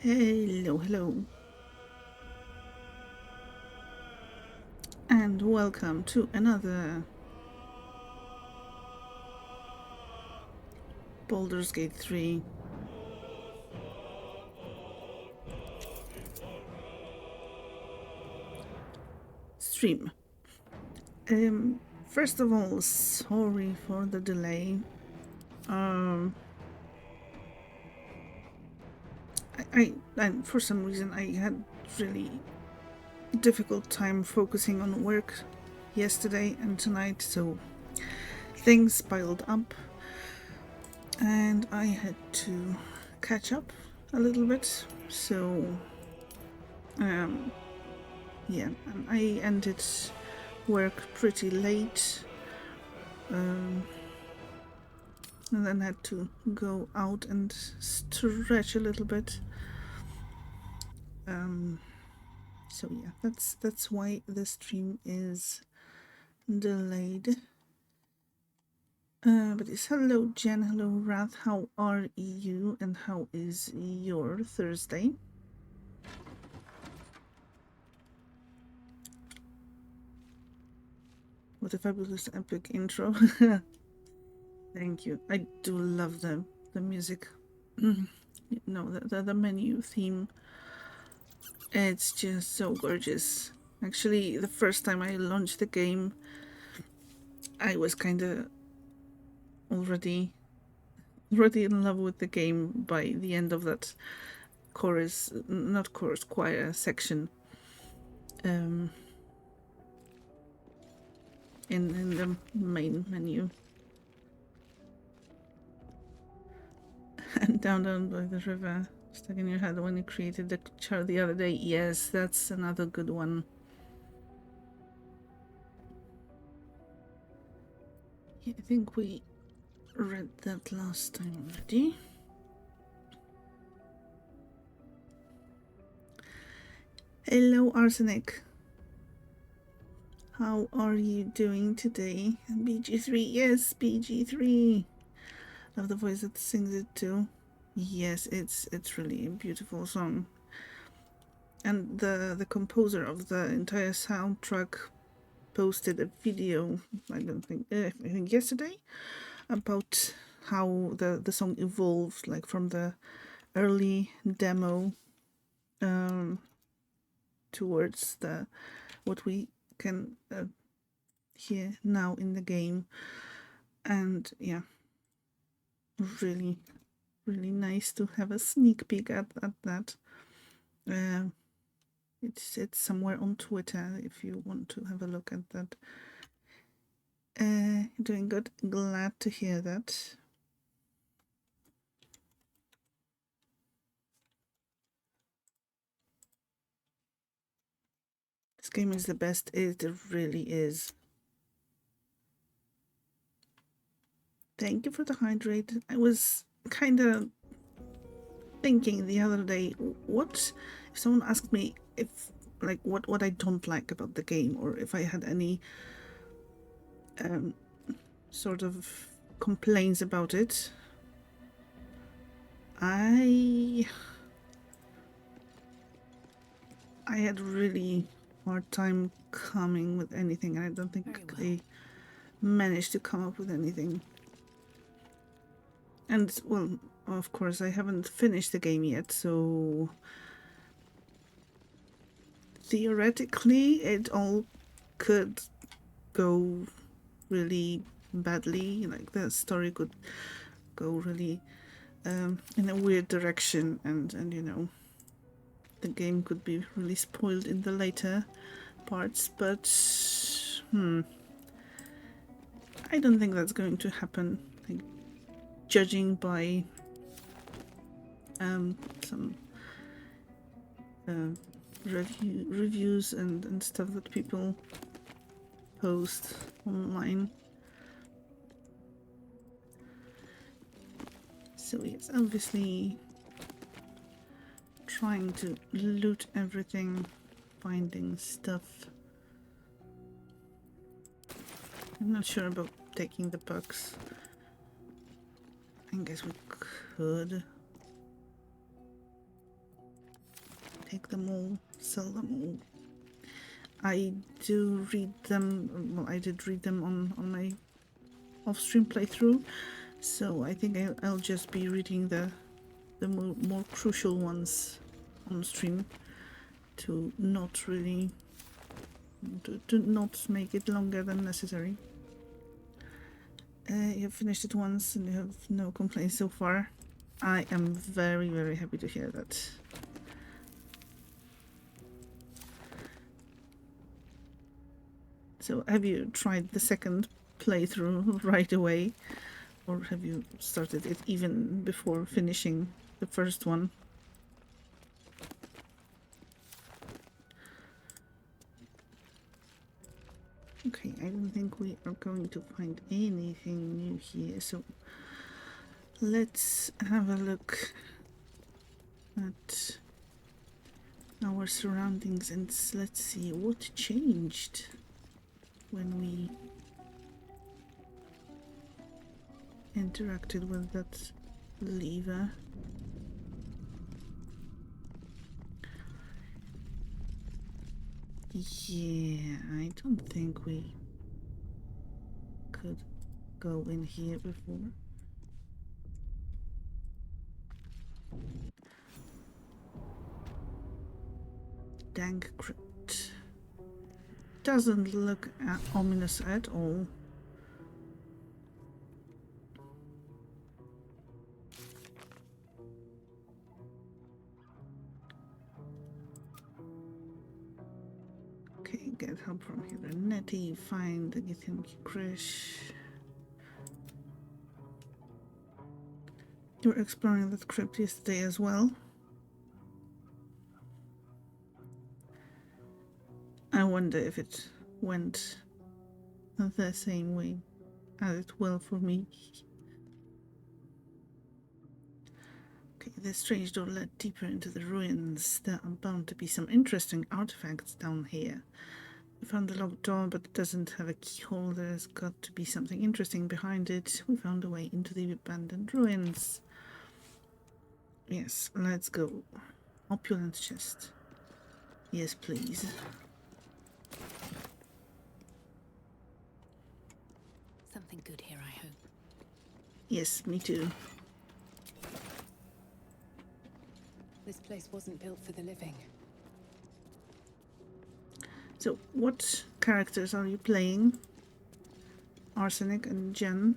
Hello, hello, and welcome to another Baldur's Gate 3 stream. First of all, sorry for the delay. Um, and for some reason, I had really difficult time focusing on work yesterday and tonight, so things piled up, and I had to catch up a little bit. So, um, yeah, and I ended work pretty late, and then had to go out and stretch a little bit. So yeah, that's why the stream is delayed. But it's hello Jen, hello Rath, how are you and how is your Thursday? What a fabulous epic intro. Thank you. I do love the music. No, the menu theme. It's just so gorgeous. Actually, the first time I launched the game, I was kind of already in love with the game by the end of that choir section um, in the main menu. And down by the river, stuck in your head when you created the chart the other day. Yes, that's another good one. Yeah, I think we read that last time already. Hello, Arsenic. How are you doing today? BG3, yes, BG3. Love the voice that sings it too. Yes, it's really a beautiful song. And the composer of the entire soundtrack posted a video, I think yesterday, about how the song evolved, like from the early demo towards the what we can hear now in the game. And yeah, really nice to have a sneak peek at that. It's somewhere on Twitter if you want to have a look at that. Doing good. Glad to hear that. This game is the best. It really is. Thank you for the hydrate. I was kind of thinking the other day, what if someone asked me if like what I don't like about the game, or if I had any sort of complaints about it. I had really hard time coming with anything, and I don't think I managed to come up with anything. And well, of course, I haven't finished the game yet, so theoretically it all could go really badly. Like the story could go really in a weird direction, and you know, the game could be really spoiled in the later parts, but I don't think that's going to happen. Like, judging by some reviews and stuff that people post online. So it's obviously trying to loot everything, finding stuff. I'm not sure about taking the bugs. I guess we could. take them all, sell them all. I do read them, well, I did read them on my off-stream playthrough, so I think I'll just be reading the more crucial ones on stream to not really, to not make it longer than necessary. You've finished it once and you have no complaints so far. I am very, very happy to hear that. So have you tried the second playthrough right away? Or have you started it even before finishing the first one? Okay, I don't think we are going to find anything new here, so let's have a look at our surroundings and let's see what changed when we interacted with that lever. Yeah, I don't think we could go in here before. Dank crypt. Doesn't look ominous at all. Okay, get help from here. Nettie, find the Githyanki Krish. You were exploring that crypt yesterday as well. I wonder if it went the same way as it will for me. Okay, the strange door led deeper into the ruins. There are bound to be some interesting artifacts down here. We found the locked door, but it doesn't have a keyhole. There's got to be something interesting behind it. We found a way into the abandoned ruins. Yes, let's go. Opulent chest. Yes, please. Something good here, I hope. Yes, me too. This place wasn't built for the living. So, what characters are you playing? Arsenic and Jen.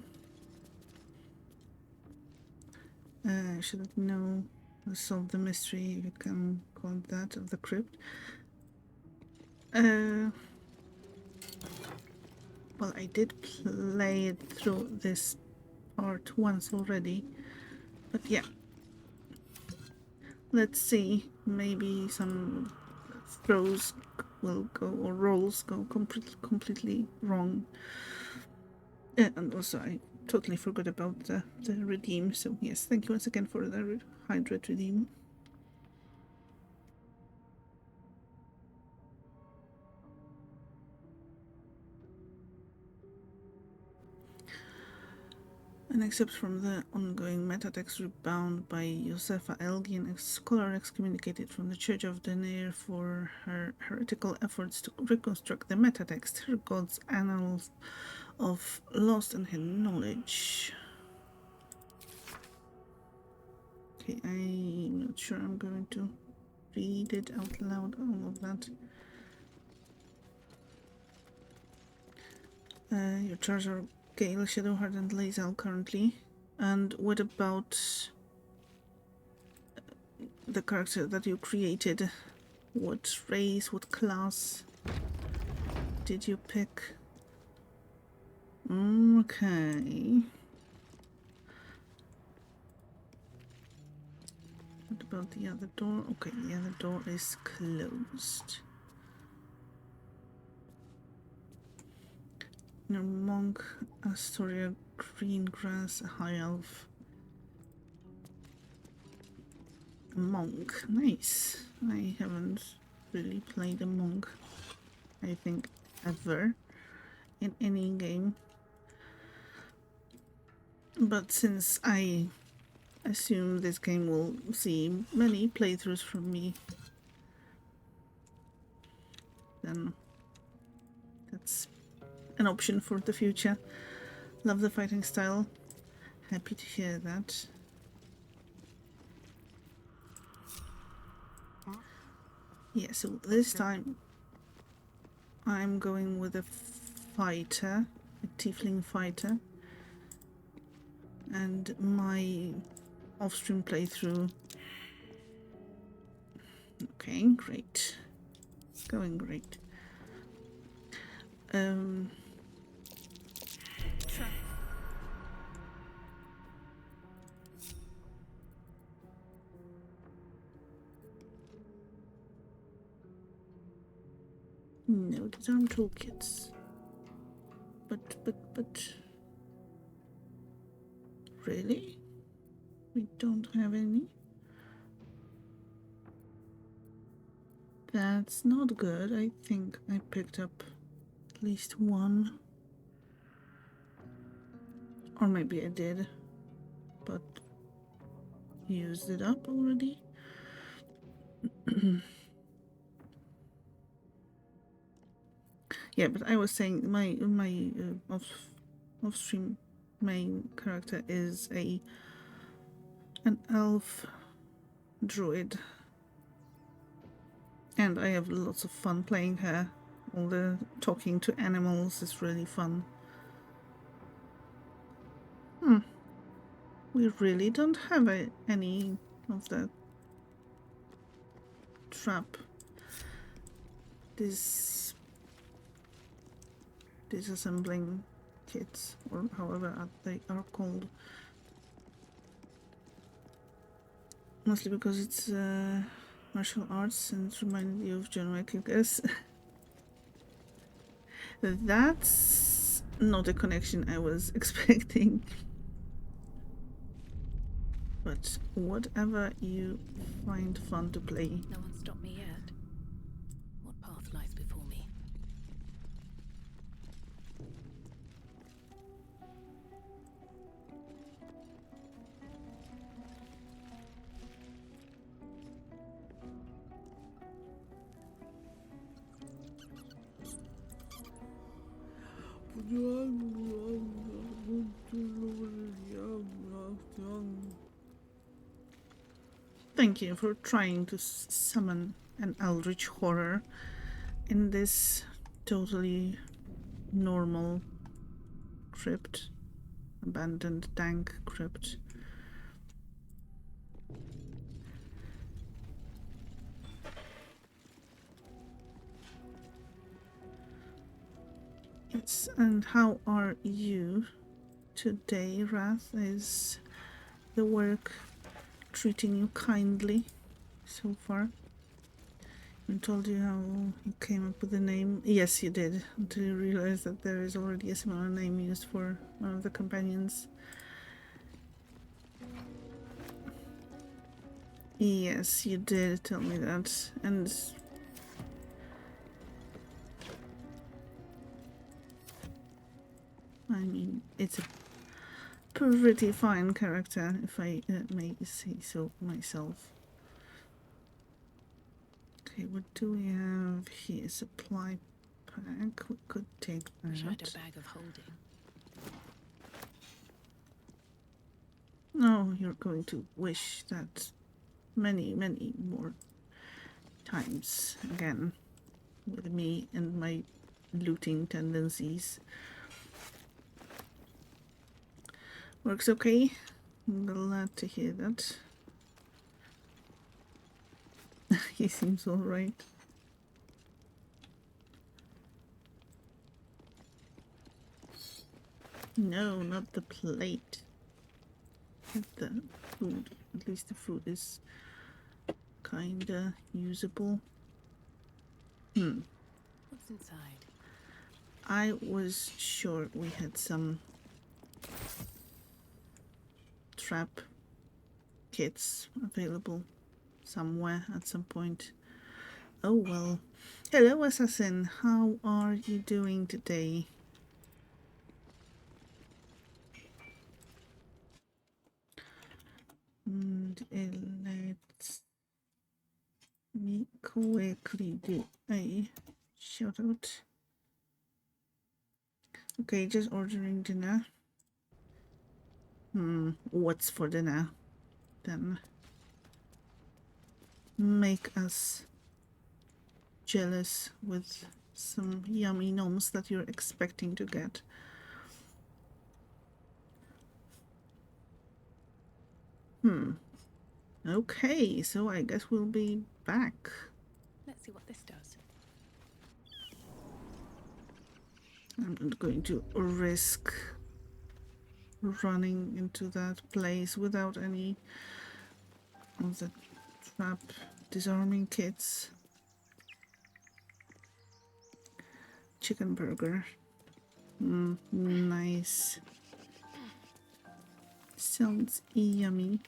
I should know. Solve the mystery, if you can call it that, of the crypt. Well, I did play it through this part once already, but yeah. Let's see. Maybe some throws will go, or rolls go completely wrong. And also, I totally forgot about the redeem. So yes, thank you once again for the hydrate redeem. And except from the ongoing metatext rebound by Josefa Elgin, a scholar excommunicated from the Church of Deneir for her heretical efforts to reconstruct the metatext, her God's annals of lost and hidden knowledge. Okay, I'm not sure I'm going to read it out loud, all of that. Your charge are Gale, Shadowheart, and Lae'zel currently. And what about the character that you created? What race, what class did you pick? Okay. What about the other door? Okay, the other door is closed. No monk, Astoria, Greengrass, a high elf. A monk, nice. I haven't really played a monk, I think, ever in any game. But since I assume this game will see many playthroughs from me, then that's an option for the future. Love the fighting style. Happy to hear that. Yeah, so this time I'm going with a fighter, a tiefling fighter, and my off-stream playthrough. Okay, great. Going great. No, these aren't toolkits. But... Really? We don't have any? That's not good. I think I picked up at least one. Or maybe I did, but used it up already. Yeah, but I was saying my off-stream main character is an elf druid, and I have lots of fun playing her. All the talking to animals is really fun. We really don't have any of the trap disassembling kits, or however they are called. Mostly because it's martial arts and it reminded you of John Wick, I guess. That's not a connection I was expecting. But whatever you find fun to play. No one stopped me yet. What path lies before me? Thank you for trying to summon an eldritch horror in this totally normal crypt, abandoned dank crypt. Yes, and how are you today, Wrath? Is the work treating you kindly so far? I told you how you came up with the name. Yes, you did, until you realized that there is already a similar name used for one of the companions. Yes, you did tell me that, and I mean, it's a pretty fine character, if I may say so myself. Okay, what do we have here? Supply pack. We could take that. Wish I had a bag of holding. No, you're going to wish that many, many more times again with me and my looting tendencies. Works okay? I'm glad to hear that. He seems alright. No, not the plate. Not the food. At least the food is kinda usable. What's inside? I was sure we had some trap kits available somewhere at some point. Oh well. Hello, Assassin. How are you doing today? And let me quickly do a Shout out. Okay, just ordering dinner. What's for dinner? Then make us jealous with some yummy gnomes that you're expecting to get. Okay, so I guess we'll be back. Let's see what this does. I'm not going to risk running into that place without any of the trap disarming kits. Chicken burger. Nice. Sounds yummy.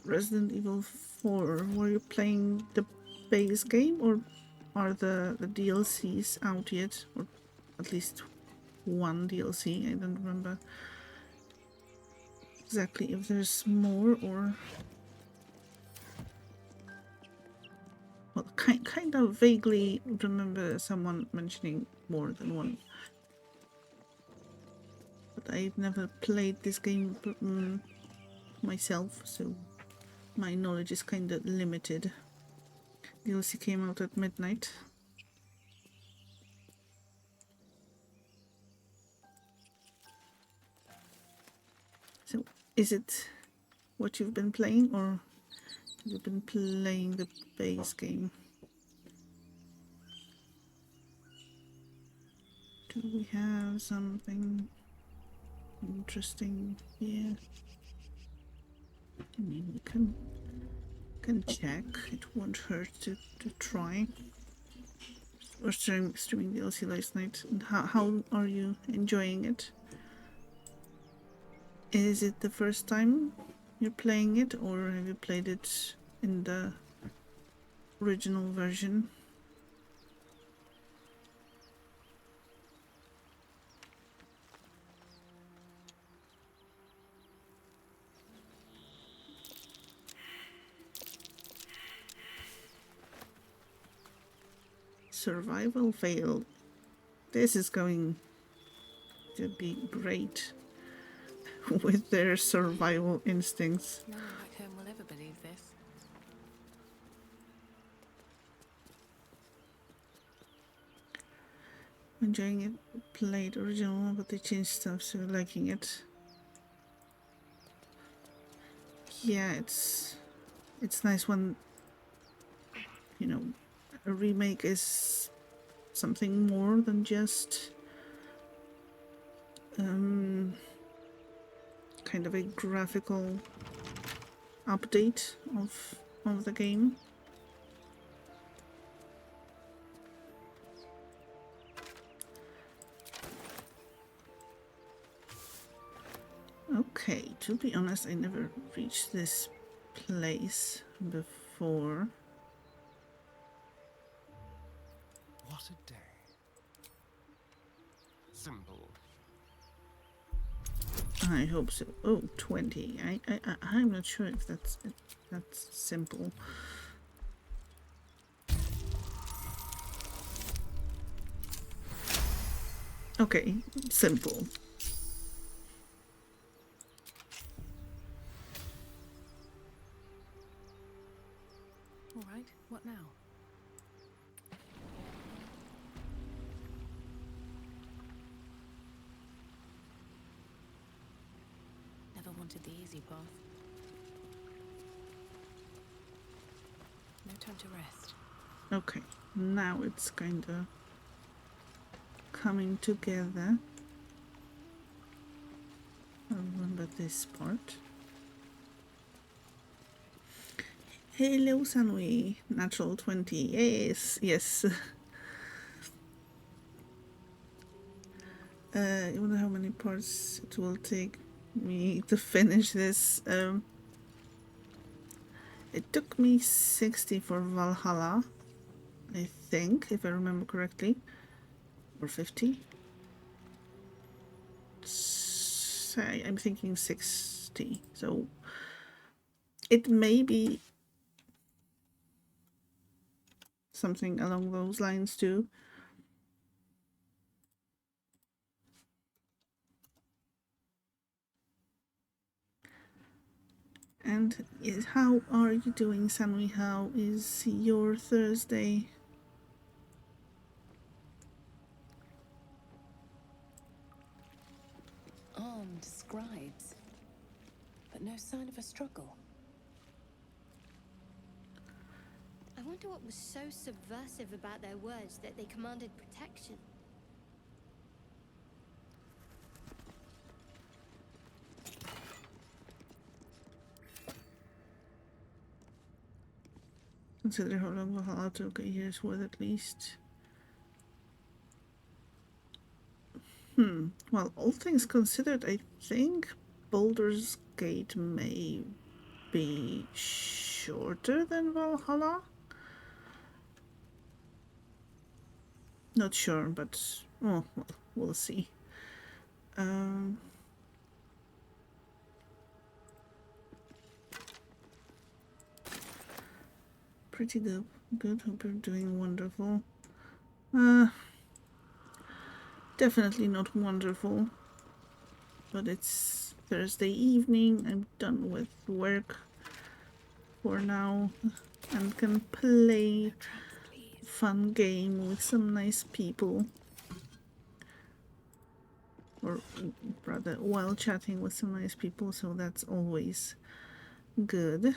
Resident Evil 4. Were you playing the base game or are the DLCs out yet? Or at least one DLC? I don't remember exactly if there's more or... Well, kind of vaguely remember someone mentioning more than one. But I've never played this game myself, so my knowledge is kind of limited. DLC came out at midnight. So, is it what you've been playing, or have you been playing the base game? Do we have something interesting here? I mean, we can check. It won't hurt to try. Or streaming DLC last night. And how are you enjoying it? Is it the first time you're playing it, or have you played it in the original version? Survival failed. This is going to be great with their survival instincts. No one back home will ever believe this. Enjoying it. Played original, but they changed stuff, so liking it. Yeah, it's nice when, you know, a remake is something more than just kind of a graphical update of the game. Okay, to be honest, I never reached this place before. What a day. Simple. I hope so. Oh, 20. I'm not sure if that's simple. Okay, simple. All right, what now? Never wanted the easy path. No time to rest. Okay, now it's kind of coming together. I remember this part. Hello, Sanui. Natural 20. Yes, yes. I wonder how many parts it will take me to finish this. It took me 60 for Valhalla, I think, if I remember correctly. Or 50. I'm thinking 60. So it may be something along those lines too. And how are you doing, Sanwi? How is your Thursday? Armed scribes, but no sign of a struggle. I wonder what was so subversive about their words that they commanded protection. Consider how long Valhalla took, a year's worth at least. Well, all things considered, I think Baldur's Gate may be shorter than Valhalla. Not sure, but well, we'll see. Pretty good. Good. Hope you're doing wonderful. Definitely not wonderful. But it's Thursday evening. I'm done with work for now and can play a fun game with some nice people. Or rather, while chatting with some nice people, so that's always good.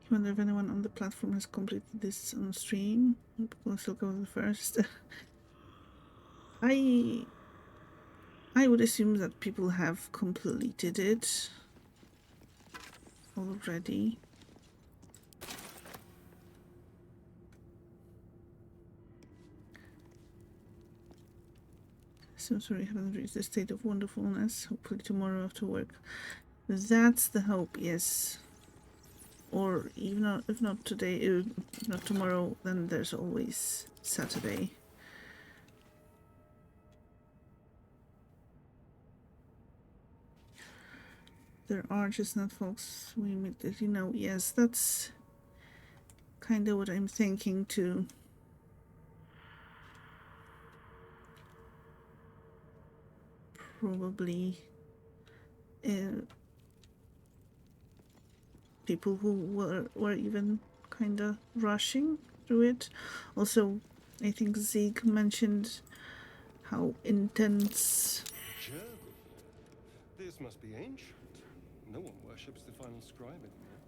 I wonder if anyone on the platform has completed this on stream. People still go first. I would assume that people have completed it already. So sorry I haven't reached the state of wonderfulness. Hopefully tomorrow after work. That's the hope, yes. Or even not, if not today, if not tomorrow, then there's always Saturday. There are just not folks we immediately know. Yes, that's kind of what I'm thinking too. Probably people who were even kind of rushing through it. Also, I think Zeke mentioned how intense. This must be ancient. No one worships the final scribe anymore.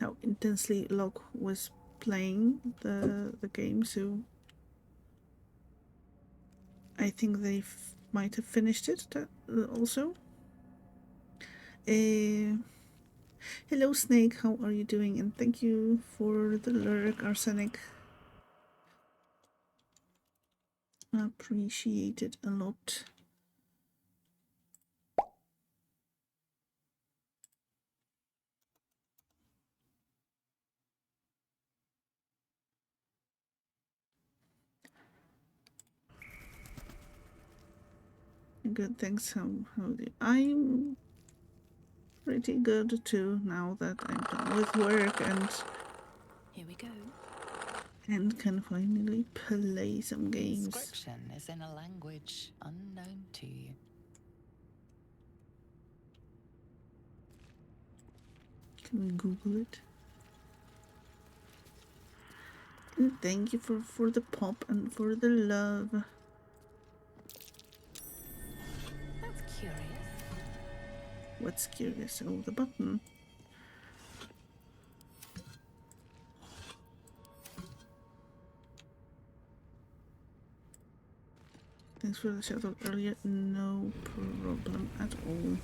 How intensely Locke was playing the game, so I think they might have finished it also. Hello Snake, how are you doing? And thank you for the lurk, Arsenic. Appreciate it a lot. Good, thanks. How do you? I'm pretty good too now that I'm done with work and Here we go. and can finally play some games. Inscription is in a language unknown to you. Can we Google it? And thank you for the pop and for the love. That's curious. What's curious? Oh, the button. Thanks for the shout out earlier. No problem at all.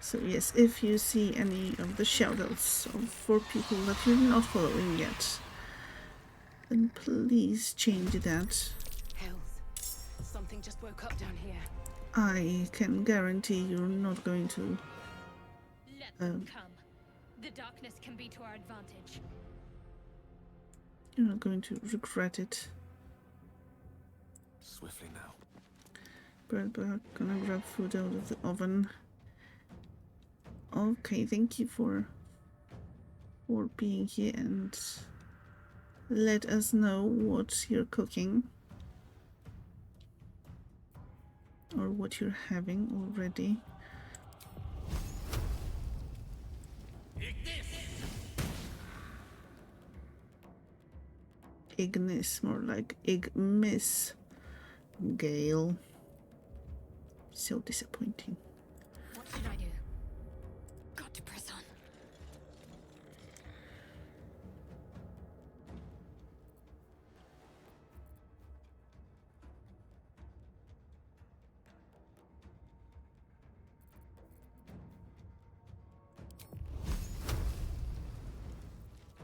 So yes, if you see any of the shoutouts for people that you're not following yet, then please change that. Hells. Something just woke up down here. I can guarantee you're not going to. Let them come. The darkness can be to our advantage. You're not going to regret it. Swiftly now. But gonna grab food out of the oven. Okay, thank you for being here and let us know what you're cooking or what you're having already. Ignis, more like Igmis. Gale. So disappointing. What should I do? Got to press on.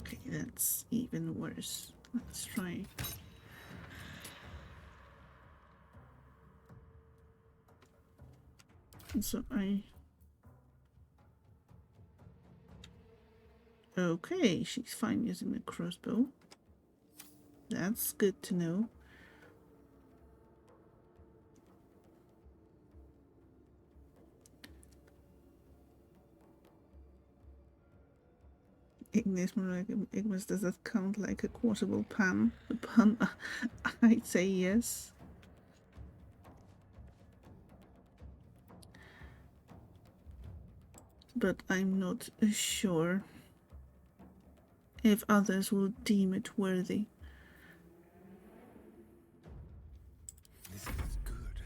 Okay, that's even worse. Let's try. So okay, she's fine using the crossbow. That's good to know. Ignis, more like Ignis, does that count like a quotable pun? A pun? I'd say yes. But I'm not sure if others will deem it worthy. This is good.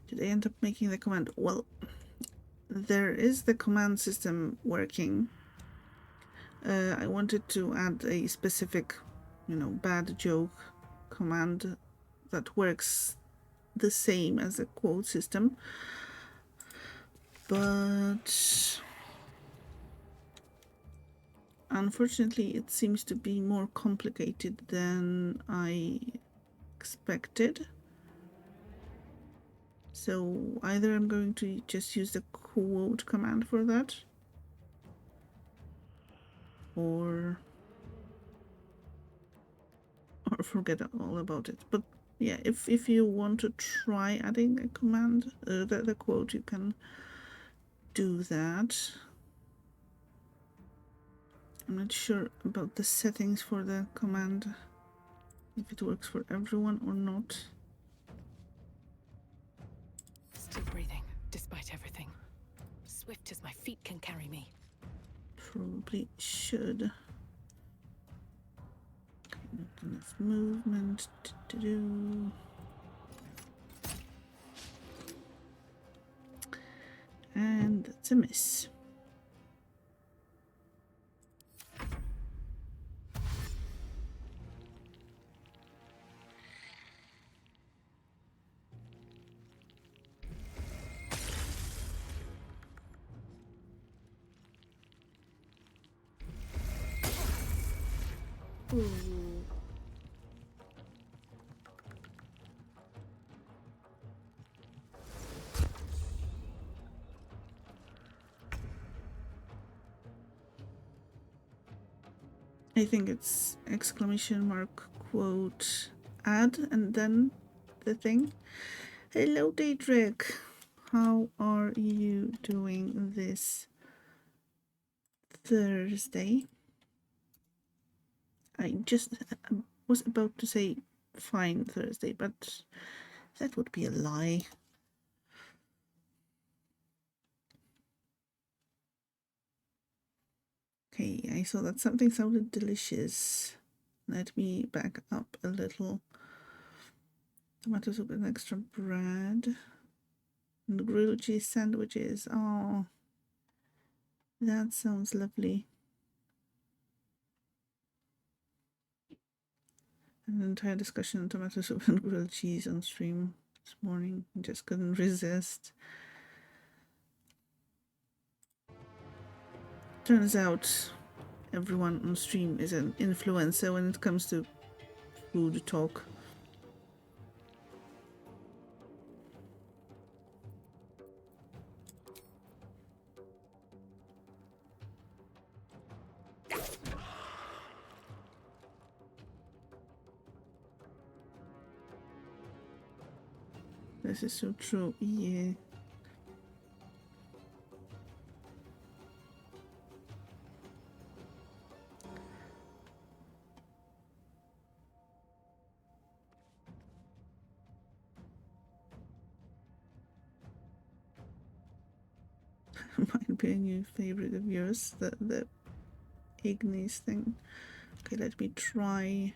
Did I end up making the command? Well, there is the command system working. I wanted to add a specific, bad joke command that works the same as the quote system. But unfortunately, it seems to be more complicated than I expected. So either I'm going to just use the quote command for that, or forget all about it. But yeah, if you want to try adding a command, the quote, you can do that. I'm not sure about the settings for the command, if it works for everyone or not. Still breathing, despite everything. Swift as my feet can carry me. Probably should. Okay, not enough movement to do. And that's a miss. Ooh. I think it's exclamation mark quote add and then the thing. Hello, Daedric. How are you doing this Thursday? I just was about to say fine Thursday, but that would be a lie. Okay, I saw that something sounded delicious. Let me back up a little. Tomato soup and extra bread. And grilled cheese sandwiches. Oh, that sounds lovely. An entire discussion on tomato soup and grilled cheese on stream this morning. Just couldn't resist. Turns out everyone on stream is an influencer when it comes to food talk. This is so true, yeah. Might be a new favorite of yours, the Ignis thing. Okay, let me try.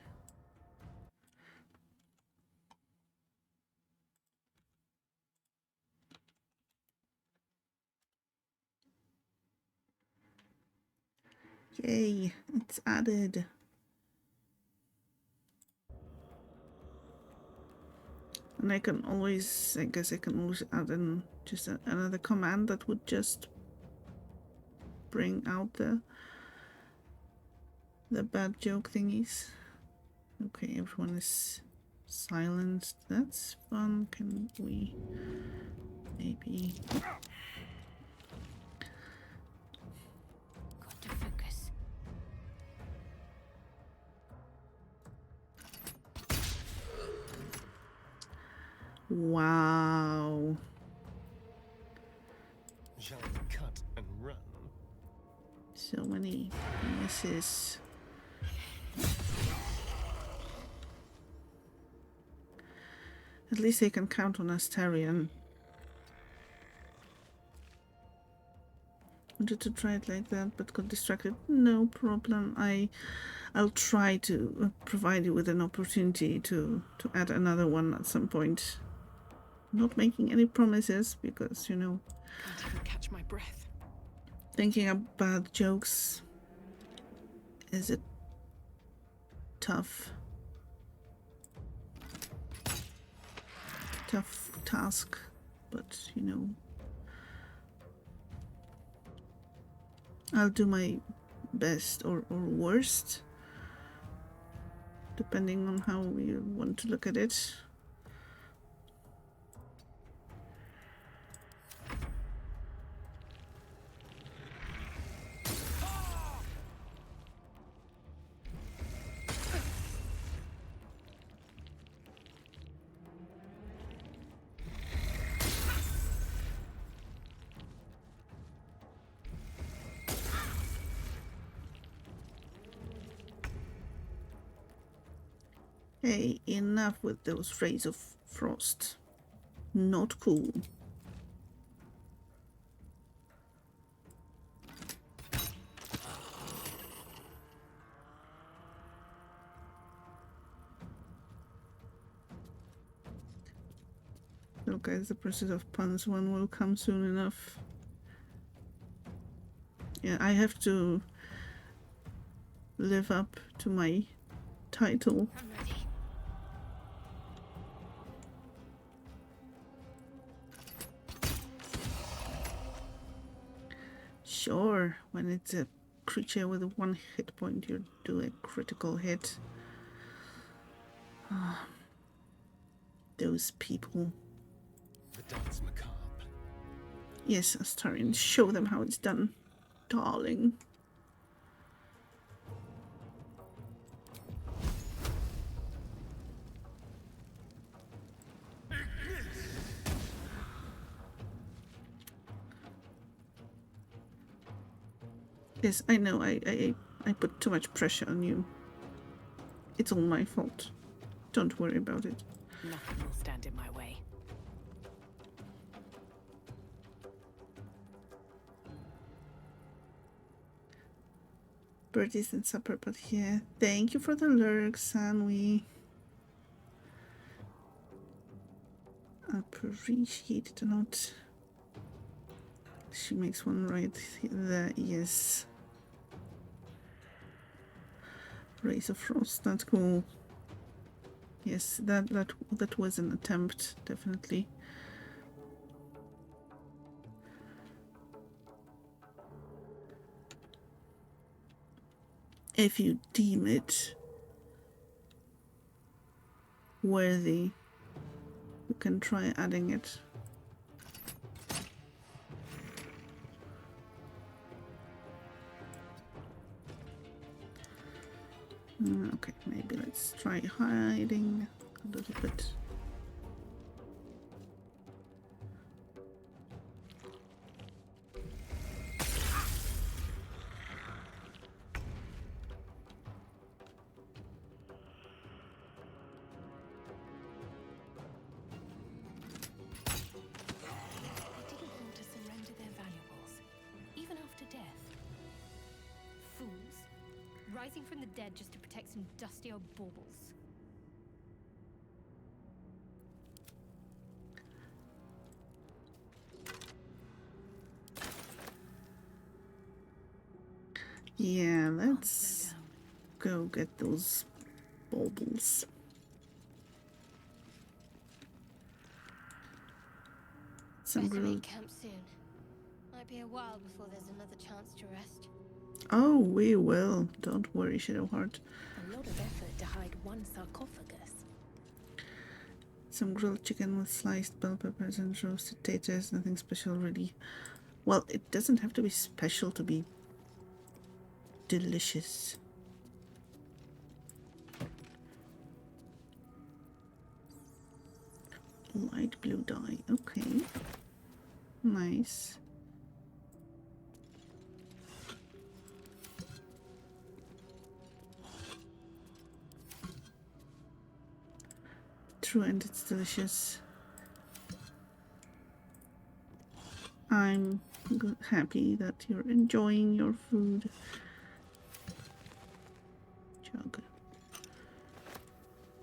Yay, it's added. And I can always, I guess I can always add in just another command that would just bring out the bad joke thingies. Okay, everyone is silenced. That's fun. Can we maybe... Got to focus. Wow. Shall we cut and run? So many misses. At least they can count on Astarion. Wanted to try it like that, but got distracted. No problem. I'll try to provide you with an opportunity to add another one at some point. Not making any promises because, you know, Can't even catch my breath. thinking of bad jokes is a tough task, but you know, I'll do my best or worst depending on how you want to look at it. Hey, enough with those rays of frost. Not cool. So guys, the pursuit of puns one will come soon enough. Yeah, I have to live up to my title. I'm ready. Sure, when it's a creature with a 1 hit point, you do a critical hit. Those people. The dance macabre. Yes, Astarion, show them how it's done, darling. Yes, I know, I put too much pressure on you. It's all my fault. Don't worry about it. Nothing will stand in my way. Birdies and supper, but yeah. Thank you for the lurks, and we appreciate it a lot. She makes one right there, yes. Rays of Frost, that's cool. Yes, that was an attempt, definitely. if you deem it worthy, you can try adding it. Okay, maybe let's try hiding a little bit. They didn't want to surrender their valuables, even after death. Fools. Rising from the dead just to protect some dusty old baubles. Yeah, Can't slow let's down. go get those baubles. Some Better grilled. make camp soon. Might be a while before there's another chance to rest. Oh, we will. Don't worry, Shadowheart. A lot of effort to hide one sarcophagus. Some grilled chicken with sliced bell peppers and roasted potatoes. Nothing special, really. Well, it doesn't have to be special to be delicious. Light blue dye. Okay. Nice. True, and it's delicious. I'm happy that you're enjoying your food. Jug.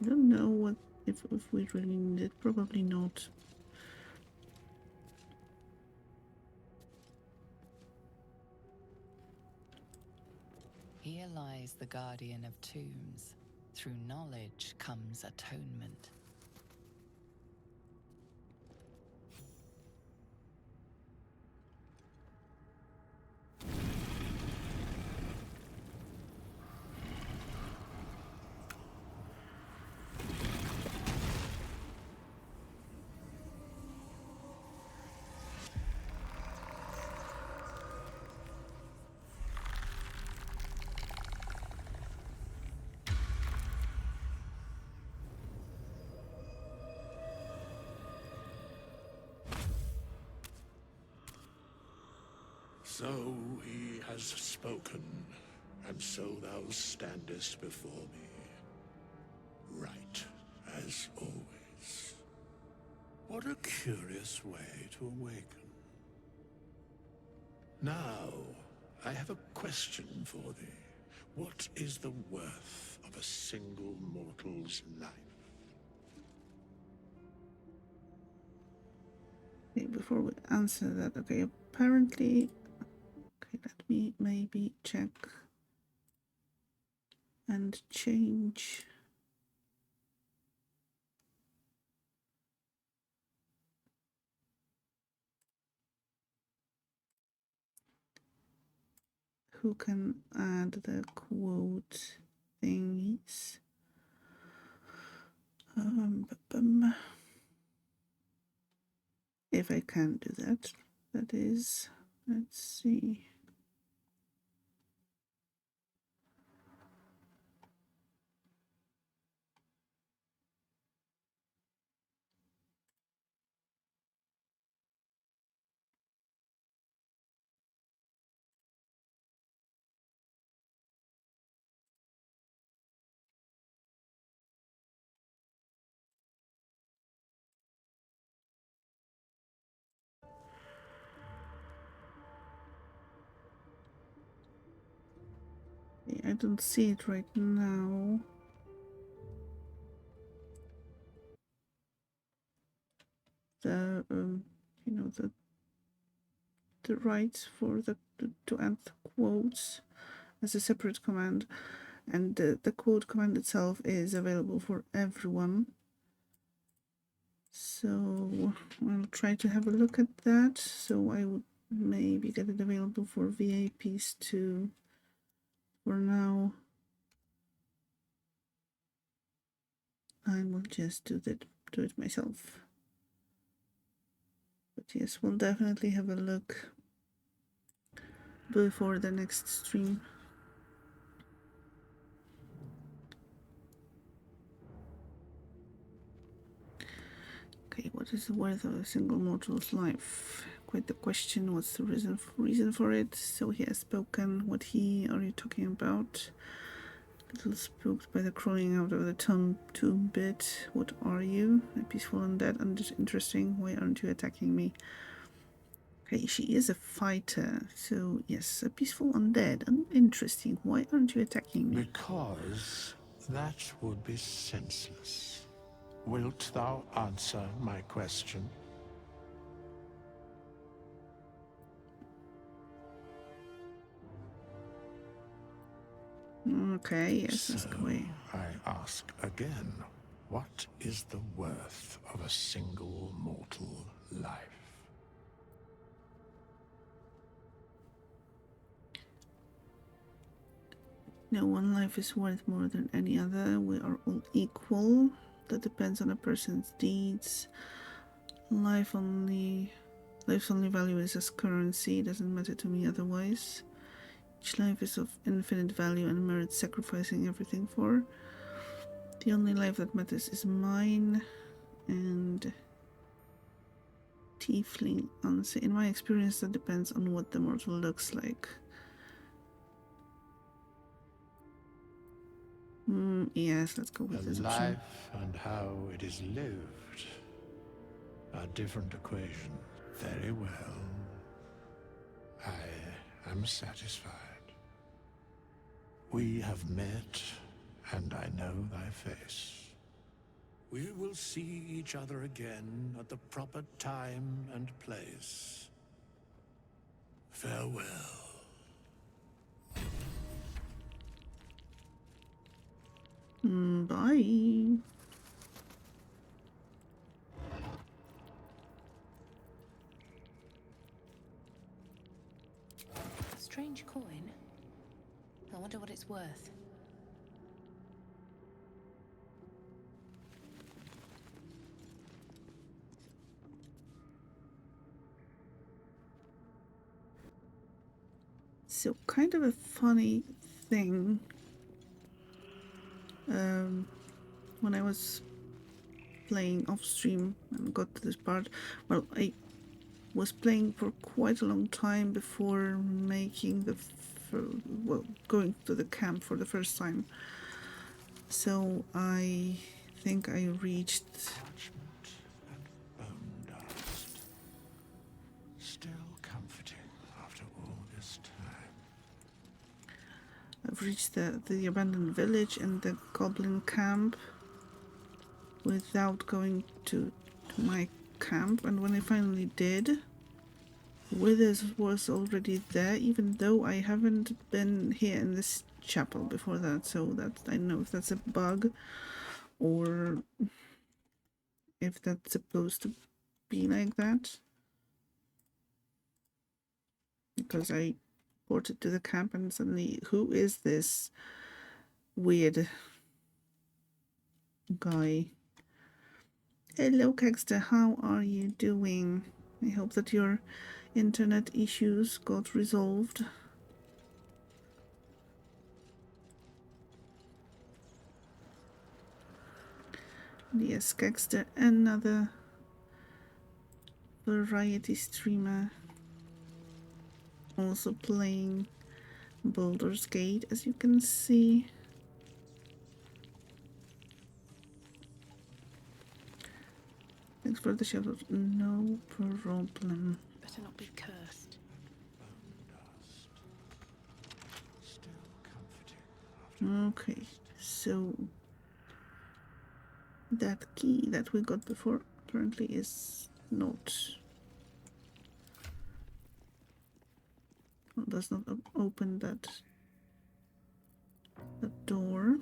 I don't know what if we really need it. Probably not. Here lies the guardian of tombs. Through knowledge comes atonement. So he has spoken, and so thou standest before me. Right, as always. What a curious way to awaken. Now, I have a question for thee. What is the worth of a single mortal's life? Okay, before we answer that, okay, apparently, okay, let me maybe check and change. Who can add the quote thingies? If I can do that, that is, let's see. I don't see it right now. The you know, the rights for the to add the quotes as a separate command, and the quote command itself is available for everyone. So I'll try to have a look at that. So I would maybe get it available for VIPs too, for now, I will just do it myself. But yes, we'll definitely have a look before the next stream. Okay, what is the worth of a single mortal's life? Quite the question. What's the reason for it? So he has spoken. What are you talking about? Little spooked by the crawling out of the tomb bit. What are you? A peaceful undead? Interesting. Why aren't you attacking me? Okay, she is a fighter. So yes, a peaceful undead. Interesting. Why aren't you attacking me? Because that would be senseless. Wilt thou answer my question? Okay, yes, So, let's go away. I ask again, what is the worth of a single mortal life? No one life is worth more than any other. We are all equal. That depends on a person's deeds. Life's only value is as currency. It doesn't matter to me otherwise. Each life is of infinite value and merits sacrificing everything for. The only life that matters is mine. And tiefling answer. In my experience, that depends on what the mortal looks like. Yes, let's go with this option. Life and how it is lived are different equations. Very well. I am satisfied. We have met, and I know thy face. We will see each other again at the proper time and place. Farewell. Bye. Strange coin. I wonder what it's worth. So, kind of a funny thing. When I was playing off stream and got to this part, well, I was playing for quite a long time before making going to the camp for the first time. So I think I reached Parchment and bone dust. Still comforting after all this time. I've reached the abandoned village and the goblin camp without going to my camp, and when I finally did, Withers was already there, even though I haven't been here in this chapel before that, so that I don't know if that's a bug or if that's supposed to be like that. Because I ported to the camp and suddenly, who is this weird guy? Hello, Kexter, how are you doing? I hope that your internet issues got resolved. Yes, Kexter, another variety streamer, also playing Baldur's Gate, as you can see. Thanks for the shout out. No problem. Better not be cursed. Still comforting. Okay, so that key that we got before apparently is not. Does not open that door.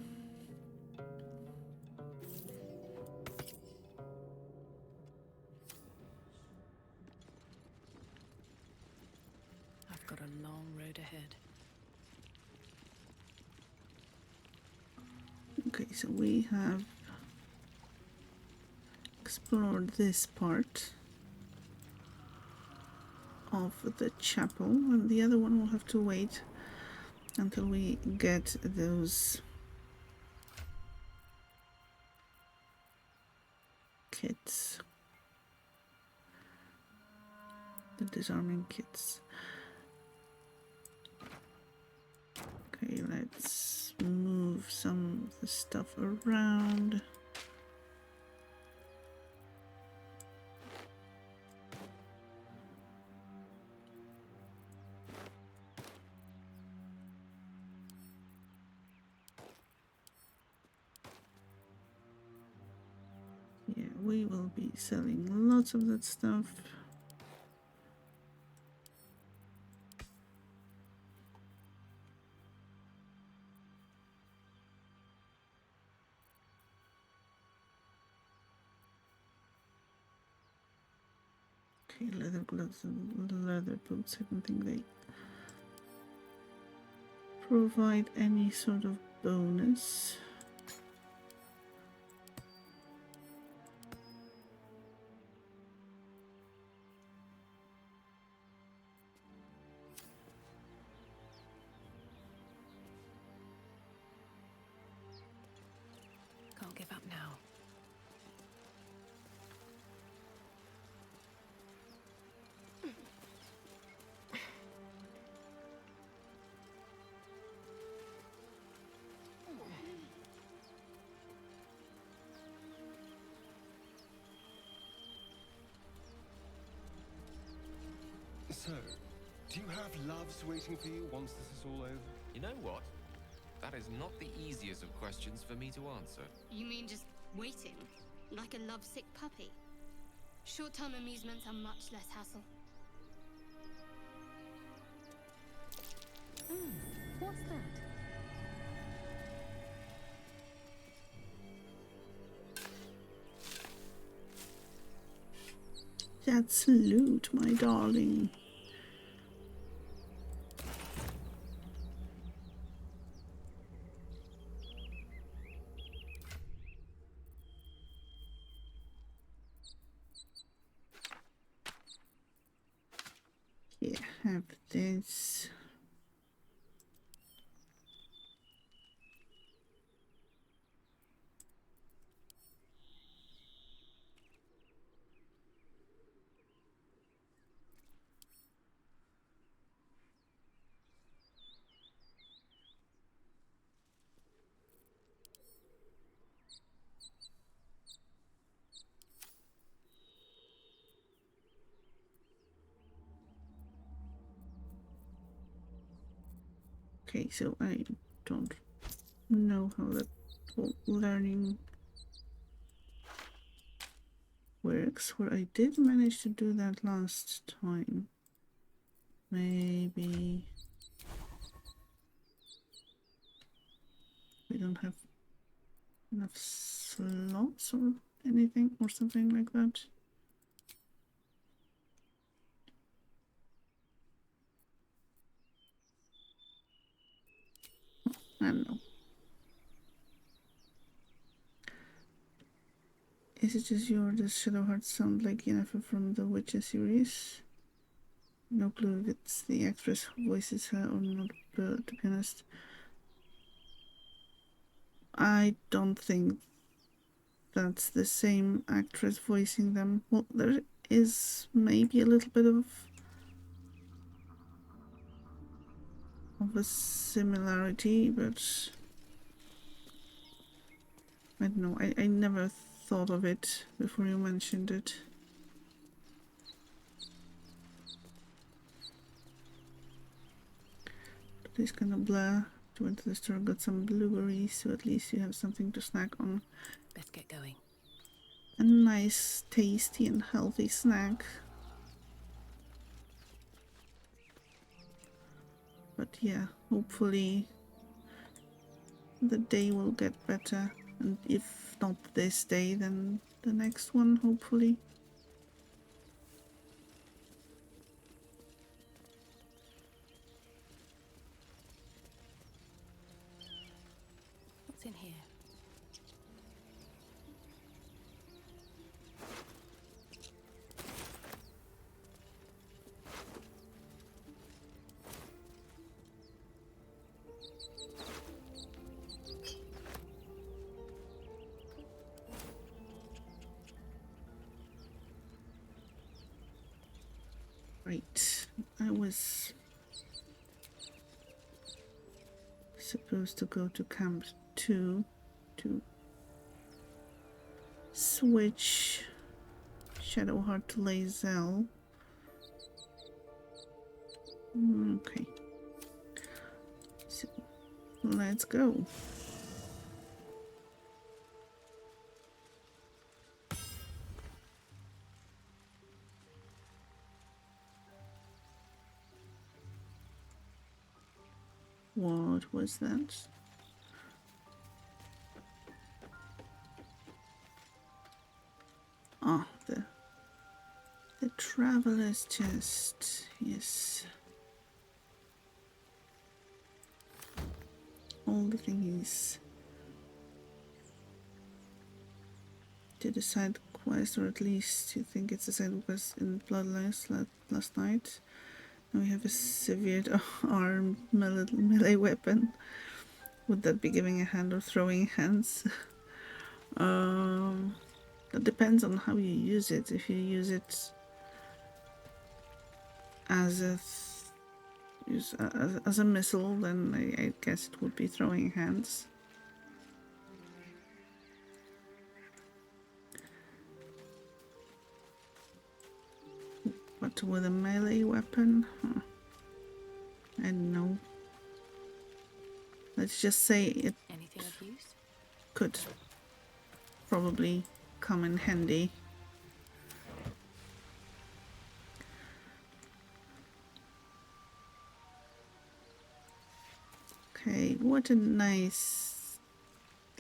I've got a long road ahead. Okay, so we have explored this part of the chapel, and the other one will have to wait until we get those kits, the disarming kits. Okay, let's move some of the stuff around. Yeah, we will be selling lots of that stuff. Okay, leather gloves and leather boots. I don't think they provide any sort of bonus. Can't give up now. So, do you have loves waiting for you once this is all over? You know what? That is not the easiest of questions for me to answer. You mean just waiting? Like a lovesick puppy? Short-term amusements are much less hassle. What's that? That's loot, my darling. Yeah, have this. Okay, so I don't know how that whole learning works, where I did manage to do that last time. Maybe we don't have enough slots or anything or something like that. I don't know. Is it just your does Shadowheart sound like Yennefer from the Witcher series? No clue if it's the actress who voices her or not, but to be honest, I don't think that's the same actress voicing them. Well, there is maybe a little bit of a similarity, but I don't know. I never thought of it before you mentioned it. This kind of blur. You went to the store, got some blueberries, so at least you have something to snack on. Let's get going. A nice, tasty and healthy snack. But yeah, hopefully the day will get better. And if not this day, then the next one, hopefully. What's in here? was supposed to go to Camp 2 to switch Shadowheart to Lae'zel. Okay. So, let's go. What was that? Ah, the traveler's chest. Yes. All the thingies to the side quest, or at least you think it's a side quest in Bloodlines last night. Now we have a severed armed melee weapon. Would that be giving a hand or throwing hands? That depends on how you use it. If you use it as a missile, then I guess it would be throwing hands. But with a melee weapon, I don't know. Let's just say it Anything of use? could probably come in handy. Okay, what a nice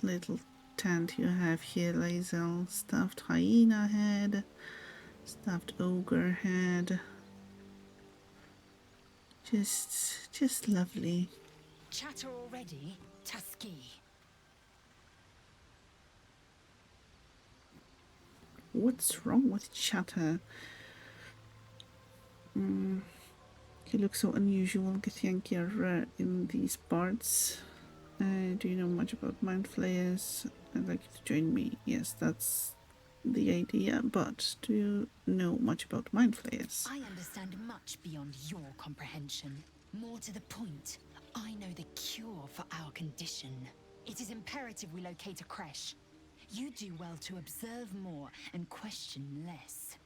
little tent you have here, Lae'zel. Stuffed hyena head, stuffed ogre head. Just lovely. Chatter already, Tusky. What's wrong with Chatter? He looks so unusual. Githyanki are rare in these parts. Do you know much about mind flayers? I'd like you to join me. Yes, that's the idea, but do you know much about mind flayers? I understand much beyond your comprehension. More to the point, I know the cure for our condition. It is imperative we locate a creche. You do well to observe more and question less.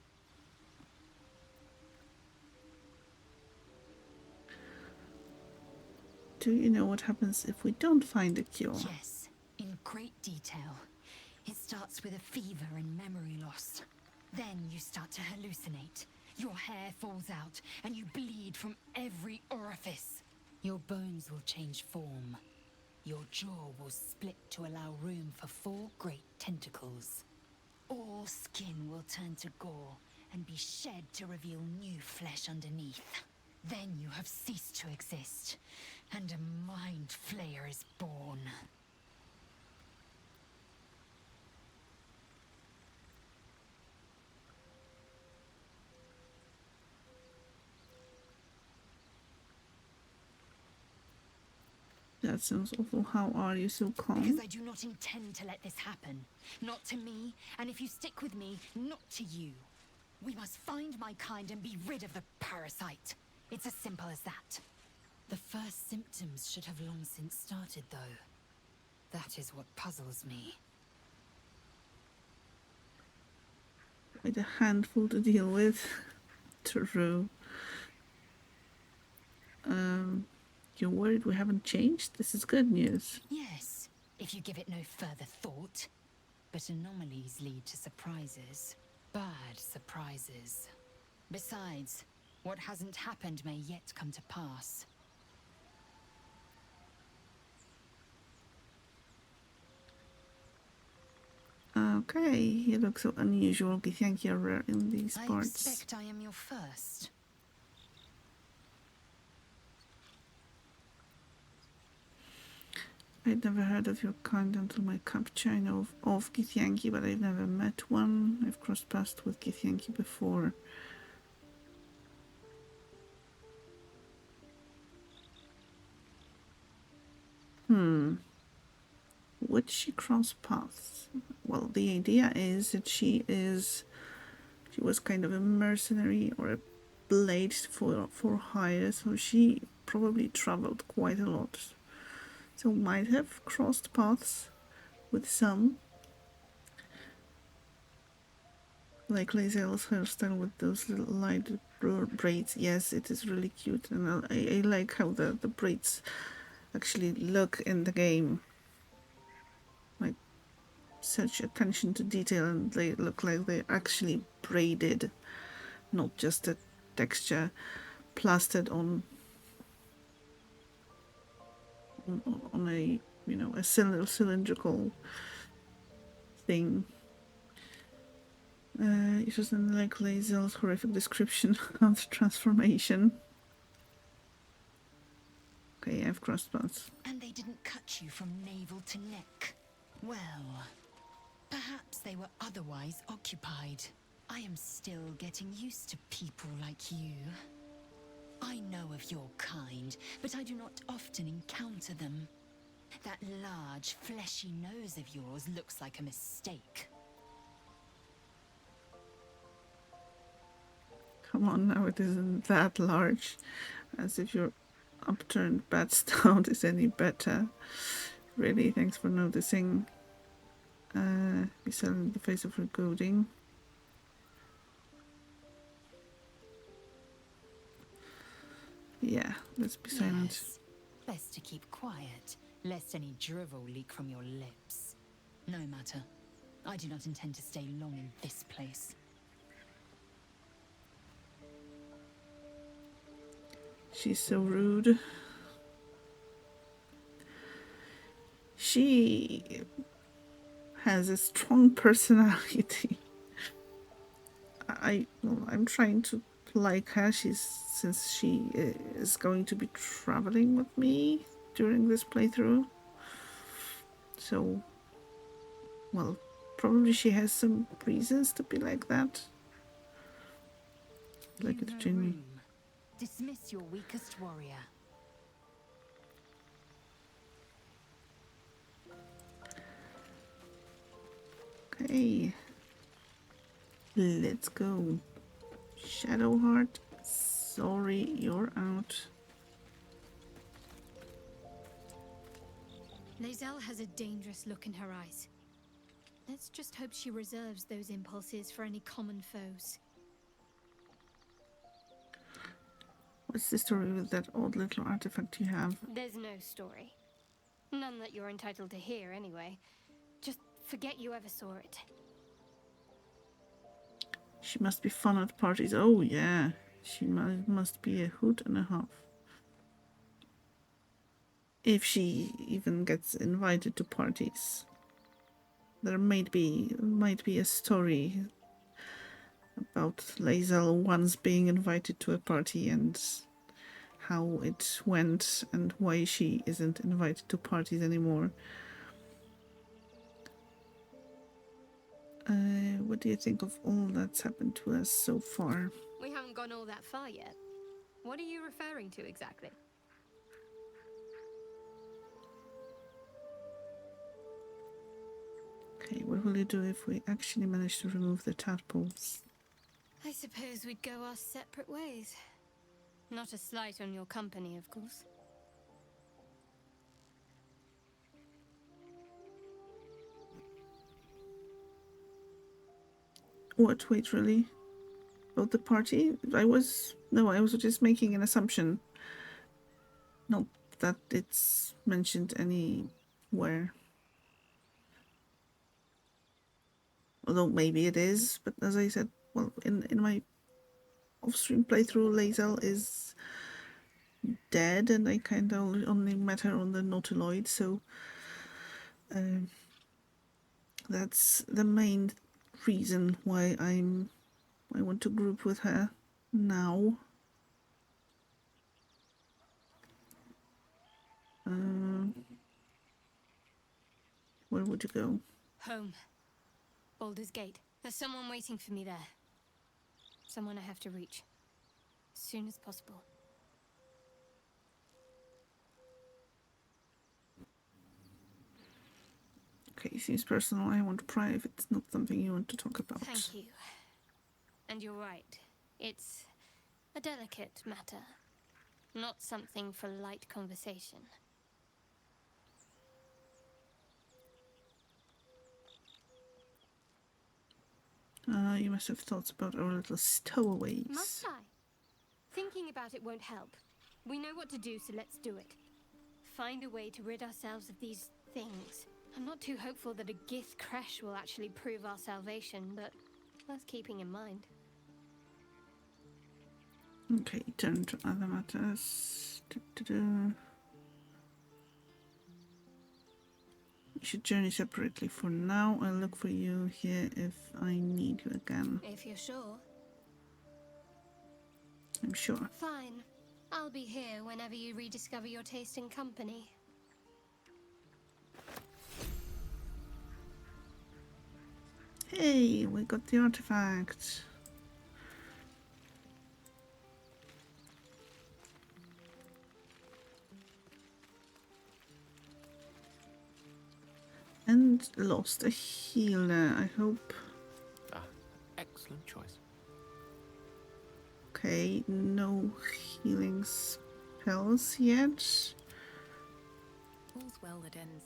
Do you know what happens if we don't find a cure? Yes, in great detail. It starts with a fever and memory loss. Then you start to hallucinate. Your hair falls out and you bleed from every orifice. Your bones will change form. Your jaw will split to allow room for 4 great tentacles. All skin will turn to gore and be shed to reveal new flesh underneath. Then you have ceased to exist, and a mind flayer is born. That sounds awful. How are you so calm? Because I do not intend to let this happen. Not to me, and if you stick with me, not to you. We must find my kind and be rid of the parasite. It's as simple as that. The first symptoms should have long since started, though. That is what puzzles me. Quite a handful to deal with. True. You're worried we haven't changed? This is good news. Yes, if you give it no further thought. But anomalies lead to surprises. Bad surprises. Besides, what hasn't happened may yet come to pass. Okay, you look so unusual. Thank you, rare in these I parts. expect I am your first. I'd never heard of your kind until my capture. I know of Githyanki, but I've never met one. I've crossed paths with Githyanki before. Would she cross paths? Well, the idea is that she was kind of a mercenary or a blade for hire, so she probably traveled quite a lot. So might have crossed paths with some. Like Lae'zel's hairstyle with those little light braids. Yes, it is really cute, and I like how the braids actually look in the game. Like, such attention to detail, and they look like they're actually braided, not just a texture plastered on a, you know, a cylindrical thing. It doesn't like Lae'zel's horrific description of the transformation. Okay, I've crossed paths. And they didn't cut you from navel to neck. Well, perhaps they were otherwise occupied. I am still getting used to people like you. I know of your kind, but I do not often encounter them. That large, fleshy nose of yours looks like a mistake. Come on now, it isn't that large. As if your upturned bat stout is any better. Really, thanks for noticing. Be selling in the face of her goading. Yeah, let's be silent. Yes. Best to keep quiet, lest any drivel leak from your lips. No matter. I do not intend to stay long in this place. She's so rude. She has a strong personality. I'm trying to like her. Since she is going to be traveling with me during this playthrough. So, well, probably she has some reasons to be like that. Like Leave it no between me. room. Dismiss your weakest warrior. Okay. Let's go. Shadowheart, sorry, you're out. Lae'zel has a dangerous look in her eyes. Let's just hope she reserves those impulses for any common foes. What's the story with that odd little artifact you have? There's no story. None that you're entitled to hear, anyway. Just forget you ever saw it. She must be fun at parties. Oh, yeah. She must be a hoot and a half. If she even gets invited to parties. There might be a story about Lae'zel once being invited to a party and how it went and why she isn't invited to parties anymore. What do you think of all that's happened to us so far? We haven't gone all that far yet. What are you referring to exactly? Okay, what will you do if we actually manage to remove the tadpoles? I suppose we'd go our separate ways. Not a slight on your company, of course. What? Wait, really? About the party? I was just making an assumption. Not that it's mentioned anywhere. Although maybe it is, but as I said, well, in my off-stream playthrough, Lae'zel is dead, and I kind of only met her on the Nautiloid, so that's the main reason why I want to group with her now. Where would you go? Home. Baldur's Gate. There's someone waiting for me there. Someone I have to reach. As soon as possible. Okay, seems personal. I want to pry if it's not something you want to talk about. Thank you. And you're right. It's A delicate matter. Not something for light conversation. You must have thoughts about our little stowaways. Must I? Thinking about it won't help. We know what to do, so let's do it. Find a way to rid ourselves of these things. I'm not too hopeful that a Gith crash will actually prove our salvation, but worth keeping in mind. Okay, turn to other matters. We should journey separately for now. I'll look for you here if I need you again. If you're sure. I'm sure. Fine. I'll be here whenever you rediscover your taste in company. Hey, we got the artifact. And lost a healer, I hope. Excellent choice. Okay, no healing spells yet. All's well that ends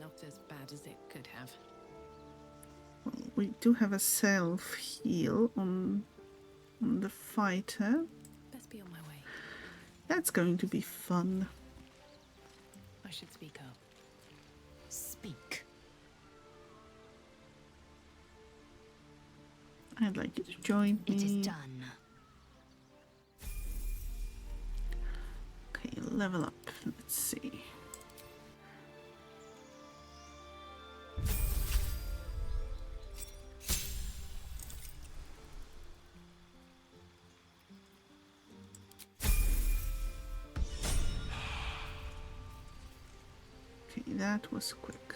not as bad as it could have. Well, we do have a self-heal on the fighter. Best be on my way. That's going to be fun. I should speak up. Speak. I'd like you to join me. It is done. Okay, level up. Let's see. Okay, that was quick.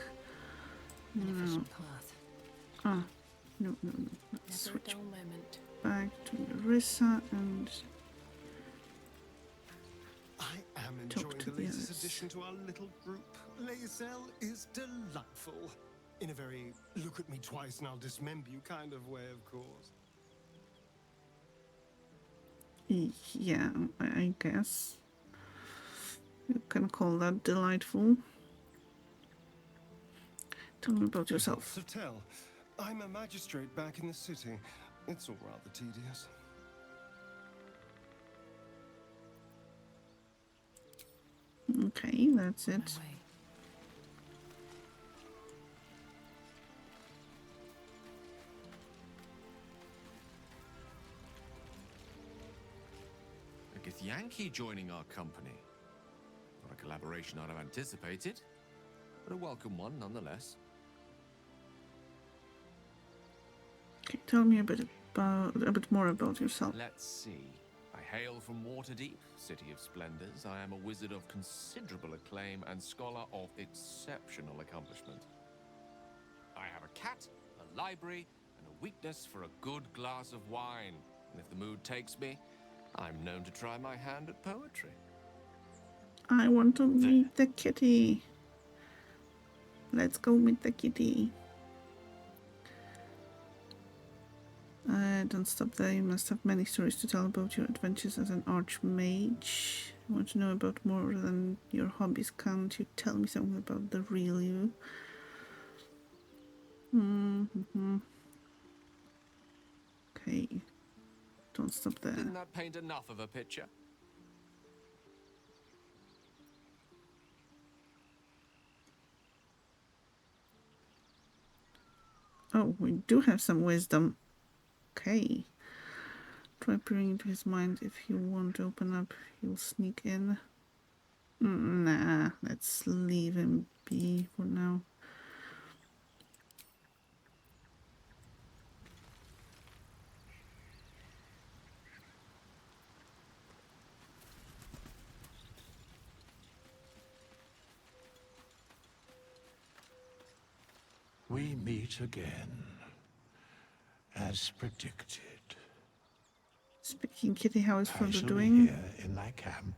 An Now, efficient path. no. Let's Never a switch dull moment. back to Larissa and I am Talk enjoying to the the latest others. addition to our little group. Lae'zel is delightful. In a very look at me twice and I'll dismember you kind of way, of course. yeah, I guess you can call that delightful. Tell me about yourself. To tell, I'm a magistrate back in the city. It's all rather tedious. Okay, that's My it. way. A Githyanki joining our company. Not a collaboration I'd have anticipated, but a welcome one nonetheless. Okay, tell me a bit more about yourself. Let's see. I hail from Waterdeep, City of Splendors. I am a wizard of considerable acclaim and scholar of exceptional accomplishment. I have a cat, a library, and a weakness for a good glass of wine. And if the mood takes me, I'm known to try my hand at poetry. I want to meet the kitty. Let's go meet the kitty. Don't stop there. You must have many stories to tell about your adventures as an archmage. I want to know about more than your hobbies. Can't you tell me something about the real you? Okay. Don't stop there. Didn't that paint enough of a picture? Oh, we do have some wisdom. Okay. Try peering into his mind. If he won't open up, he'll sneak in. Nah, let's leave him be for now. We meet again, as predicted. Speaking kitty, how is I Frodo shall doing? be here in thy camp,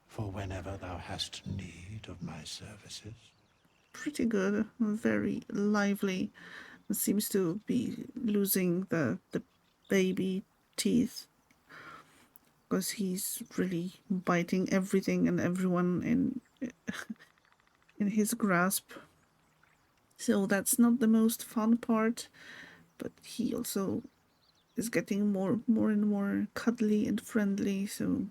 for whenever thou hast need of my services. Pretty good. Very lively. Seems to be losing the baby teeth because he's really biting everything and everyone in his grasp. So that's not the most fun part, but he also is getting more and more cuddly and friendly. So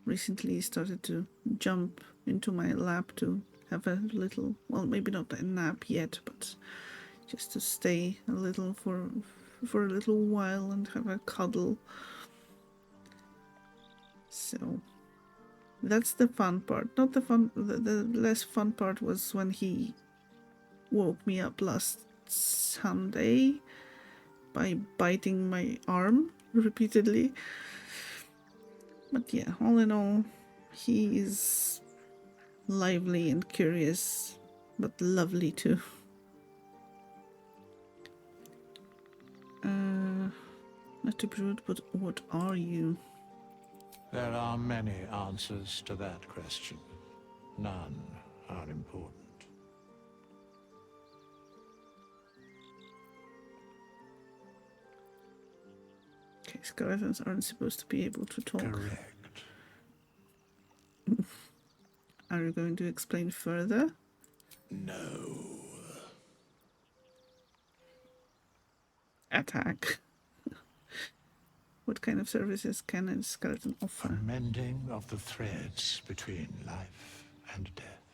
recently he started to jump into my lap to have a little, well, maybe not a nap yet, but just to stay a little for a little while and have a cuddle. So that's the fun part. Not the fun. The less fun part was when he woke me up last Sunday by biting my arm repeatedly. But yeah, all in all, he is lively and curious, but lovely too. Not to be rude, but what are you? There are many answers to that question. None are important. Okay, skeletons aren't supposed to be able to talk. Correct. Are you going to explain further? No. Attack. What kind of services can a skeleton A offer? mending of the threads between life and death.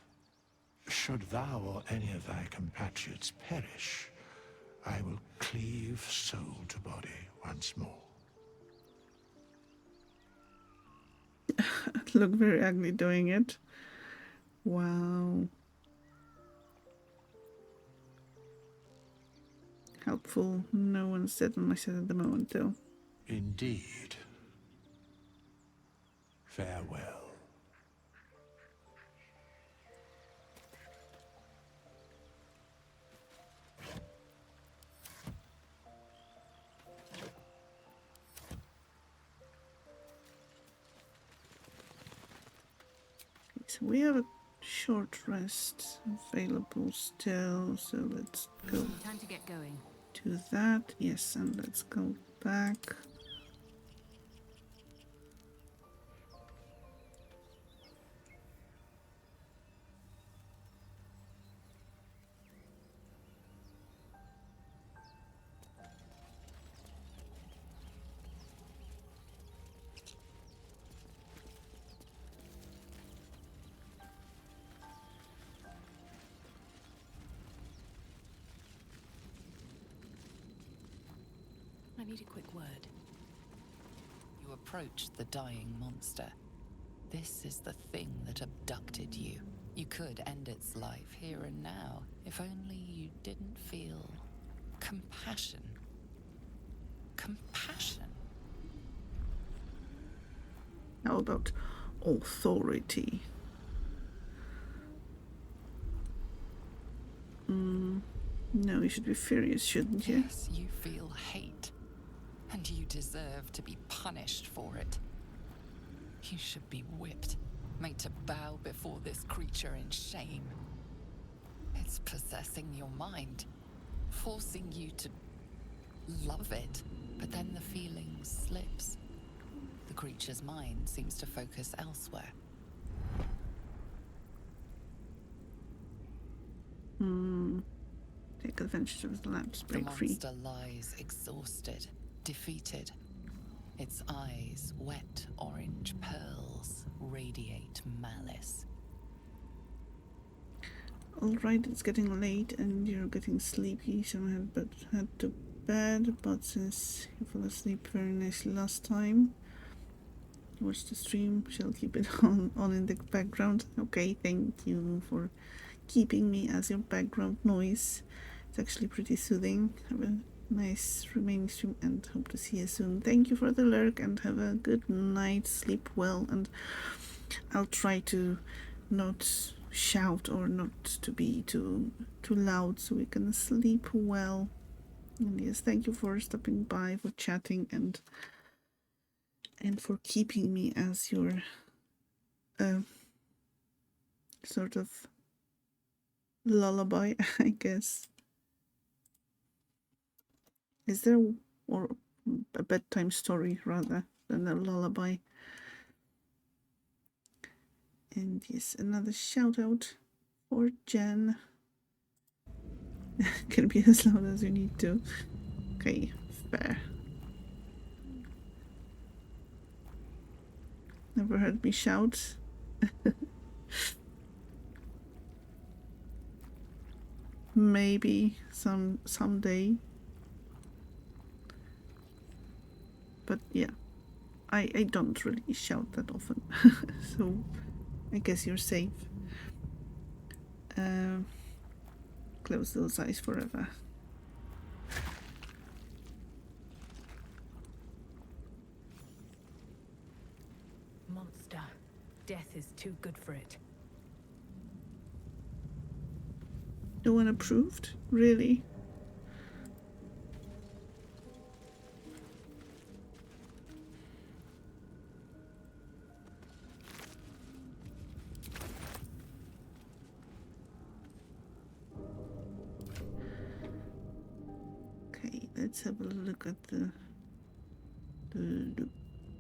Should thou or any of thy compatriots perish, I will cleave soul to body once more. Look very ugly doing it. Wow. Helpful. No one's dead on my side at the moment, though. Indeed. Farewell. So we have a short rest available still, so let's go Time to get going. to that. Yes, and let's go back. I need a quick word. You approach the dying monster. This is the thing that abducted you. You could end its life here and now, if only you didn't feel compassion. Compassion? How about authority? No, you should be furious, shouldn't you? Yes, you feel hate. And you deserve to be punished for it. You should be whipped, made to bow before this creature in shame. It's possessing your mind, forcing you to love it, but then the feeling slips. The creature's mind seems to focus elsewhere. Take advantage of the lamps, The break free. monster lies exhausted, defeated. Its eyes, wet orange pearls, radiate malice. Alright, it's getting late and you're getting sleepy, so I head to bed, but since you fell asleep very nicely last time, watch the stream, shall keep it on in the background. Okay, thank you for keeping me as your background noise. It's actually pretty soothing. Have a nice remaining stream and hope to see you soon. Thank you for the lurk and have a good night. Sleep well, and I'll try to not shout or not to be too loud so we can sleep well. And yes, thank you for stopping by, for chatting, and for keeping me as your sort of lullaby, I guess. Is there, or a bedtime story rather than a lullaby. And yes, another shout out for Jen. Can be as loud as you need to. Okay, fair. Never heard me shout. Maybe someday. But yeah, I don't really shout that often. So I guess you're safe. Close those eyes forever. Monster. Death is too good for it. No one approved? Really? Okay, let's have a look at the loot.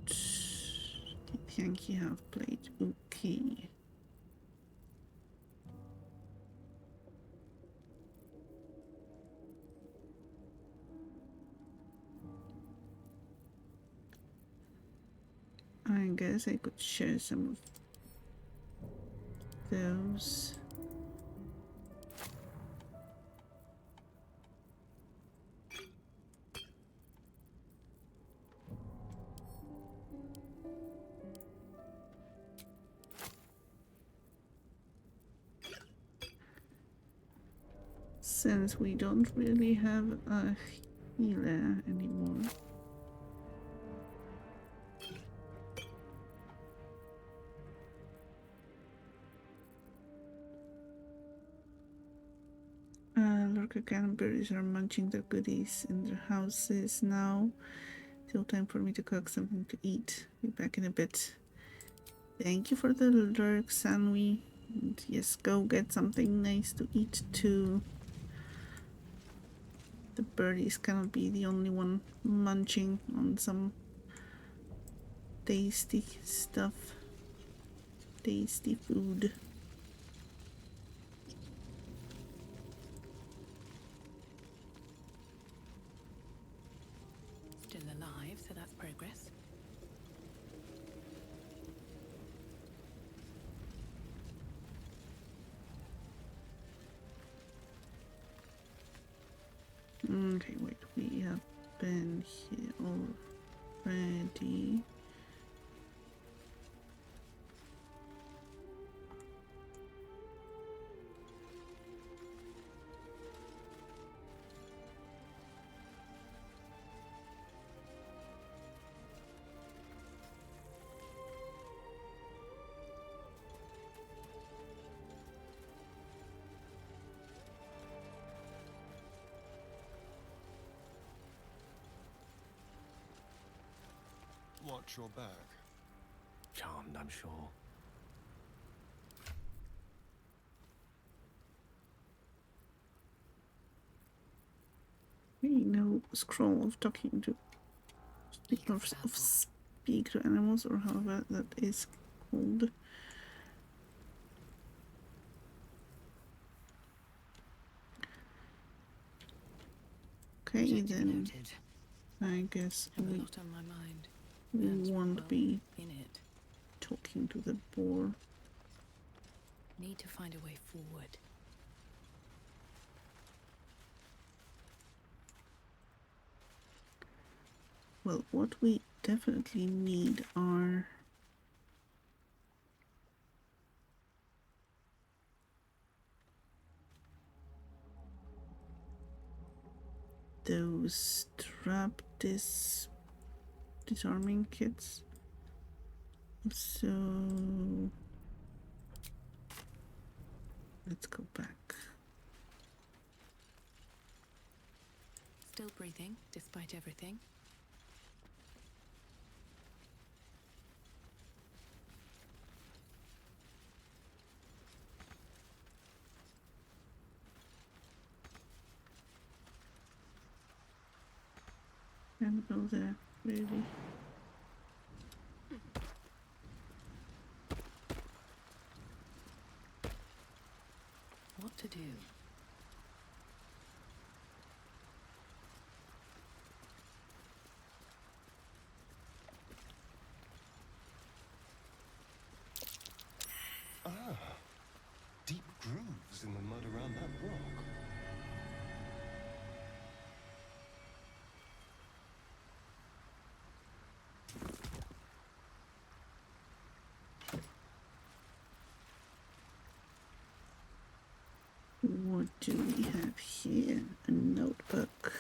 The Yankee half plate. Okay. I guess I could share some of those. Since we don't really have a healer anymore. Lurker Canberries are munching their goodies in their houses now. Still time for me to cook something to eat. Be back in a bit. Thank you for the lurk, Sanwi. And yes, go get something nice to eat too. The birdies cannot be the only one munching on some tasty stuff. Tasty food. Still alive, so that's progress. Okay, wait, we have been here already. Watch your back. Charmed, I'm sure. No scroll of talking to speak to animals, or however that is called. Okay, then I guess Have a we lot on my mind. And, won't well, be in it. talking to the boar. Need to find a way forward. Well, what we definitely need are those disarming kits. So let's go back. Still breathing, despite everything. Can't go there, really. What to do? Ah, deep grooves in the mud around that rock. What do we have here? A notebook.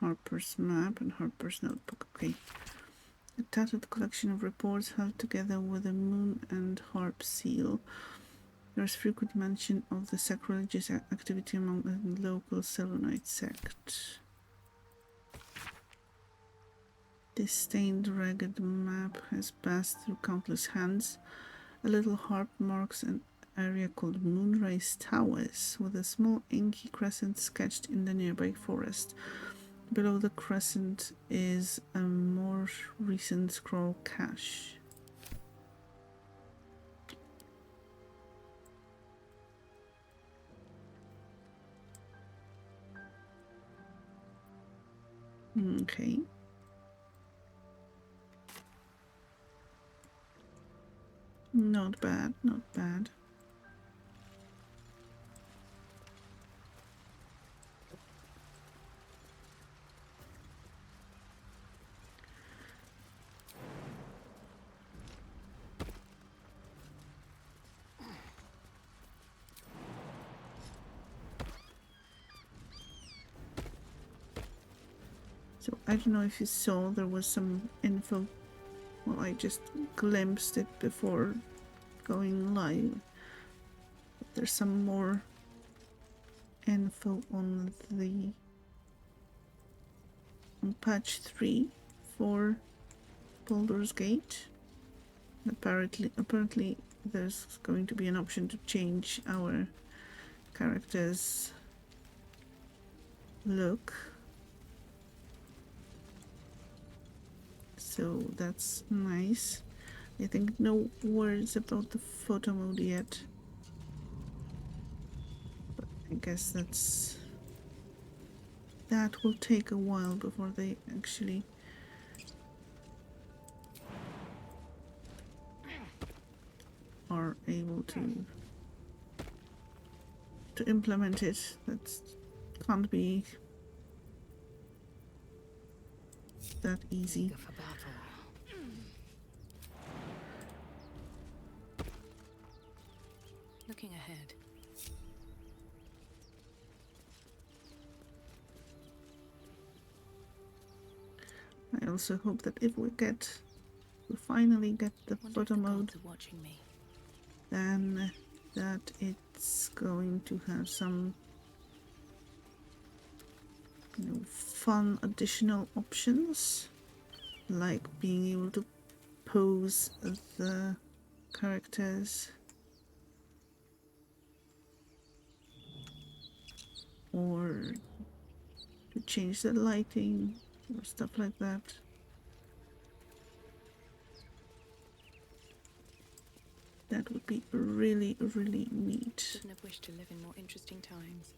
Harper's map and Harper's notebook. Okay. A tattered collection of reports held together with a moon and harp seal. There is frequent mention of the sacrilegious activity among the local Selvanite sect. This stained, ragged map has passed through countless hands. A little harp marks an area called Moonrise Towers, with a small inky crescent sketched in the nearby forest. Below the crescent is a more recent scroll cache. Okay. Not bad, not bad. So I don't know if you saw, there was some info. Well, I just glimpsed it before going live. There's some more info on patch 3 for Baldur's Gate. Apparently there's going to be an option to change our character's look. So that's nice. I think no words about the photo mode yet. But I guess that will take a while before they actually are able to implement it. That can't be that easy. Go for battle. Looking ahead. I also hope that if we finally get the Wonder if photo the mode, gods are watching me. then that it's going to have some, fun additional options, like being able to pose the characters, or to change the lighting or stuff like that. That would be really, really neat. Couldn't have wished to live in more interesting times.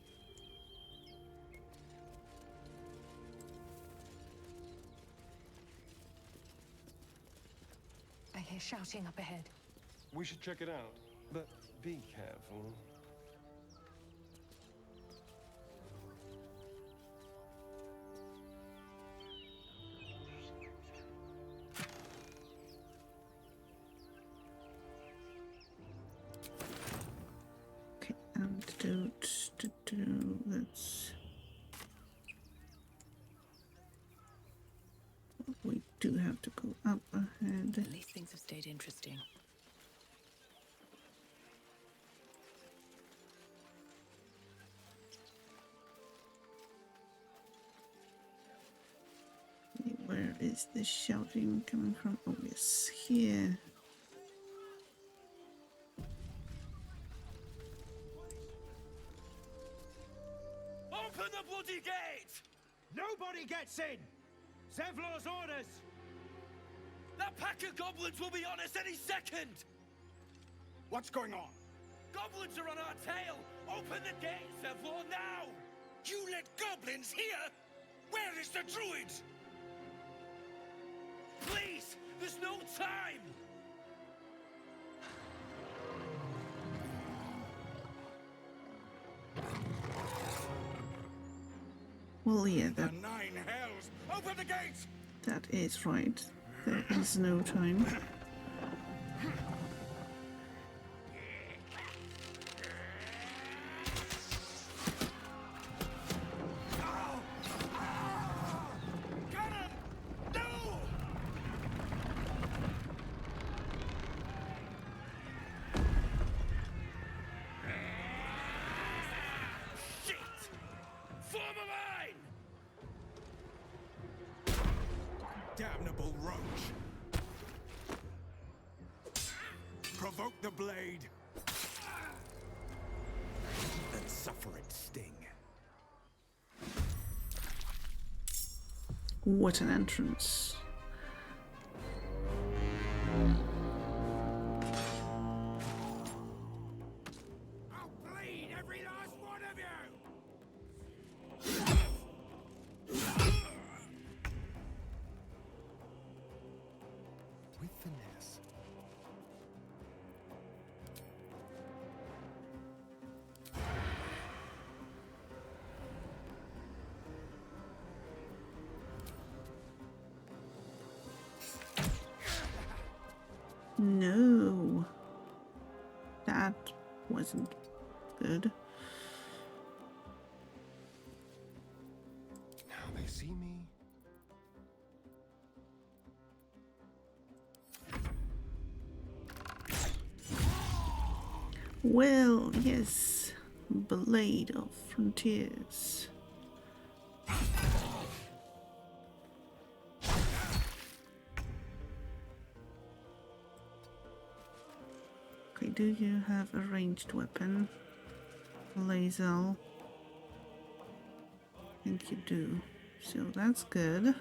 I hear shouting up ahead. We should check it out, but be careful. Okay, antidote to do. That's we do have to go up ahead. At least things have stayed interesting. Where is the shouting coming from? Oh yes, here. Open the Nobody gets in! Zevlor's orders! That pack of goblins will be on us any second! What's going on? Goblins are on our tail! Open the gate, Zevlor, now! You let goblins here? Where is the druid? Please! There's no time! Well, yeah, The nine hells! Open the gates! that is right. There is no time. Cannon! No! Shit! Form a line! Damnable roach! Provoke the blade! And suffer its sting. What an entrance. I'll bleed every last one of you! With finesse. No. That wasn't good. Now they see me. Well, yes. Blade of Frontiers. Okay, do you have a ranged weapon? Laser. I think you do. So that's good.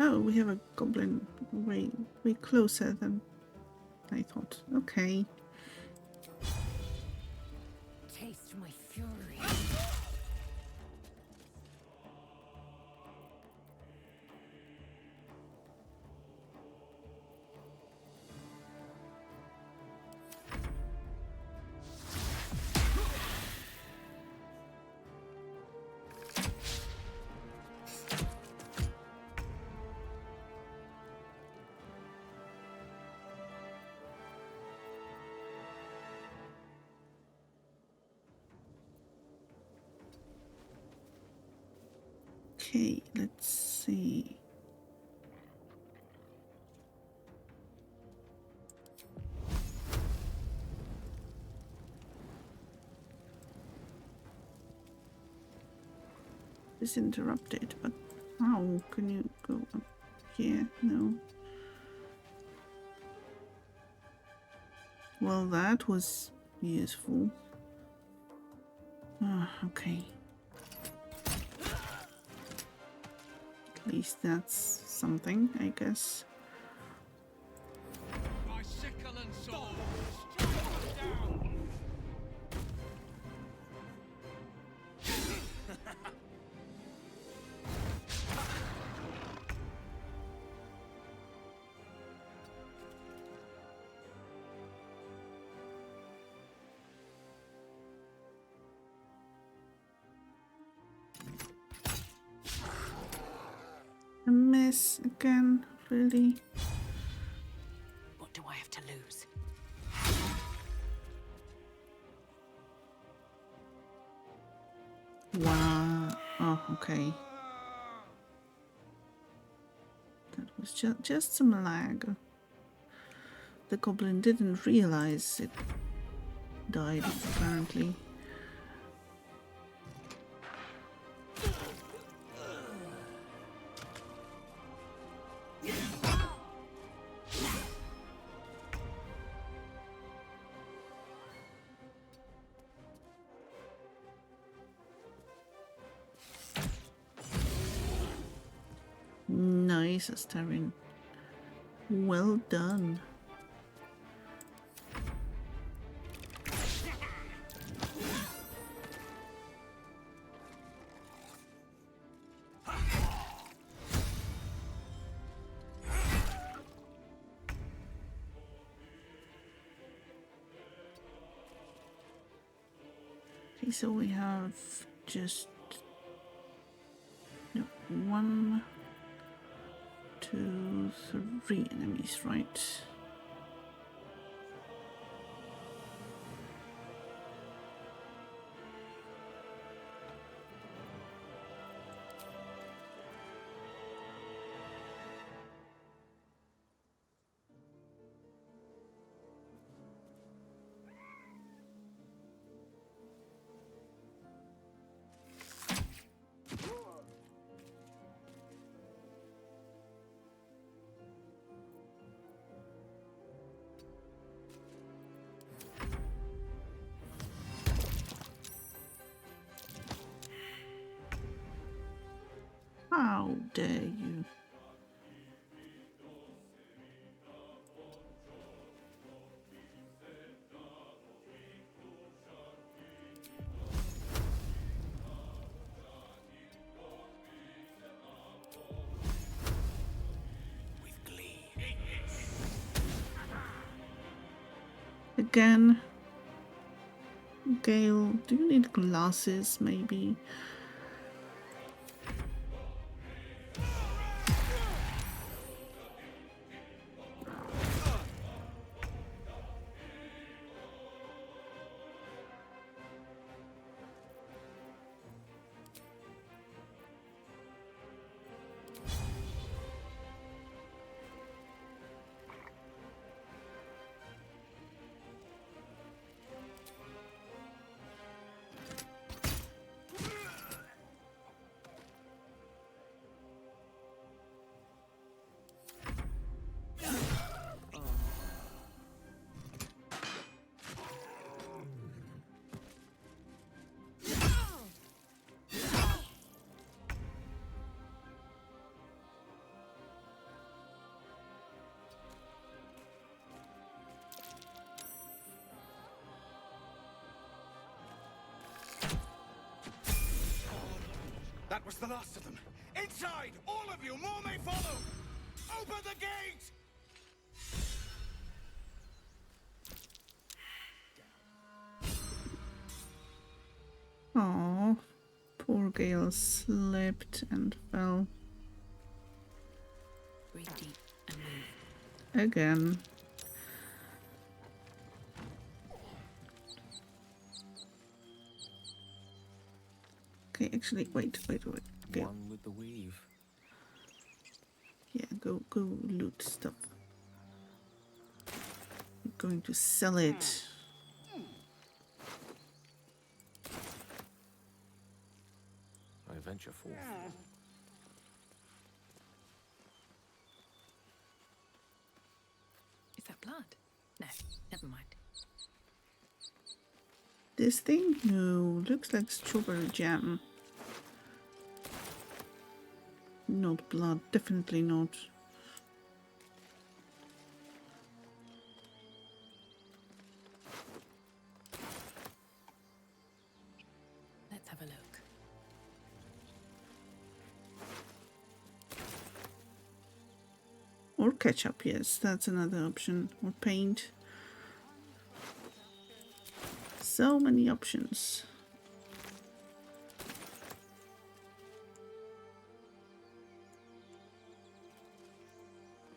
Oh, we have a goblin way closer than I thought. Okay. Taste my fury. Okay, let's see. It's interrupted, but how can you go up here? No. Well, that was useful. Ah, okay. At least that's something, I guess. My sickle and sword! Strike them down! A miss again, really? What do I have to lose? Wow. Oh, okay. That was just some lag. The goblin didn't realize it died, apparently. Nice, Astarin. Well done. Okay, so we have just no, 1, 2, 3 enemies, right? How dare you? With glee. Again. Gale, do you need glasses, maybe? That was the last of them. Inside! All of you! More may follow! Open the gate! Oh, poor Gale slipped and fell. Breathe deep and move. Again. Okay, actually, wait. Okay. One with the weave. Yeah, go loot stuff. I'm going to sell it. I venture forth. Is that blood? No, never mind. This thing? No, looks like strawberry jam. Not blood, definitely not. Let's have a look. Or ketchup, yes, that's another option. Or paint. So many options.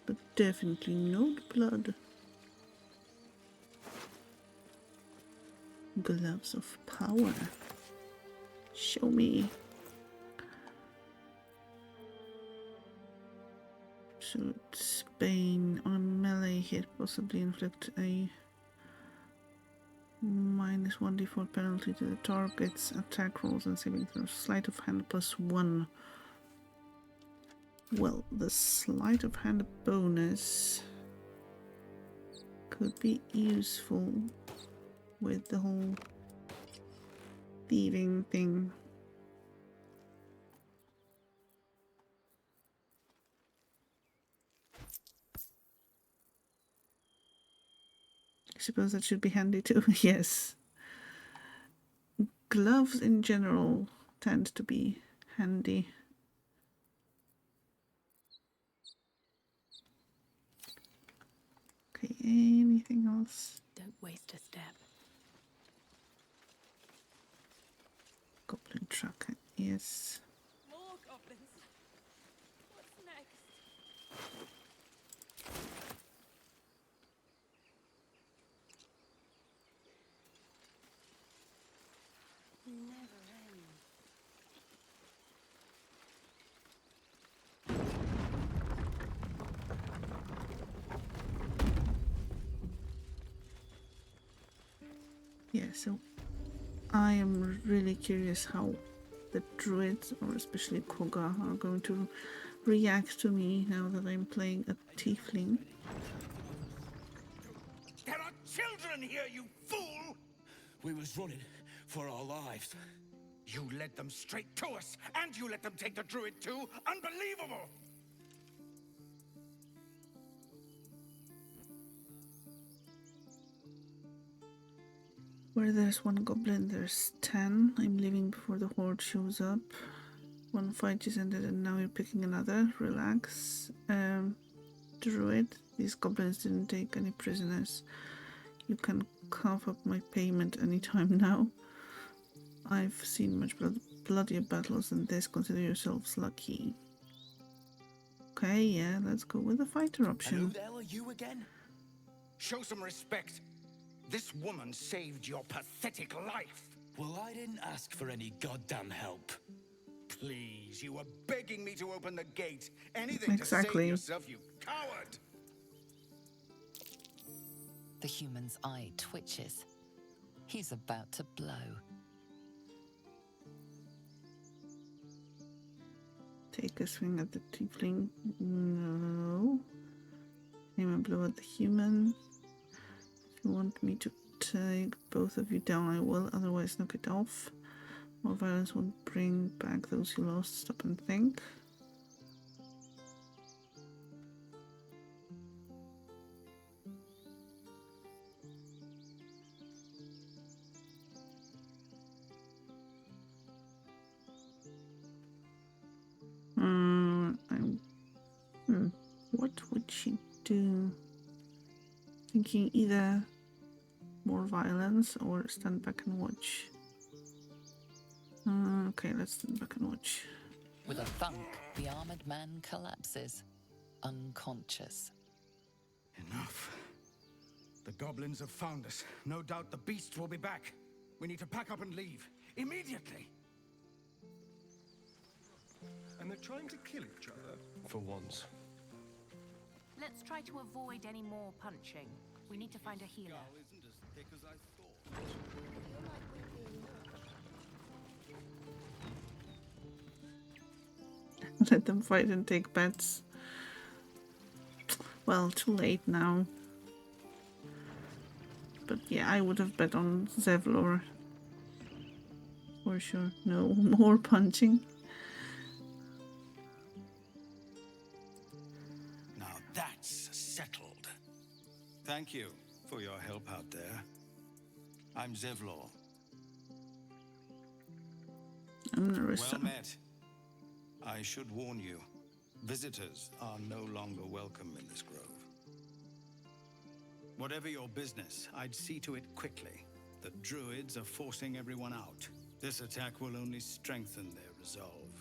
But definitely not blood. Gloves of power. Show me. Should Bane on a melee hit possibly inflict a -1 default penalty to the target's attack rolls and saving throws. Sleight of hand +1. Well, the sleight of hand bonus could be useful with the whole thieving thing. I suppose that should be handy too. Yes. Gloves in general tend to be handy. Okay, anything else? Don't waste a step. Goblin tracker, yes. More goblins. What's next? Never end. Yeah, so I am really curious how the druids, or especially Koga, are going to react to me now that I'm playing a tiefling. There are children here, you fool! We was running for our lives. You led them straight to us, and you let them take the druid too? Unbelievable! Where there's one goblin, there's 10. I'm leaving before the horde shows up. One fight just ended and now you're picking another. Relax. Druid, these goblins didn't take any prisoners. You can cough up my payment anytime now. I've seen much bloodier battles than this. Consider yourselves lucky. Okay, yeah, let's go with the fighter And who option. the hell are you again? Show some respect. This woman saved your pathetic life. Well, I didn't ask for any goddamn help. Please, you were begging me to open the gate. Anything Exactly. to save yourself, you coward! The human's eye twitches. He's about to blow. Take a swing at the tiefling. No. Aim and blow at the human. If you want me to take both of you down, I will. Otherwise, knock it off. More violence won't bring back those you lost. Stop and think. What would she do? Thinking either more violence or stand back and watch. Okay, let's stand back and watch. With a thunk, the armored man collapses, unconscious. Enough. The goblins have found us. No doubt the beasts will be back. We need to pack up and leave. Immediately! And they're trying to kill each other. For once. Let's try to avoid any more punching. We need to find a healer. Isn't as thick as I thought. Let them fight and take bets. Well, too late now. But yeah, I would have bet on Zevlor. For sure. No more punching. Now that's settled. Thank you for your help out there. I'm Zevlor. I'm Narissa. Well met. I should warn you, visitors are no longer welcome in this grove. Whatever your business, I'd see to it quickly. The druids are forcing everyone out. This attack will only strengthen their resolve.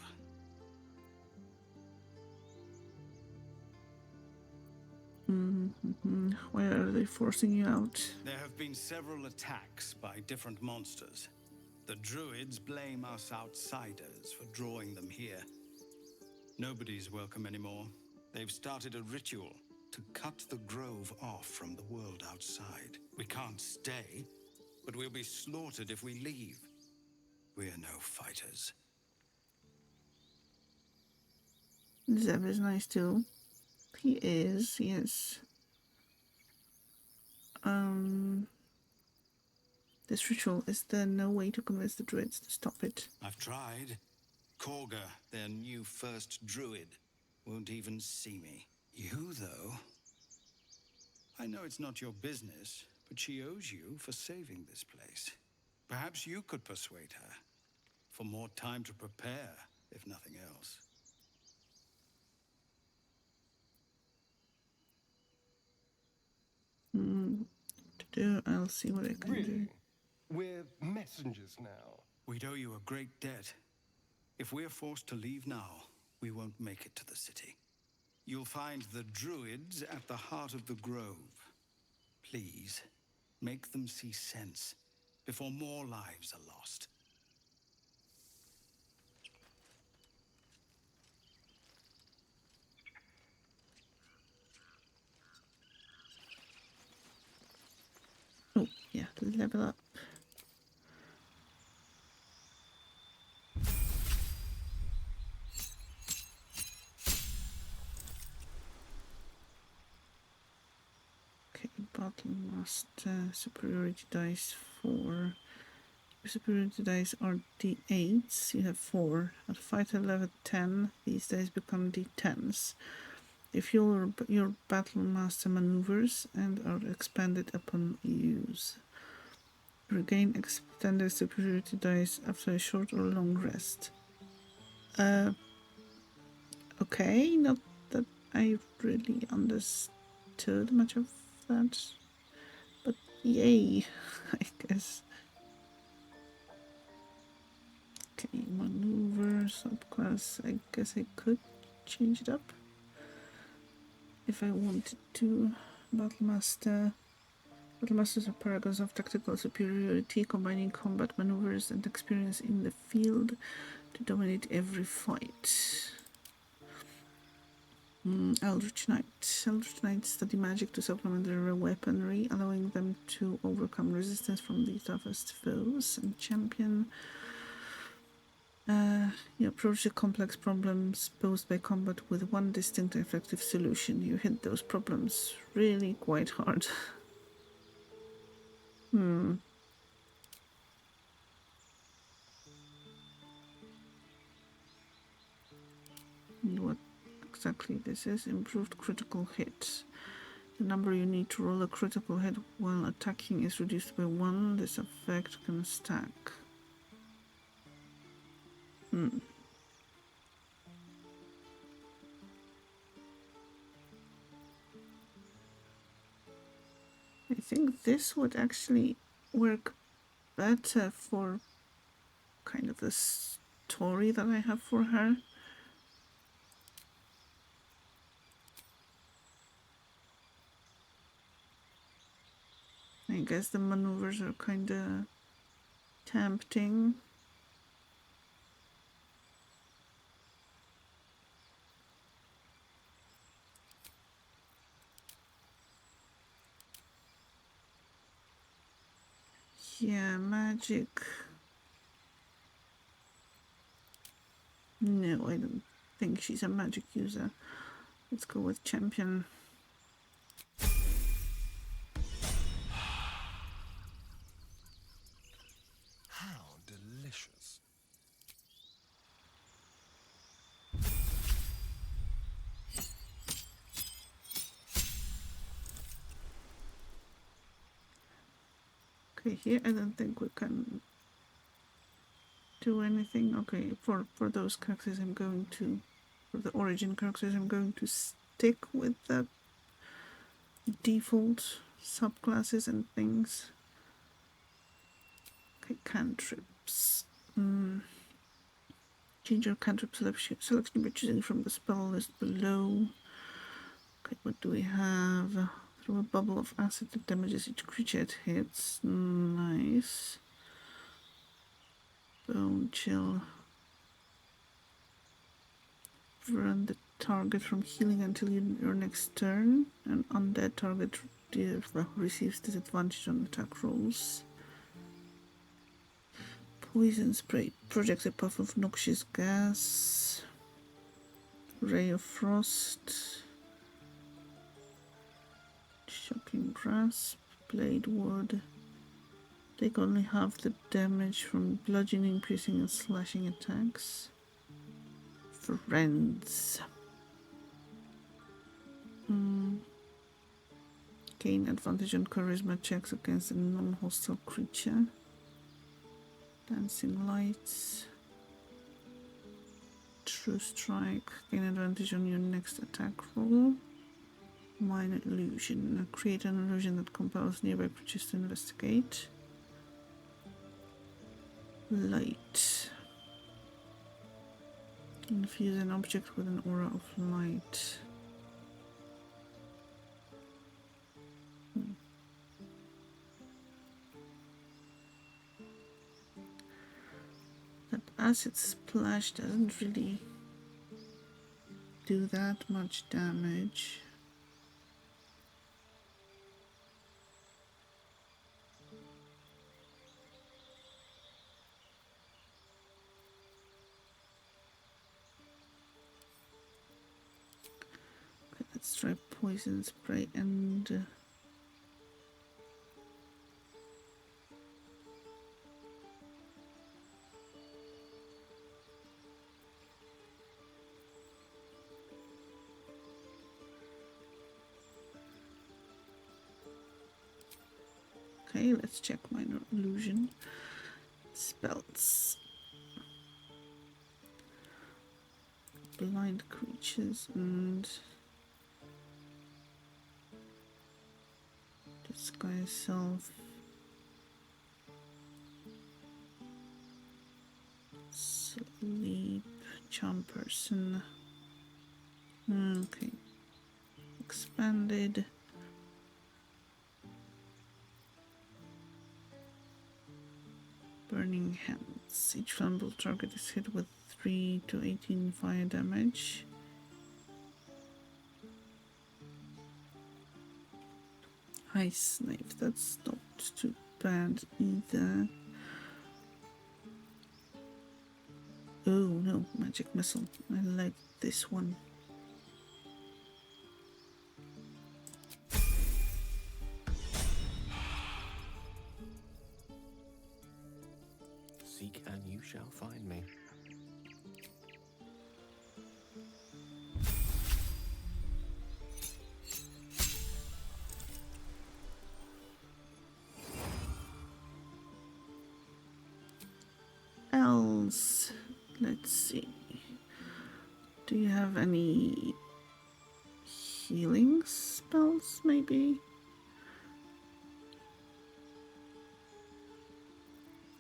Why are they forcing you out? There have been several attacks by different monsters. The druids blame us outsiders for drawing them here. Nobody's welcome anymore. They've started a ritual to cut the grove off from the world outside. We can't stay, but we'll be slaughtered if we leave. We're no fighters. Zeb is nice too. He is, yes. This ritual, is there no way to convince the druids to stop it? I've tried. Korga, their new first druid, won't even see me. You, though... I know it's not your business, but she owes you for saving this place. Perhaps you could persuade her. For more time to prepare, if nothing else. I'll see what I can do. We're messengers now. We'd owe you a great debt. If we're forced to leave now, we won't make it to the city. You'll find the druids at the heart of the grove. Please, make them see sense before more lives are lost. Oh, yeah, level up. Okay, battle master, superiority dice 4. Your superiority dice are d8s, you have 4. At fighter level 10, these dice become d10s. If your battle master maneuvers and are expended upon use. Regain extended superiority dice after a short or long rest. Okay, not that I really understood much of that, but yay, I guess. Okay, maneuver, subclass, I guess I could change it up if I wanted to. Battlemaster. Battlemasters are paragons of tactical superiority, combining combat maneuvers and experience in the field to dominate every fight. Eldritch Knight. Eldritch Knights study magic to supplement their weaponry, allowing them to overcome resistance from the toughest foes. And champion. You approach the complex problems posed by combat with one distinct effective solution. You hit those problems really quite hard. What exactly this is? Improved critical hit. The number you need to roll a critical hit while attacking is reduced by 1. This effect can stack. I think this would actually work better for kind of the story that I have for her. I guess the maneuvers are kind of tempting. Yeah, magic. No, I don't think she's a magic user. Let's go with champion. How delicious. Okay, here I don't think we can do anything. Okay, for those characters I'm going to, for the origin characters I'm going to stick with the default subclasses and things. Okay, cantrips. Change your cantrip selection by choosing from the spell list below. Okay, what do we have? Throw a bubble of acid that damages each creature it hits. Nice. Bone chill. Run the target from healing until your next turn. An undead target receives disadvantage on attack rolls. Poison spray projects a puff of noxious gas. Ray of frost. Shocking grasp. Blade wood. Take only half the damage from bludgeoning, piercing, and slashing attacks. Friends. Gain advantage on charisma checks against a non-hostile creature. Dancing lights. True strike. Gain advantage on your next attack roll. Minor illusion. Create an illusion that compels nearby creatures to investigate. Light. Infuse an object with an aura of light. That acid splash doesn't really do that much damage. Okay, let's try poison spray and okay, let's check minor illusion. Spells. Blind creatures and disguise self. Sleep. Charm person. Okay. Expanded. Burning hands. Each flammable target is hit with 3 to 18 fire damage. Ice knife. That's not too bad either. Oh no, magic missile. I like this one. Seek and you shall find me. Else, let's see. Do you have any healing spells, maybe?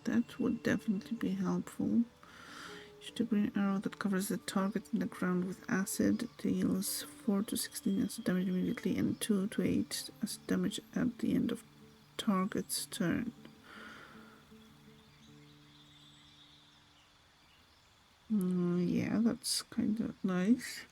That would definitely be helpful. Shoot a green arrow that covers the target in the ground with acid. Deals 4 to 16 acid damage immediately and 2 to 8 acid damage at the end of target's turn. Yeah, that's kind of nice.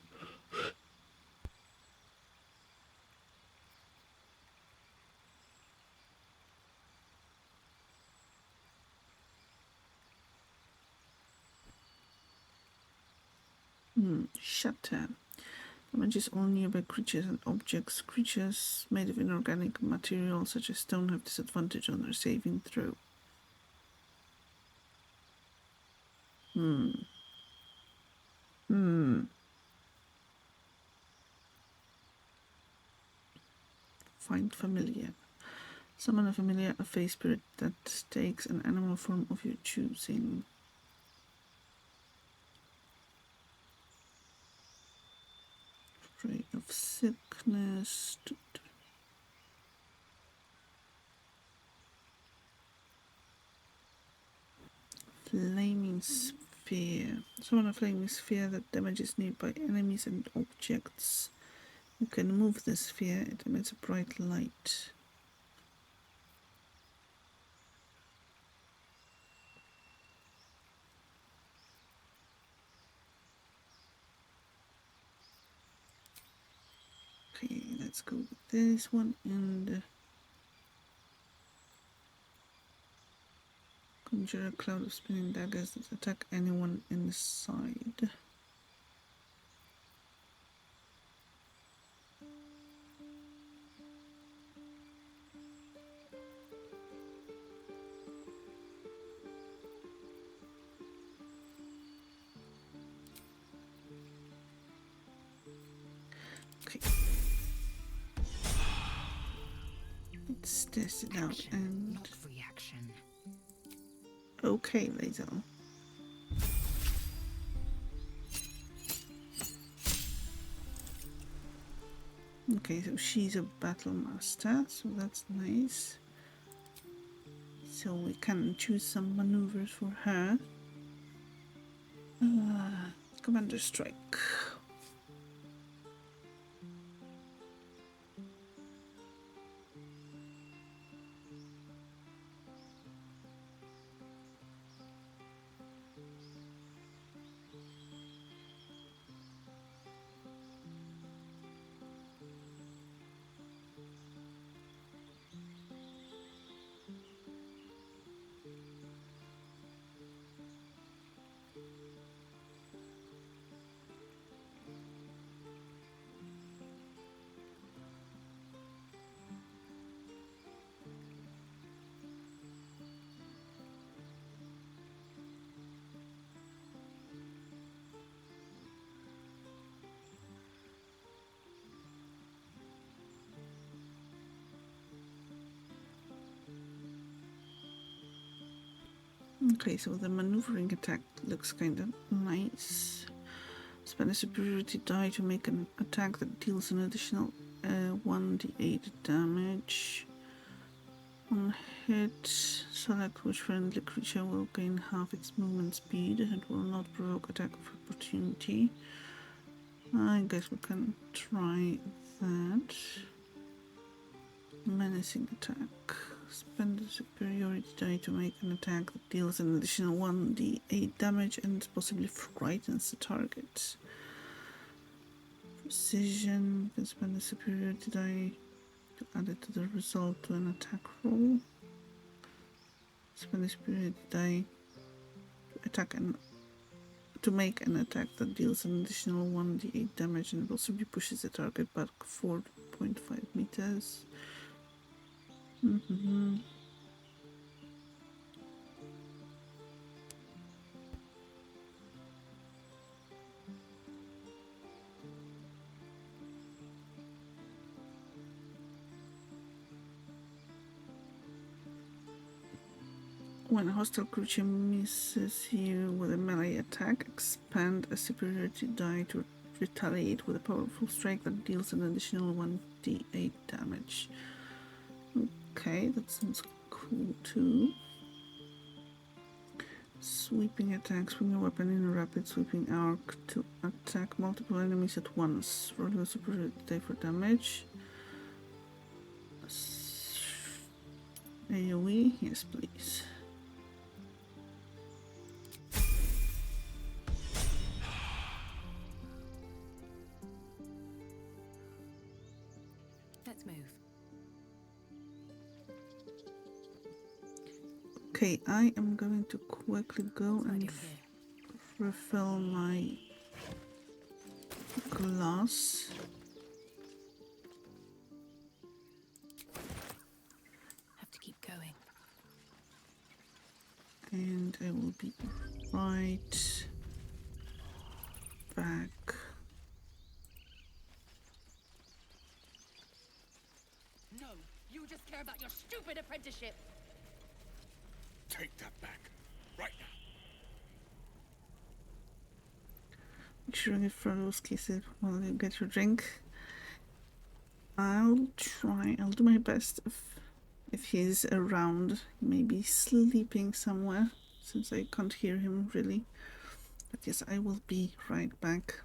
Shatter. Damages all nearby creatures and objects. Creatures made of inorganic material such as stone have disadvantage on their saving throw. Find familiar. Summon a familiar, a fey spirit that takes an animal form of your choosing. Ray of sickness. Flaming sphere. Summon a flaming sphere that damages nearby enemies and objects. You can move the sphere, it emits a bright light. Okay, let's go with this one and conjure a cloud of spinning daggers that attack anyone inside. Okay. Let's test it out and Not reaction. okay, Lazel. Okay, so she's a battle master, so that's nice. So we can choose some maneuvers for her. Commander Strike. Okay, so the maneuvering attack looks kind of nice. Spend a superiority die to make an attack that deals an additional 1d8 damage. On hit, select which friendly creature will gain half its movement speed and will not provoke attack of opportunity. I guess we can try that. Menacing attack. Spend a superiority die to make an attack that deals an additional 1d8 damage and possibly frightens the target. Precision. Can spend a superiority die to add it to the result to an attack roll. Spend a superiority die to attack and to make an attack that deals an additional 1d8 damage and possibly pushes the target back 4.5 meters. When a hostile creature misses you with a melee attack, expand a superiority die to retaliate with a powerful strike that deals an additional 1d8 damage. Okay, that sounds cool too. Sweeping attack. Swing a weapon in a rapid sweeping arc to attack multiple enemies at once. Roll a superiority die for damage. AoE? Yes, please. Let's move. Okay, I am going to quickly go and refill my glass. Have to keep going. And I will be right back. No, you just care about your stupid apprenticeship. Take that back, right now. Make sure you throw those kisses while you get your drink. I'll do my best if he's around, maybe sleeping somewhere, since I can't hear him really. But yes, I will be right back.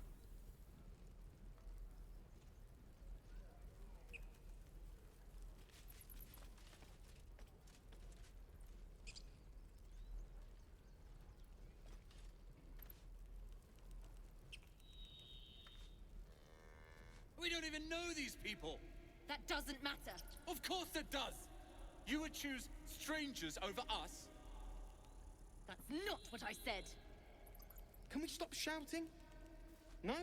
We don't even know these people. That doesn't matter. Of course it does. You would choose strangers over us? That's not what I said. Can we stop shouting? No?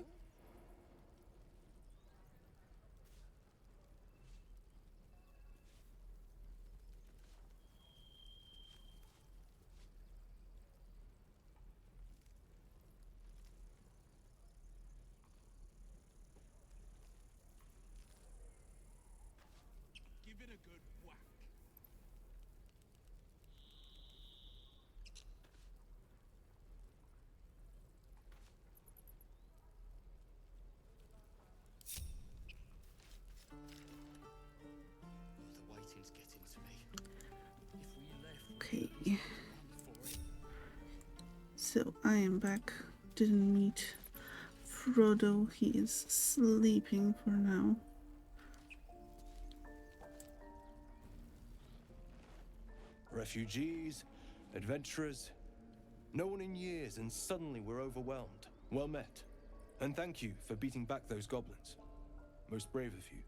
Give it a good whack. The waiting's getting to me. If we left Okay. So I am back. Didn't meet Frodo. He is sleeping for now. Refugees, adventurers, no one in years, and suddenly we're overwhelmed. Well met. And thank you for beating back those goblins. Most brave of you.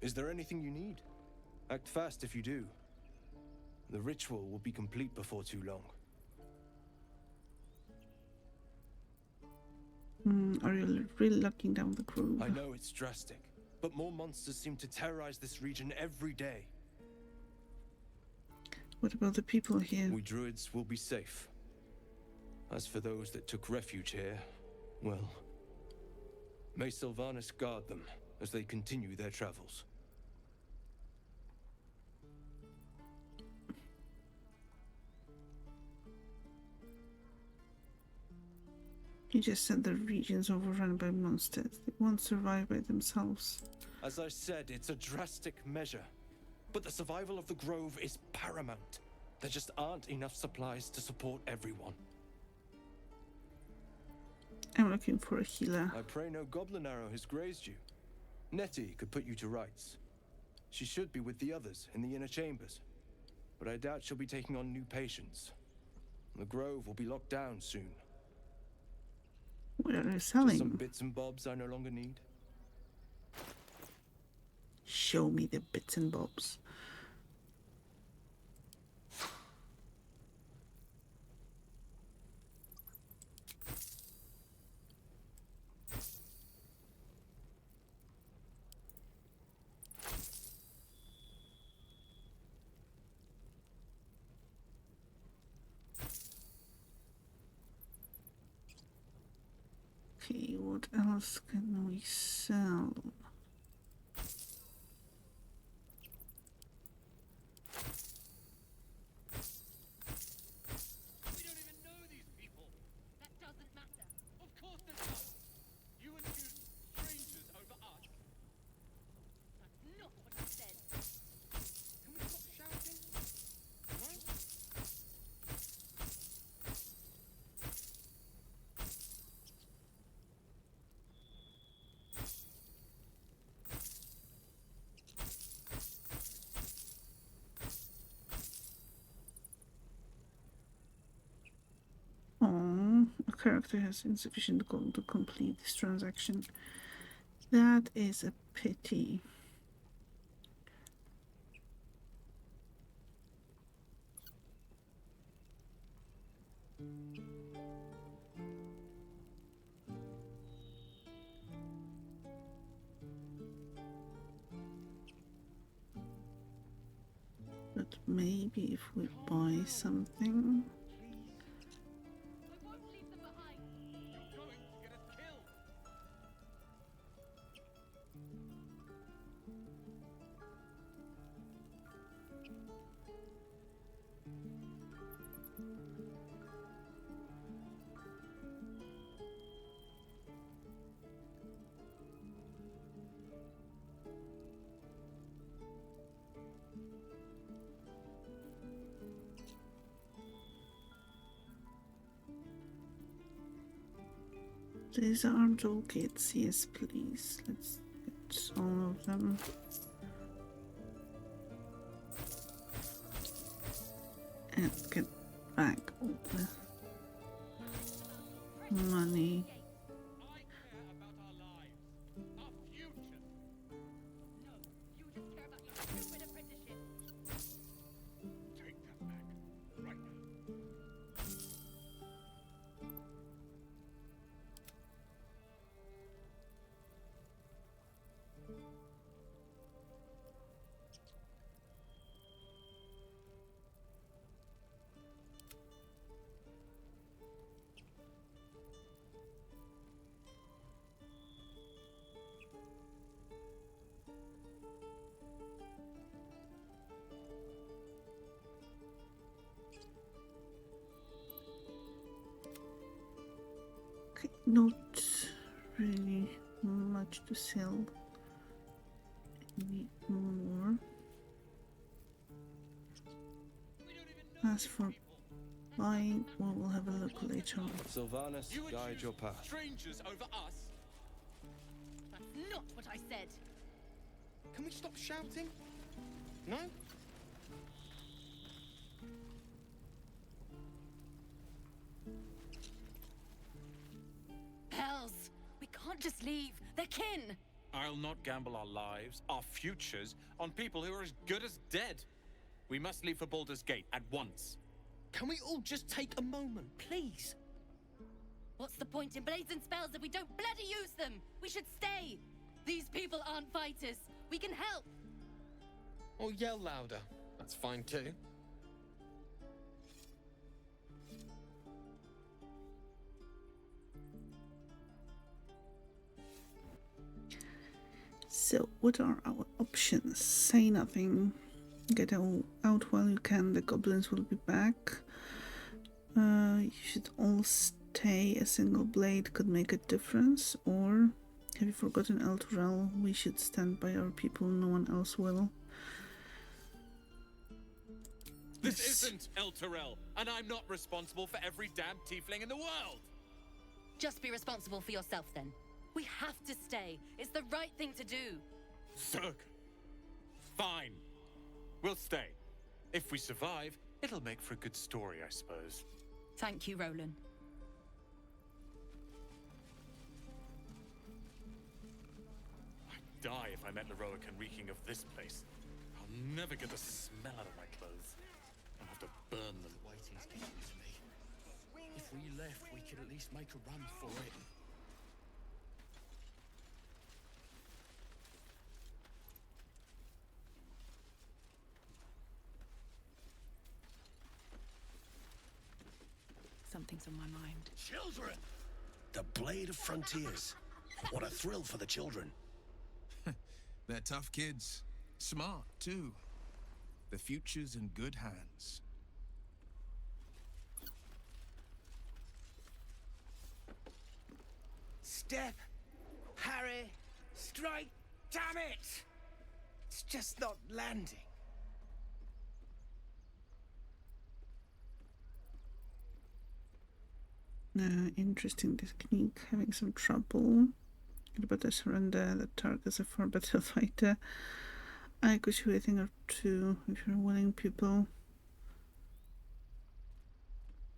Is there anything you need? Act fast if you do. The ritual will be complete before too long. Are you really locking down the grove? I know it's drastic, but more monsters seem to terrorize this region every day. What about the people here? We druids will be safe. As for those that took refuge here, well, may Sylvanas guard them as they continue their travels. You just said the region's overrun by monsters. They won't survive by themselves. As I said, it's a drastic measure. But the survival of the Grove is paramount. There just aren't enough supplies to support everyone. I'm looking for a healer. I pray no goblin arrow has grazed you. Nettie could put you to rights. She should be with the others in the inner chambers. But I doubt she'll be taking on new patients. The Grove will be locked down soon. What are you Just selling? some bits and bobs I no longer need. Show me the bits and bobs. Okay, what else can we sell? We don't even know these people. That doesn't matter. Of course it does. You would choose strangers over us? That's not what I said. Can we stop shouting? No? Oh, a character has insufficient gold to complete this transaction. That is a pity. But maybe if we buy something. I won't leave them behind. You're going to get us killed. These are toolkits, yes please. Let's get all of them. And get back all the money. I care about our lives, our future. Okay, not really much to sell anymore. As for buying, well, we'll have a look later on. Sylvanas, guide your path. Strangers over us? That's not what I said. Can we stop shouting? No? Hells! We can't just leave. They're kin! I'll not gamble our lives, our futures, on people who are as good as dead. We must leave for Baldur's Gate at once. Can we all just take a moment, please? What's the point in blazing spells if we don't bloody use them? We should stay! These people aren't fighters. We can help! Or yell louder. That's fine too. So, what are our options? Say nothing. Get out while you can. The goblins will be back. You should all stay. A single blade could make a difference. Or, have you forgotten Elturel? We should stand by our people. No one else will. This isn't Elturel, and I'm not responsible for every damn tiefling in the world! Just be responsible for yourself then. We have to stay. It's the right thing to do. Zerg. Fine. We'll stay. If we survive, it'll make for a good story, I suppose. Thank you, Roland. I'd die if I met Leroican reeking of this place. I'll never get the smell out of my clothes. I'll have to burn them. Waiting's getting to me. If we left, we could at least make a run for it. Something's on my mind. Children! The Blade of Frontiers. What a thrill for the children. They're tough kids. Smart, too. The future's in good hands. Step, Harry, strike, damn it! It's just not landing. Interesting technique, having some trouble. I'd better surrender. The target's a far better fighter. I could shoot a thing or two if you're willing, people.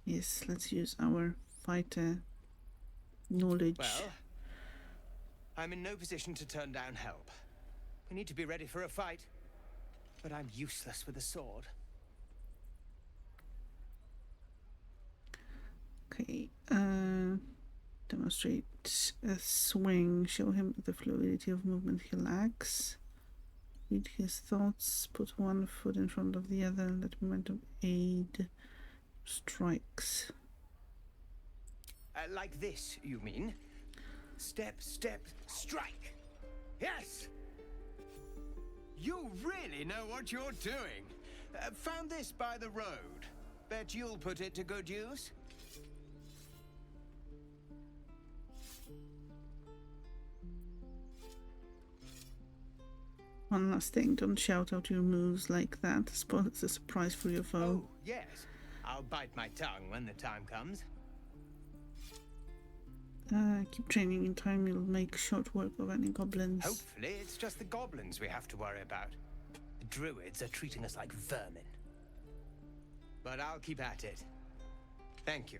Yes, let's use our fighter knowledge. Well, I'm in no position to turn down help. We need to be ready for a fight. But I'm useless with a sword. Okay, demonstrate a swing. Show him the fluidity of movement he lacks. Read his thoughts. Put one foot in front of the other. Let momentum aid strikes. Like this, you mean? Step, step, strike! Yes! You really know what you're doing. Found this by the road. Bet you'll put it to good use. One last thing, don't shout out your moves like that. Spoil it's a surprise for your foe. Oh, yes. I'll bite my tongue when the time comes. Keep training. In time you'll make short work of any goblins. Hopefully it's just the goblins we have to worry about. The druids are treating us like vermin. But I'll keep at it. Thank you.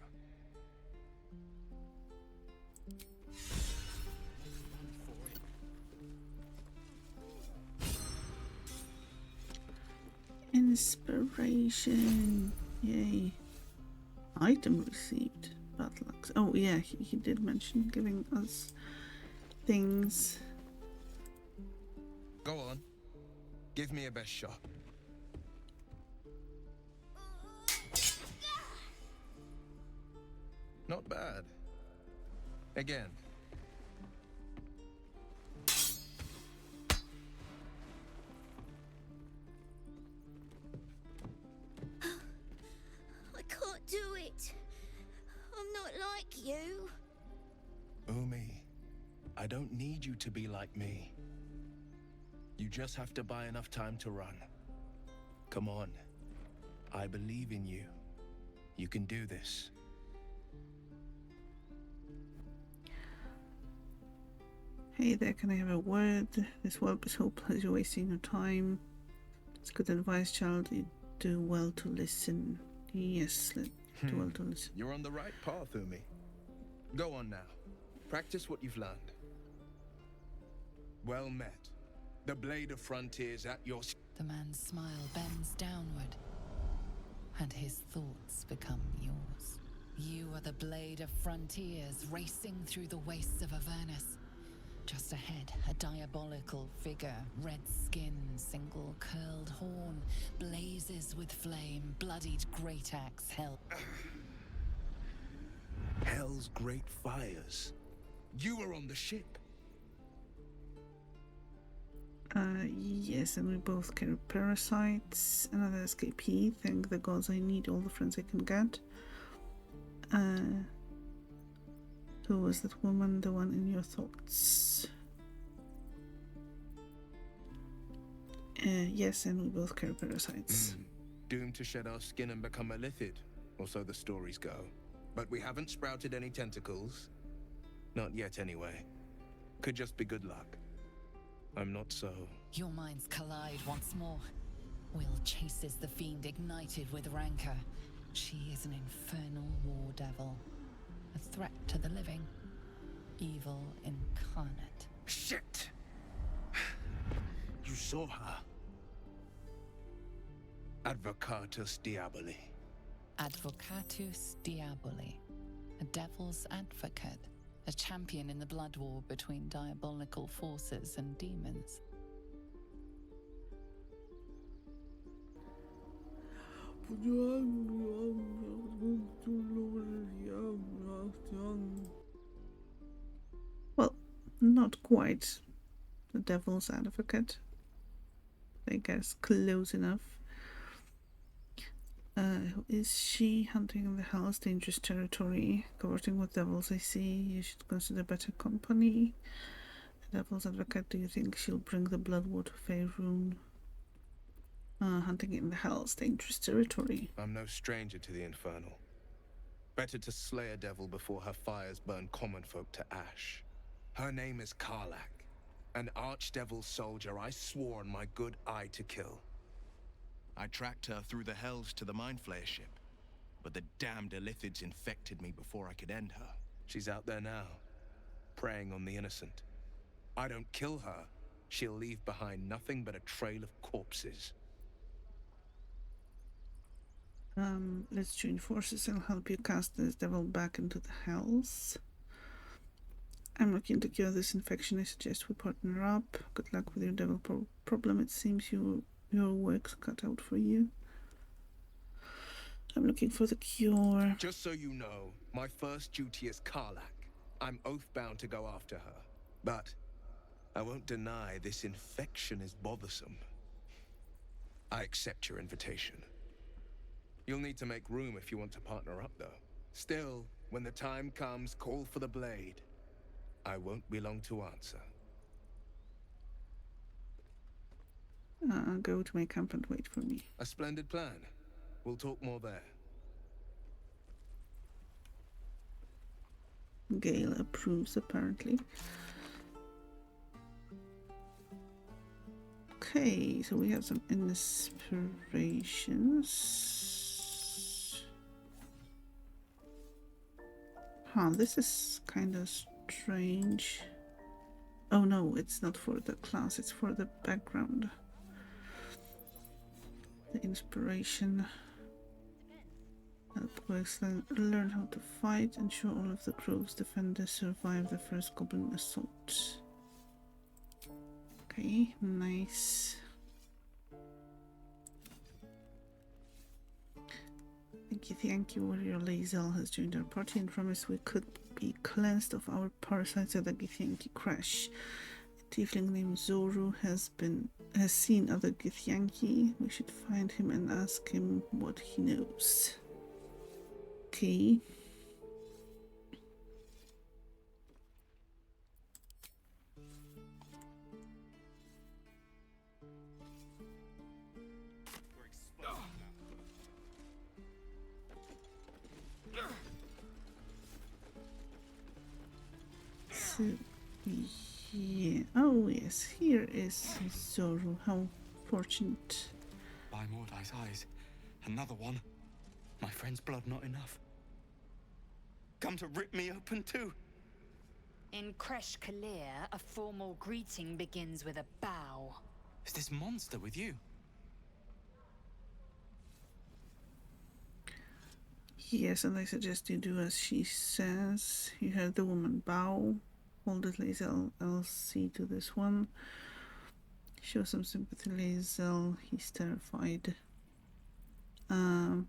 Inspiration. Yay. Item received. Battle axe. Oh yeah, he did mention giving us things. Go on. Give me a best shot. Not bad. Again. I can't do it. I'm not like you. I don't need you to be like me. You just have to buy enough time to run. Come on. I believe in you. You can do this. Hey there, can I have a word? This whelp is hopeless, you're wasting your time. It's good advice, child. You do well to listen. Yes, do well to listen. You're on the right path, Umi. Go on now. Practice what you've learned. Well met. The blade of frontiers at your... The man's smile bends downward, and his thoughts become yours. You are the blade of frontiers racing through the wastes of Avernus. Just ahead, a diabolical figure, red skin, single curled horn, blazes with flame, bloodied great axe held. Hell's great fires. You were on the ship. Yes, and we both carry parasites. Another escapee. Thank the gods I need all the friends I can get. Who was that woman? The one in your thoughts? Yes, and we both carry parasites. Doomed to shed our skin and become a lithid, or so the stories go. But we haven't sprouted any tentacles. Not yet, anyway. Could just be good luck. I'm not so... Your minds collide once more. Will chases the fiend ignited with rancor. She is an infernal war devil. A threat to the living. Evil incarnate. Shit! You saw her. Advocatus Diaboli. Advocatus Diaboli. A devil's advocate. A champion in the blood war between diabolical forces and demons. Well, not quite the devil's advocate. I guess close enough. Who is she? Hunting in the house, dangerous territory, coverting with devils, I see. You should consider better company. The devil's advocate, do you think she'll bring the blood war to Faerun? Hunting in the house, dangerous territory. I'm no stranger to the infernal. Better to slay a devil before her fires burn common folk to ash. Her name is Karlach, an archdevil soldier I swore on my good eye to kill. I tracked her through the hells to the Mind Flayer ship, but the damned Illithids infected me before I could end her. She's out there now, preying on the innocent. I don't kill her, she'll leave behind nothing but a trail of corpses. Let's join forces. I'll help you cast this devil back into the hells. I'm looking to cure this infection. I suggest we partner up. Good luck with your devil problem. It seems your work's cut out for you. I'm looking for the cure. Just so you know, my first duty is Karlach. I'm oath-bound to go after her. But I won't deny this infection is bothersome. I accept your invitation. You'll need to make room if you want to partner up, though. Still, when the time comes, call for the blade. I won't be long to answer. Go to my camp and wait for me. A splendid plan. We'll talk more there. Gale approves, apparently. Okay, so we have some inspirations. This is kind of strange. Oh no, it's not for the class, it's for the background. The inspiration. Help works, learn how to fight, ensure all of the grove's defenders survive the first goblin assault. Okay, nice. Thank you, warrior Lae'zel has joined our party and promised we could be cleansed of our parasites at the Githyanki crash. A tiefling named Zoru has seen other Githyanki. We should find him and ask him what he knows. Okay. So, yeah. Oh, yes, here is Zoro. How fortunate. By Mordai's eyes, another one. My friend's blood not enough. Come to rip me open too. In Kresh Kalir, a formal greeting begins with a bow. Is this monster with you? Yes, and I suggest you do as she says. You heard the woman bow. Hold it, Lae'zel. I'll see to this one. Show some sympathy, Lae'zel. He's terrified. Hold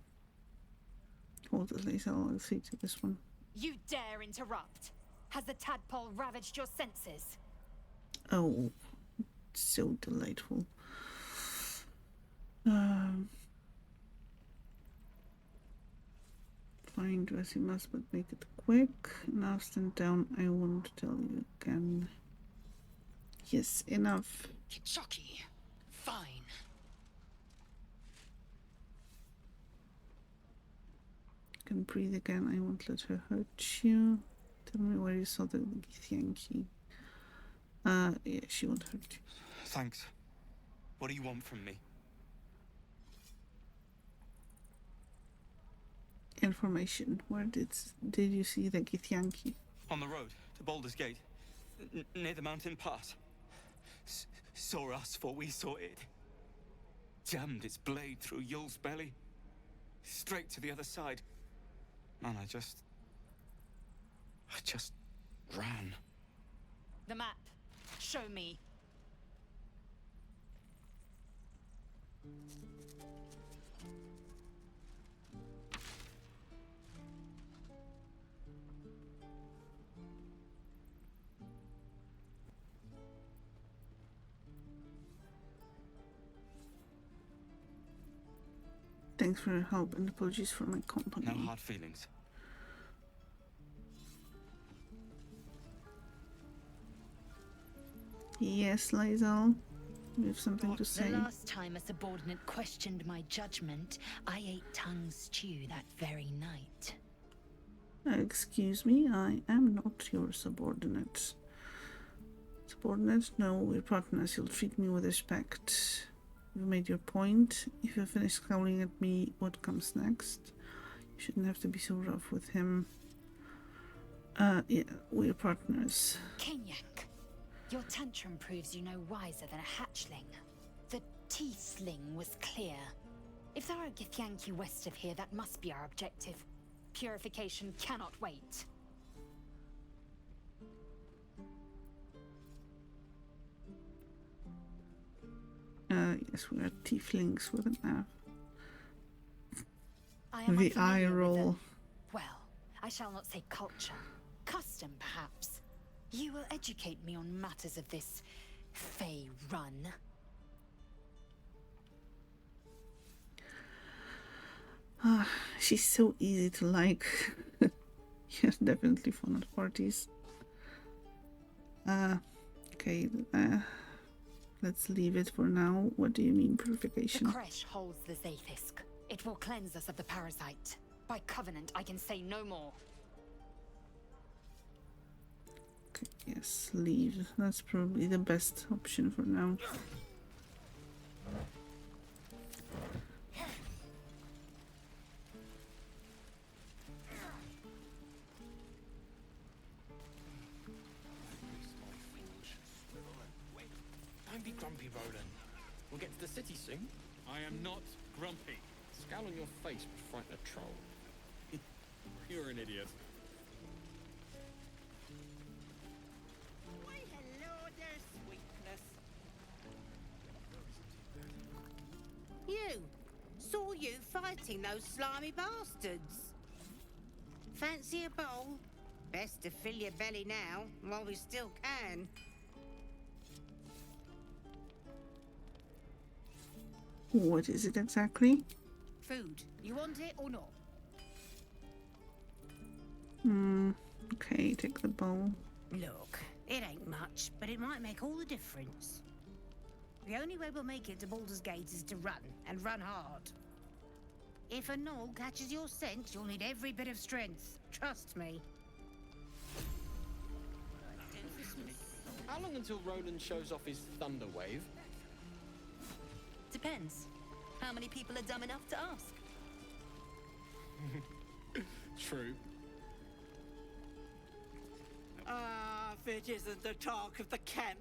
it, Lae'zel. I'll see to this one. You dare interrupt? Has the tadpole ravaged your senses? Oh, so delightful. Find as you must, but make it quick. Now stand down. I won't tell you again. Yes, enough. Chucky. Fine. Can breathe again. I won't let her hurt you. Tell me where you saw the Githyanki. Yeah, she won't hurt you. Thanks. What do you want from me? Information. Where did you see the Githyanki? On the road to Baldur's Gate, near the mountain pass. Saw us, for we saw it. Jammed its blade through Yul's belly, straight to the other side. And I just ran. The map. Show me. Thanks for your help and apologies for my company. No hard feelings. Yes, Lae'zel. You have something to say. The last time a subordinate questioned my judgment, I ate tongue stew that very night. Excuse me, I am not your subordinate. Subordinate? No, we're partners. You'll treat me with respect. You've made your point. If you finish scowling at me, what comes next? You shouldn't have to be so rough with him. Yeah, we're partners. Kenyak, your tantrum proves you no wiser than a hatchling. The teethling was clear. If there are Githyanki west of here, that must be our objective. Purification cannot wait. Yes, we are tieflings with an F. I am The eye unfamiliar with roll. Well, I shall not say culture. Custom, perhaps. You will educate me on matters of this Fey run. She's so easy to like. Yes, definitely fun at parties. Okay, let's leave it for now. What do you mean purification? The Kresh holds the Zaithisk. It will cleanse us of the parasite. By covenant, I can say no more. Okay, yes, leave. That's probably the best option for now. Don't be grumpy, Roland. We'll get to the city soon. I am not grumpy. Scowl on your face would frighten a troll. You're an idiot. Why, hello there, sweetness. You! Saw you fighting those slimy bastards. Fancy a bowl? Best to fill your belly now, while we still can. What is it exactly? Food. You want it or not? Okay, take the bowl. Look, it ain't much, but it might make all the difference. The only way we'll make it to Baldur's Gate is to run, and run hard. If a gnoll catches your scent, you'll need every bit of strength. Trust me. How long until Roland shows off his thunder wave? Depends. How many people are dumb enough to ask? True. Ah, if it isn't the talk of the camp.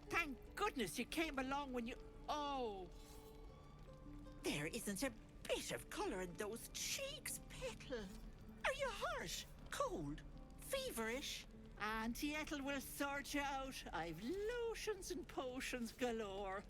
Thank goodness you came along when you... Oh. There isn't a bit of colour in those cheeks, Petal. Are you hurt? Cold? Feverish? Auntie Ethel will sort you out. I've lotions and potions galore.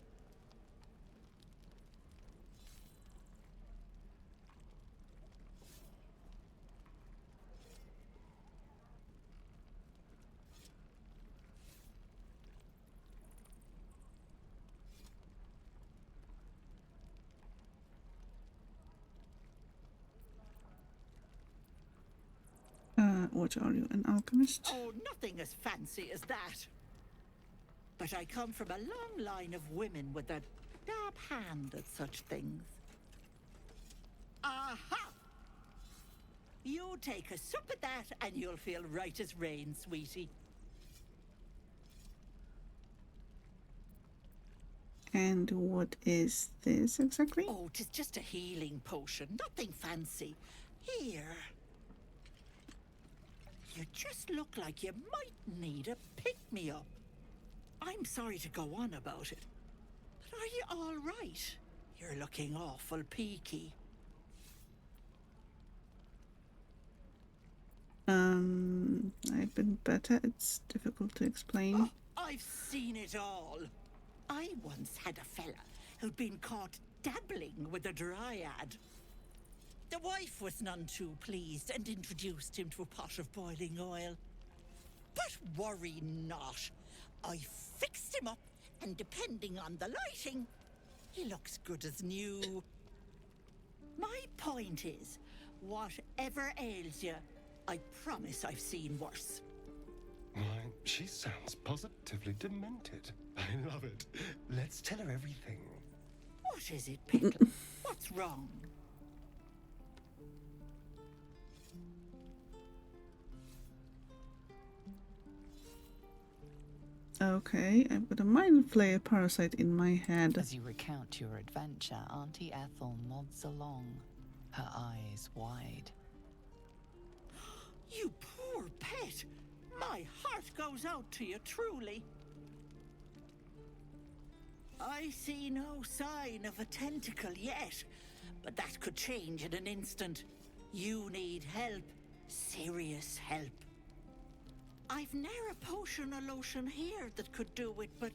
What are you, an alchemist? Oh, nothing as fancy as that. But I come from a long line of women with a dab hand at such things. Aha! You take a sup at that and you'll feel right as rain, sweetie. And what is this exactly? Oh, 'tis just a healing potion, nothing fancy. Here. You just look like you might need a pick-me-up. I'm sorry to go on about it, but are you all right? You're looking awful peaky. I've been better. It's difficult to explain. Oh, I've seen it all. I once had a fella who'd been caught dabbling with a dryad. The wife was none too pleased and introduced him to a pot of boiling oil. But worry not. I fixed him up, and depending on the lighting, he looks good as new. My point is, whatever ails you, I promise I've seen worse. Why, she sounds positively demented. I love it. Let's tell her everything. What is it, Petal? What's wrong? Okay, I've got a mind flayer parasite in my head. As you recount your adventure, Auntie Ethel nods along, her eyes wide. You poor pet! My heart goes out to you, truly. I see no sign of a tentacle yet, but that could change in an instant. You need help. Serious help. I've ne'er a potion or lotion here that could do it, but...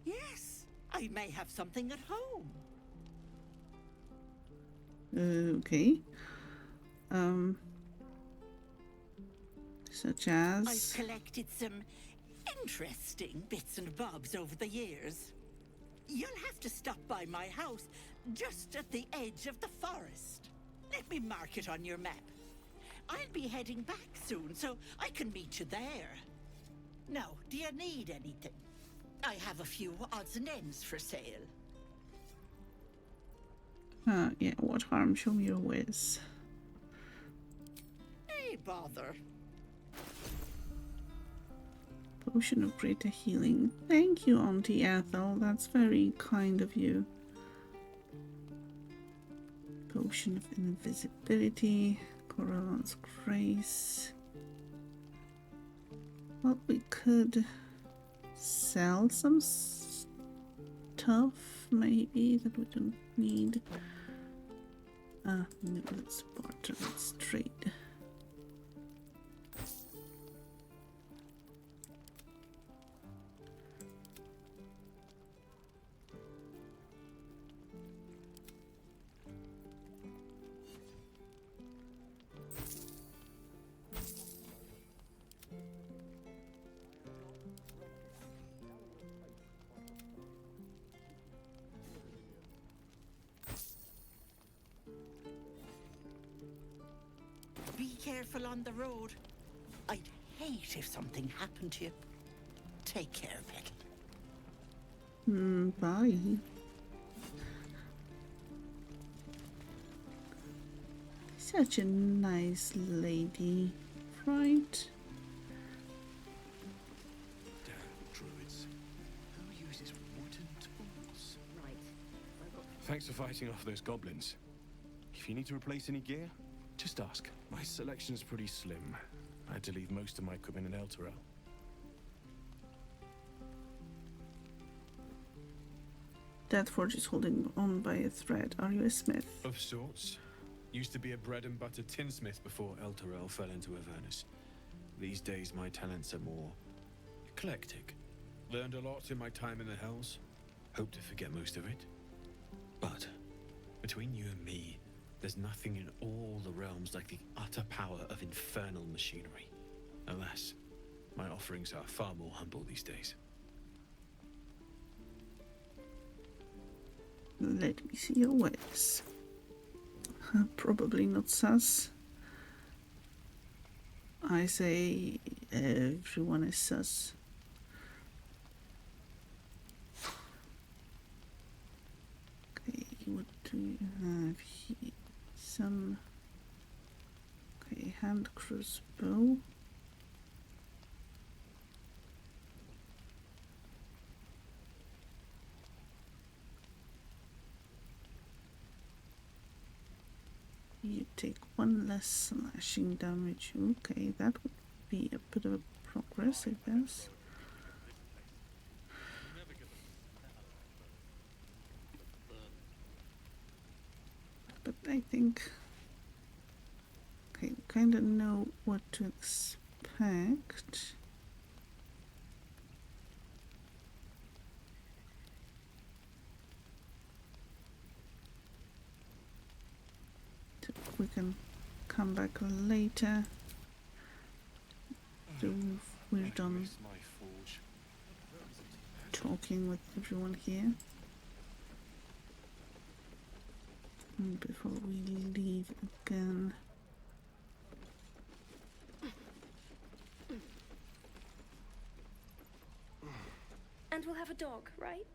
yes, I may have something at home. Okay. Such as... I've collected some interesting bits and bobs over the years. You'll have to stop by my house, just at the edge of the forest. Let me mark it on your map. I'll be heading back soon, so I can meet you there. Now, do you need anything? I have a few odds and ends for sale. Yeah, what harm? Show me your whiz. Hey, bother. Potion of greater healing. Thank you, Auntie Ethel. That's very kind of you. Potion of invisibility. Corellon's grace. Well, we could sell some stuff, maybe, that we don't need. No, let's barter, let's trade. Be careful on the road. I'd hate if something happened to you. Take care, Petal. Bye. Such a nice lady, right? Thanks for fighting off those goblins. If you need to replace any gear, just ask. My selection's pretty slim. I had to leave most of my equipment in Elturel. That forge is holding on by a thread. Are you a smith? Of sorts. Used to be a bread and butter tinsmith before Elturel fell into Avernus. These days my talents are more eclectic. Learned a lot in my time in the Hells. Hope to forget most of it. But between you and me, there's nothing in all the realms like the utter power of infernal machinery. Alas, my offerings are far more humble these days. Let me see your ways. Probably not sus. I say everyone is sus. Okay, what do you have here? Some... Okay, hand crossbow. You take 1 less slashing damage. Okay, that would be a bit of a progress, I guess. But I think... Okay, kind of know what to expect. We can come back later. So we're done talking with everyone here. And before we leave again. And we'll have a dog, right?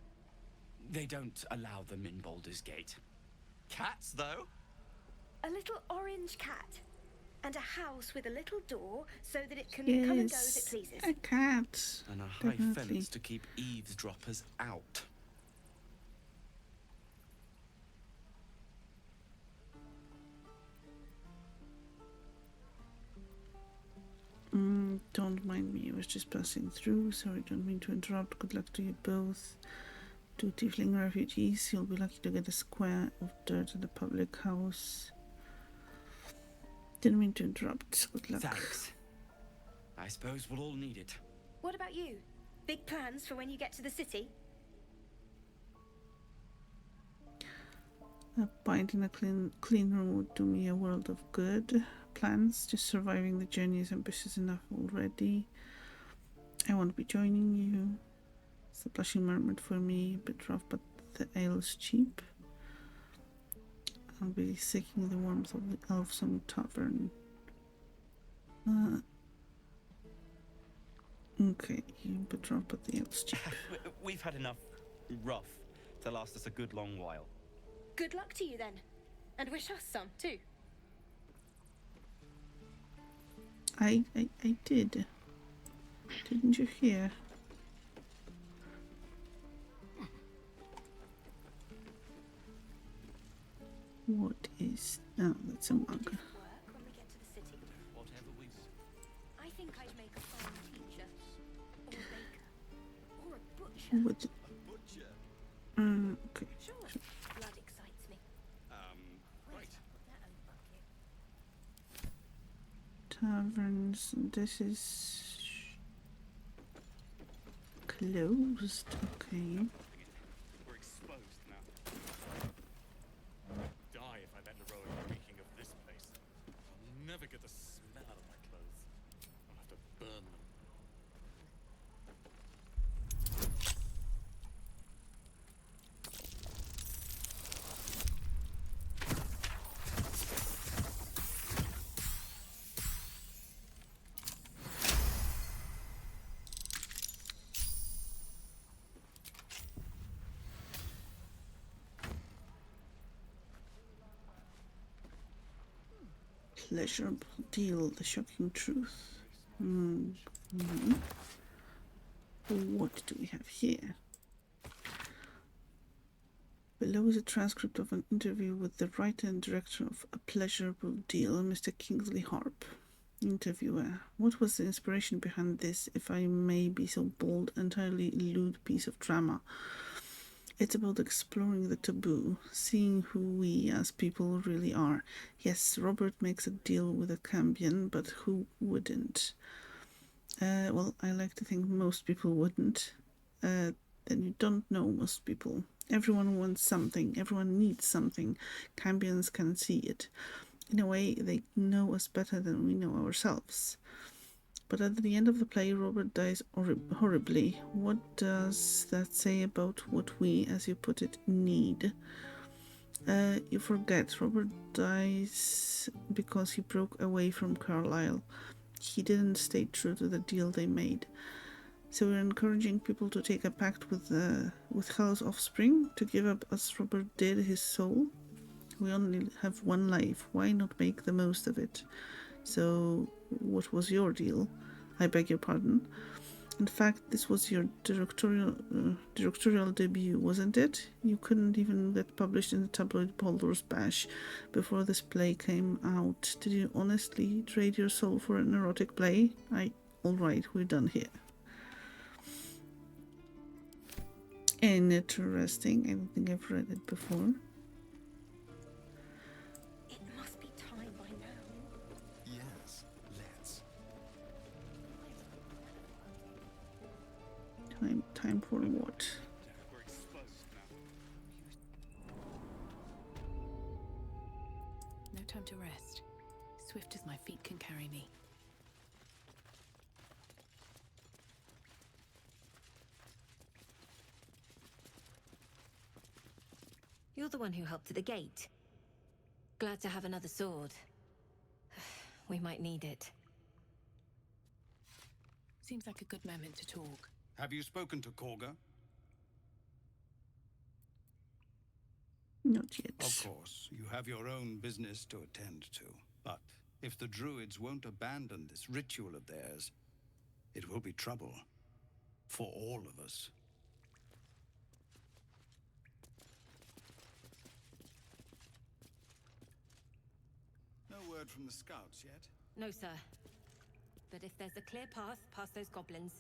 They don't allow them in Baldur's Gate. Cats, though? A little orange cat. And a house with a little door so that it can Yes, come and go as it pleases. a cat. And a high Definitely. fence to keep eavesdroppers out. Don't mind me, I was just passing through. Sorry, don't mean to interrupt. Good luck to you both. 2 tiefling refugees. You'll be lucky to get a square of dirt at the public house. Didn't mean to interrupt. Good luck. Thanks. I suppose we'll all need it. What about you? Big plans for when you get to the city? A pint in a clean room would do me a world of good. Plans, just surviving the journey is ambitious enough already. I won't be joining you. It's a blushing mermaid for me, a bit rough, but the ale's cheap. I'll be seeking the warmth of the Elfsong Tavern. Okay, a bit rough, but the ale's cheap. We've had enough rough to last us a good long while. Good luck to you then. And wish us some, too. I did. Didn't you hear? What is... Oh, that's a mug. When we get to the city. Whatever we... I think I'd make a fine teacher. Or a baker. Or a butcher. What? A butcher? Okay. Sure. Blood excites me. Right. Taverns. This is... closed. Okay. We're exposed now. Die if I let the road reeking of this place. I'll never get the smell out of my clothes. I'll have to burn them. Pleasurable deal, the shocking truth. What do we have here? Below is a transcript of an interview with the writer and director of A Pleasurable Deal, Mr. Kingsley Harp. Interviewer: what was the inspiration behind this, if I may be so bold, entirely lewd piece of drama? It's about exploring the taboo, seeing who we as people really are. Yes, Robert makes a deal with a Cambion, but who wouldn't? Well, I like to think most people wouldn't. Then you don't know most people. Everyone wants something. Everyone needs something. Cambions can see it. In a way, they know us better than we know ourselves. But at the end of the play, Robert dies horribly. What does that say about what we, as you put it, need? You forget, Robert dies because he broke away from Carlisle. He didn't stay true to the deal they made. So we're encouraging people to take a pact with Hell's offspring, to give up as Robert did his soul. We only have one life. Why not make the most of it? So, what was your deal? I beg your pardon. In fact, this was your directorial debut, wasn't it? You couldn't even get published in the tabloid Baldur's Bash before this play came out. Did you honestly trade your soul for an erotic play? Alright, we're done here. Interesting. I don't think I've read it before. It must be time by now. Yes, let's. Time for what? We're exposed now. No time to rest. Swift as my feet can carry me. You're the one who helped at the gate. Glad to have another sword. We might need it. Seems like a good moment to talk. Have you spoken to Korga? Not yet. Of course, you have your own business to attend to. But if the Druids won't abandon this ritual of theirs, it will be trouble. For all of us. No word from the scouts yet? No, sir. But if there's a clear path past those goblins,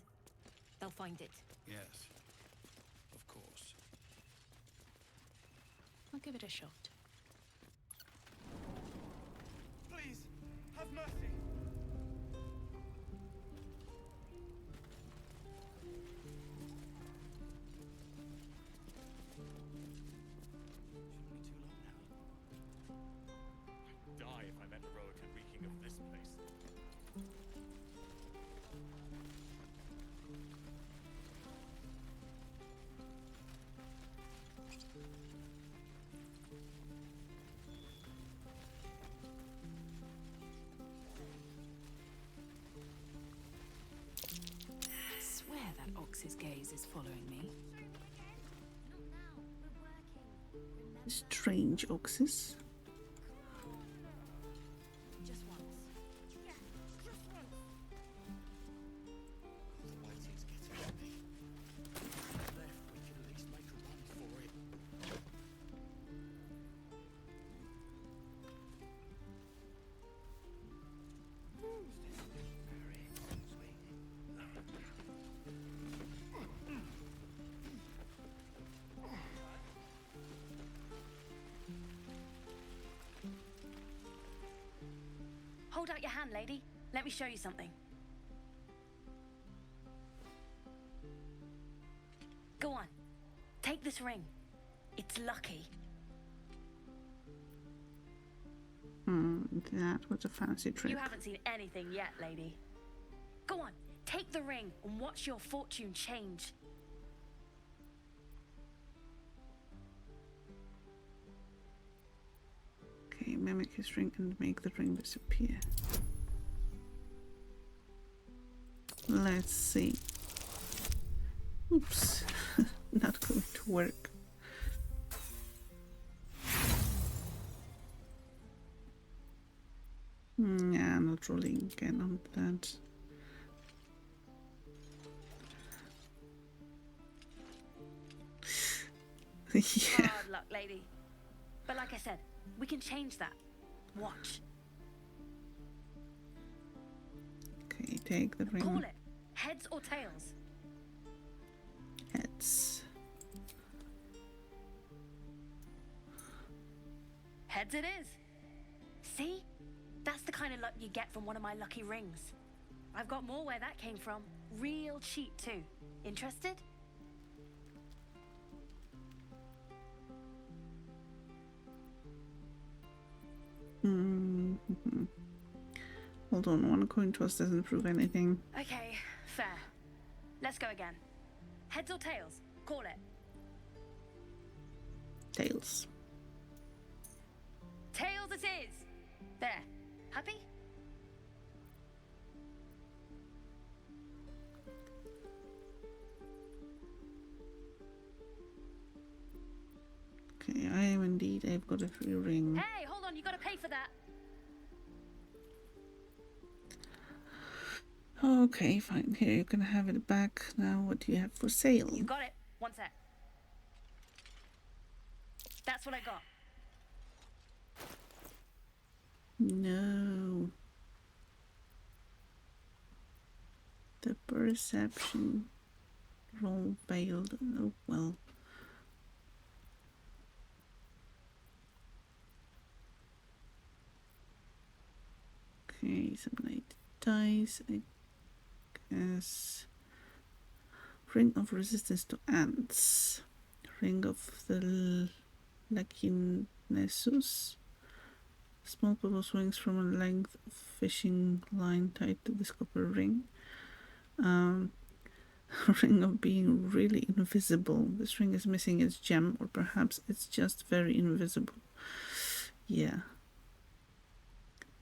they'll find it. Yes. Of course. I'll give it a shot. Please, have mercy. Die if I'm at heroic and reeking of this place. I swear that ox's gaze is following me. Strange oxes. Just once. Yeah, just once. The waiting's getting at me. Left, we can at least make a run for it. Hold out your hand, lady. Let me show you something. Go on. Take this ring. It's lucky. That was a fancy trick. You haven't seen anything yet, lady. Go on. Take the ring and watch your fortune change. Okay, mimic his ring and make the ring disappear. Let's see. Oops, not going to work. Yeah, not rolling again on that. Hard Yeah. luck, Like I said, we can change that. Watch. Okay, take the ring. Call it. Heads or tails? Heads. Heads it is. See? That's the kind of luck you get from one of my lucky rings. I've got more where that came from. Real cheap too. Interested? Mm-hmm. Hold on, one coin toss doesn't prove anything. Okay, fair. Let's go again. Heads or tails? Call it. Tails. Tails it is! There. Happy? Okay, I am indeed. I've got a free ring. Hey, hold on, you gotta pay for that. Okay, fine. Here, you can have it back. Now, what do you have for sale? You got it. One sec. That's what I got. No. The perception roll failed. Oh, well. Okay, some light dice, I guess. Ring of resistance to ants. Ring of the Lachinesus. Small purple swings from a length of fishing line tied to this copper ring. Ring of being really invisible. This ring is missing its gem, or perhaps it's just very invisible. Yeah.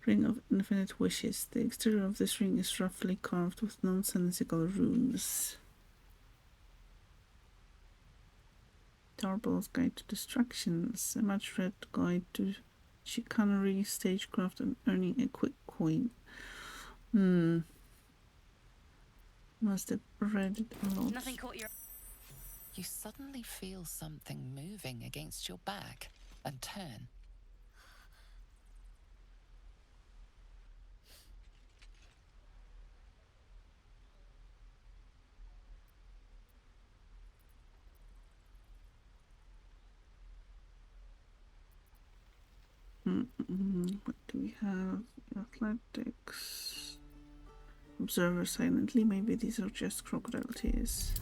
Ring of infinite wishes. The exterior of this ring is roughly carved with nonsensical runes. Tarbell's Guide to Distractions. A much read guide to chicanery, stagecraft, and earning a quick coin. Must have read it a lot. Nothing caught your... You suddenly feel something moving against your back and turn. What do we have? Athletics. Observer silently. Maybe these are just crocodile tears.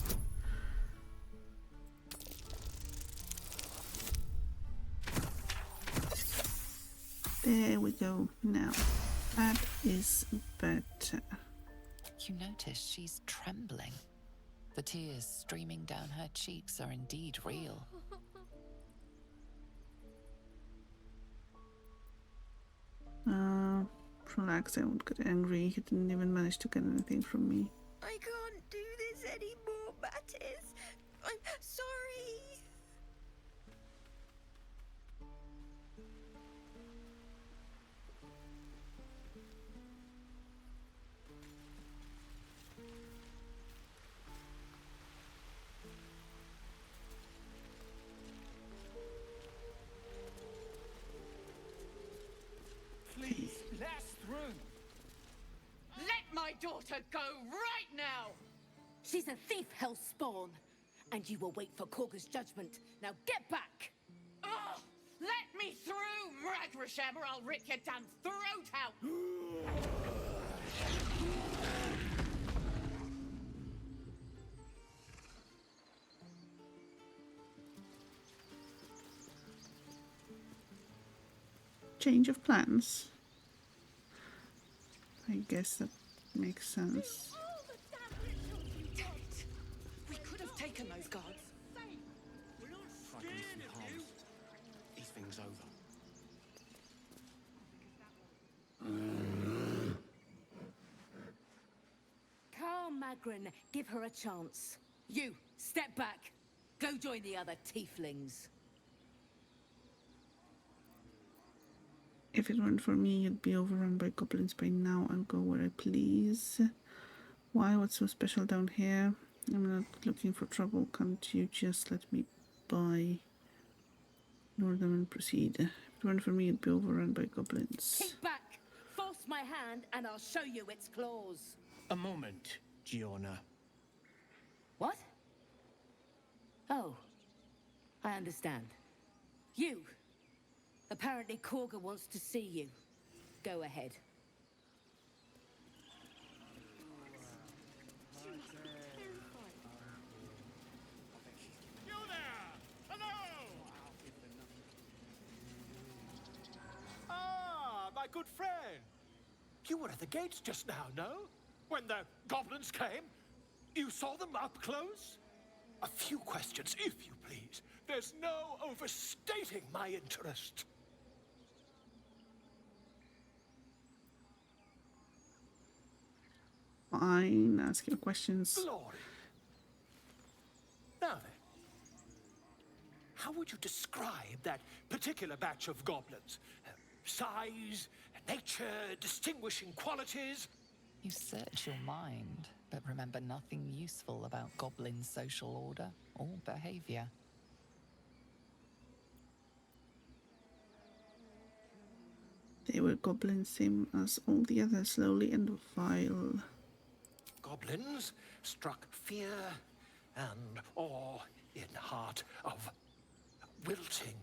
There we go. Now, that is better. You notice she's trembling. The tears streaming down her cheeks are indeed real. Relax, I won't get angry. He didn't even manage to get anything from me. I can't do this anymore, Mattis. I'm sorry. Please, let us through. Let my daughter go right now! She's a thief, hellspawn. And you will wait for Korga's judgment. Now get back! Oh, let me through, Ragrasham, or I'll rip your damn throat out! Change of plans. I guess that makes sense. We could have taken those guards. This thing's over. Calm, Magrin. Give her a chance. You, step back. Go join the other tieflings. If it weren't for me, you'd be overrun by goblins by now. I'll go where I please. Why? What's so special down here? I'm not looking for trouble. Can't you just let me by? Ignore them and proceed. If it weren't for me, it'd be overrun by goblins. Keep back! Force my hand and I'll show you its claws. A moment, Giona. What? Oh, I understand. You! Apparently Korga wants to see you. Go ahead. You there! Hello! Ah, my good friend. You were at the gates just now, no? When the goblins came? You saw them up close? A few questions, if you please. There's no overstating my interest. Fine, ask your questions. Glory. Now then, how would you describe that particular batch of goblins? Size, nature, distinguishing qualities? You search your mind, but remember nothing useful about goblin social order or behavior. They were goblins, same as all the others, slowly and vile. Goblins struck fear and awe in heart of wilting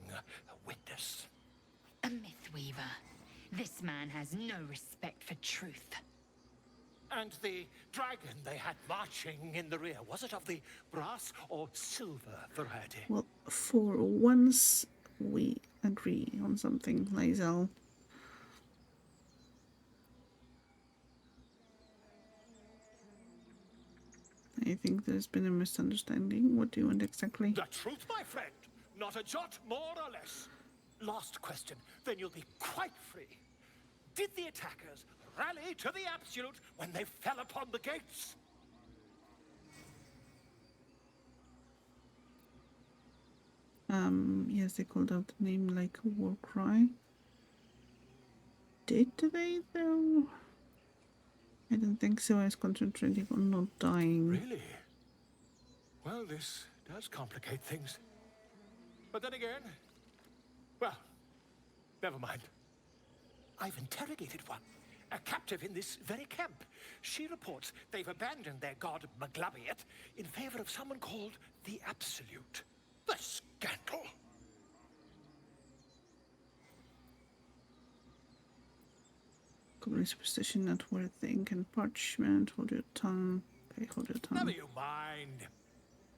witness. A myth weaver. This man has no respect for truth. And the dragon they had marching in the rear, was it of the brass or silver variety? Well, for once, we agree on something, Lae'zel. I think there's been a misunderstanding. What do you want exactly? The truth, my friend. Not a jot more or less. Last question, then you'll be quite free. Did the attackers rally to the absolute when they fell upon the gates? Yes, they called out the name like a war cry. Did they, though? I don't think so. I was concentrating on not dying. Really? Well, this does complicate things. But then again, well, never mind. I've interrogated one, a captive in this very camp. She reports they've abandoned their god Maglabiet in favor of someone called the Absolute. The scandal! Goblin superstition, not worth the ink and parchment. Hold your tongue. Okay, hold your tongue. Never you mind.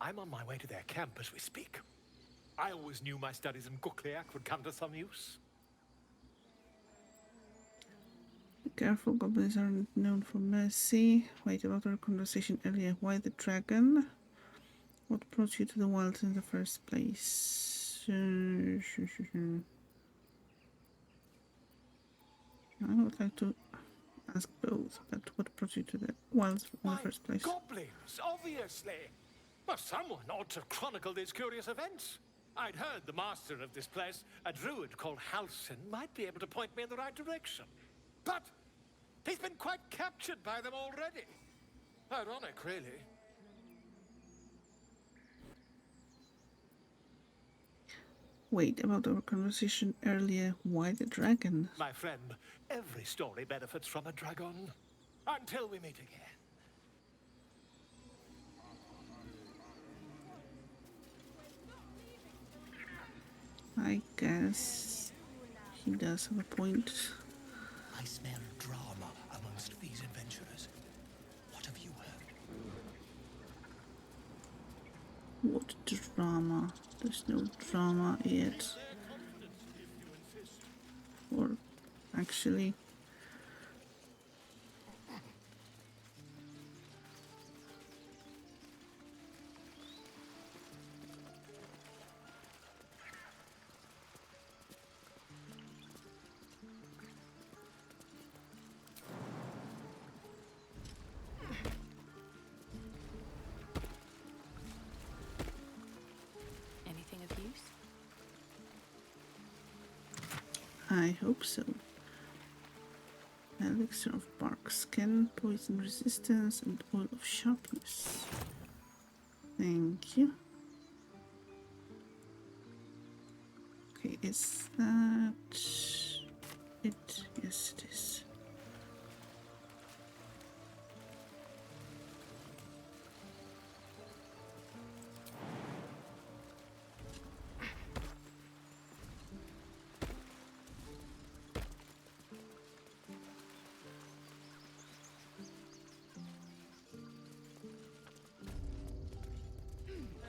I'm on my way to their camp as we speak. I always knew my studies in Gukliak would come to some use. Be careful, goblins aren't known for mercy. Wait, about our conversation earlier. Why the dragon? What brought you to the wilds in the first place? I would like to ask both, but what brought you to the wilds in the first place? Goblins, obviously. But someone ought to chronicle these curious events. I'd heard the master of this place, a druid called Halsin, might be able to point me in the right direction. But he's been quite captured by them already. Ironic, really. Wait, about our conversation earlier, why the dragon? My friend, every story benefits from a dragon. Until we meet again. I guess he does have a point. I smell drama amongst these adventurers. What have you heard? What drama? There's no drama yet. Or actually, Anything of use? I hope so. Elixir of bark skin, poison resistance, and oil of sharpness. Thank you. Okay, is that it? Yes, it is.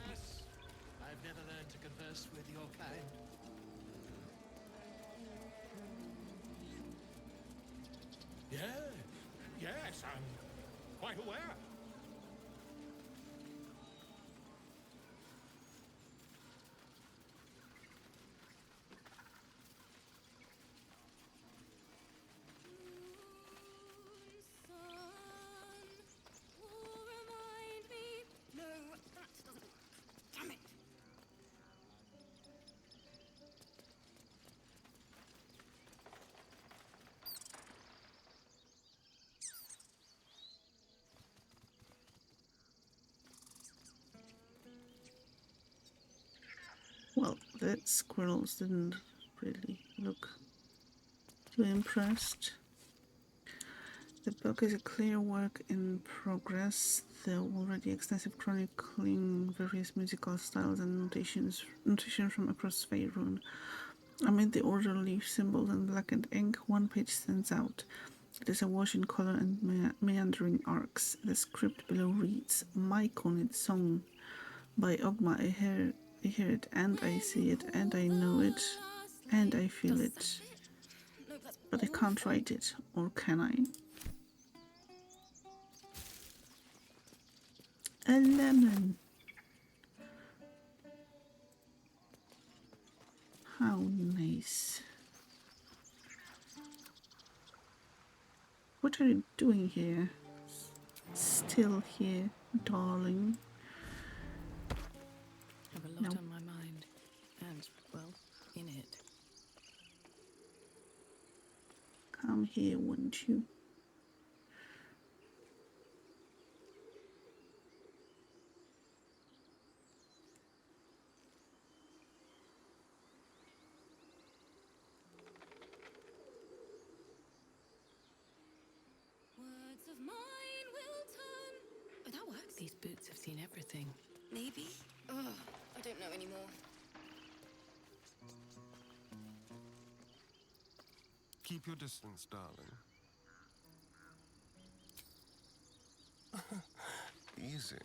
Yes, I've never learned to converse with your kind. Yes, I'm quite aware. No, that doesn't work. Damn it! Well, the squirrels didn't really look too impressed. The book is a clear work in progress, though already extensive chronicling various musical styles and notation from across Faerun. Amid the order leaf symbols and blackened ink, one page stands out. It is awash in color and meandering arcs. The script below reads, "My Conid song by Ogma. I hear it, and I see it, and I know it, and I feel it. But I can't write it, or can I?" A lemon. How nice. What are you doing here? Still here, darling. Have a lot on my mind, and, well, in it. Come here, won't you? Words of mine will turn. Oh, that works. These boots have seen everything. Maybe. Ugh, I don't know anymore. Keep your distance, darling. Easy.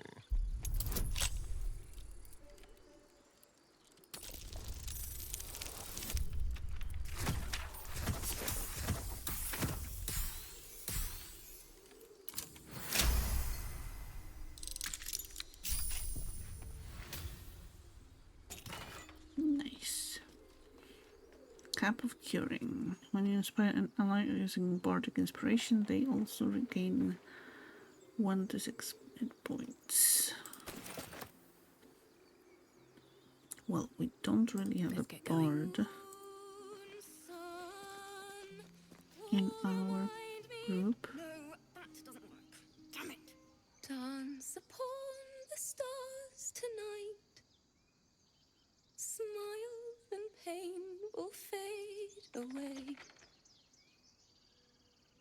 Nice. Cap of Curing. When you inspire an ally using Bardic Inspiration, they also regain 1 to 6 hit points. Well, we don't really have a bard in our group. No, that doesn't work. Damn it! Dance upon the stars tonight. Smiles and pain will fade away.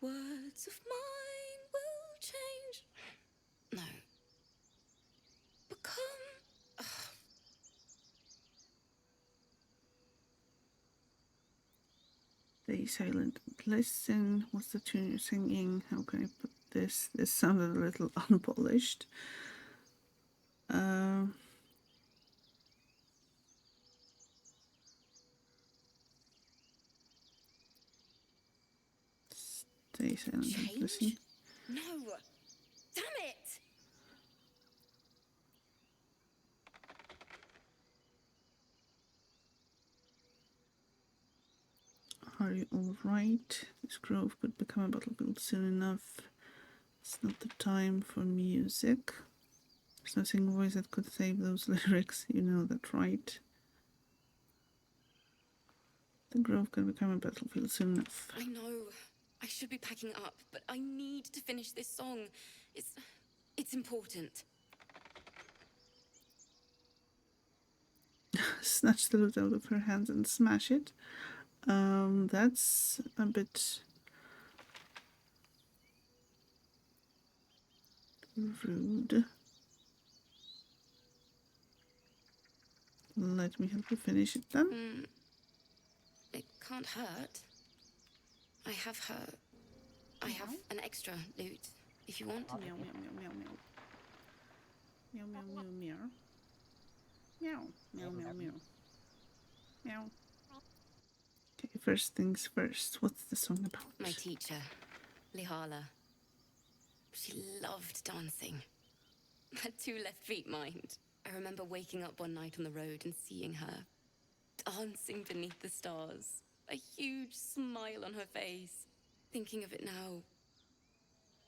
Words of mine will change. No. Become. Stay silent and listen. What's the tune you're singing? How can I put this? This sounded a little unpolished. Stay silent and listen. No! Damn it! Are you alright? This grove could become a battlefield soon enough. It's not the time for music. There's no single voice that could save those lyrics, you know that, right? The grove could become a battlefield soon enough. I know. I should be packing up, but I need to finish this song. It's important. snatch the loot out of her hands and smash it. That's a bit rude. Let me help you finish it then. It can't hurt. I have an extra loot, if you want. Meow, meow, meow, meow, meow. Meow, meow, meow, meow. Meow, meow, meow, meow. Meow. Okay, first things first. What's the song about? My teacher, Lihala. She loved dancing. Had 2 left feet, mind. I remember waking up one night on the road and seeing her dancing beneath the stars. A huge smile on her face. Thinking of it now,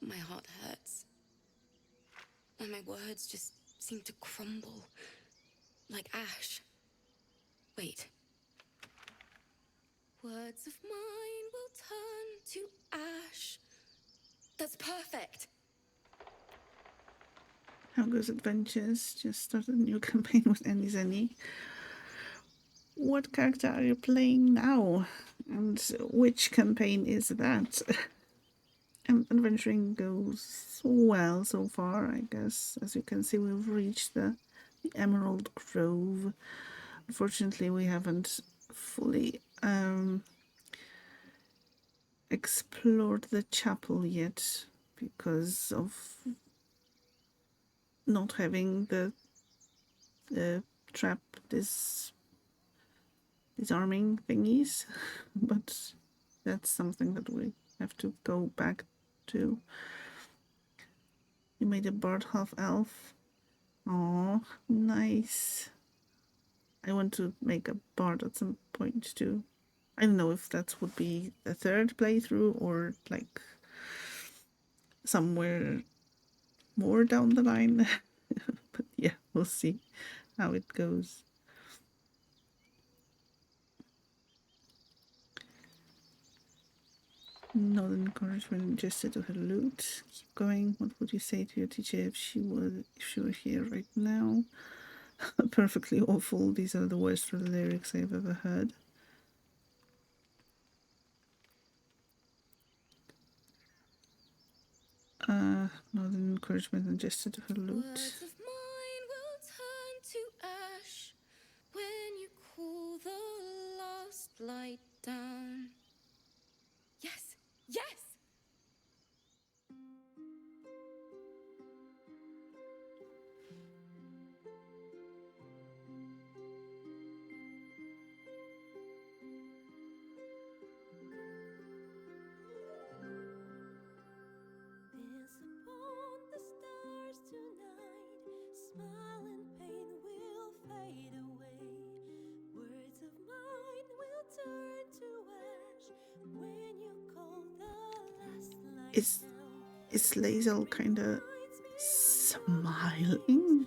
my heart hurts. And my words just seem to crumble. Like ash. Wait. Words of mine will turn to ash. That's perfect. How goes adventures? Just started a new campaign with Annie Zenny. What character are you playing now? And which campaign is that? Adventuring goes well so far, I guess. As you can see, we've reached the Emerald Grove. Unfortunately, we haven't fully explored the chapel yet because of not having the trap disarming thingies, but that's something that we have to go back to. You made a bard half elf. Oh, nice. I want to make a bard at some point too. I don't know if that would be a 3rd playthrough or like somewhere more down the line. But yeah, we'll see how it goes. Not an encouragement, just to her loot. Keep going. What would you say to your teacher if she were here right now? Perfectly awful. These are the worst for the lyrics I've ever heard. Not an encouragement and gesture to her loot. Words of mine will turn to ash when you cool the last light down. Yes, yes! Is Lae'zel kinda smiling?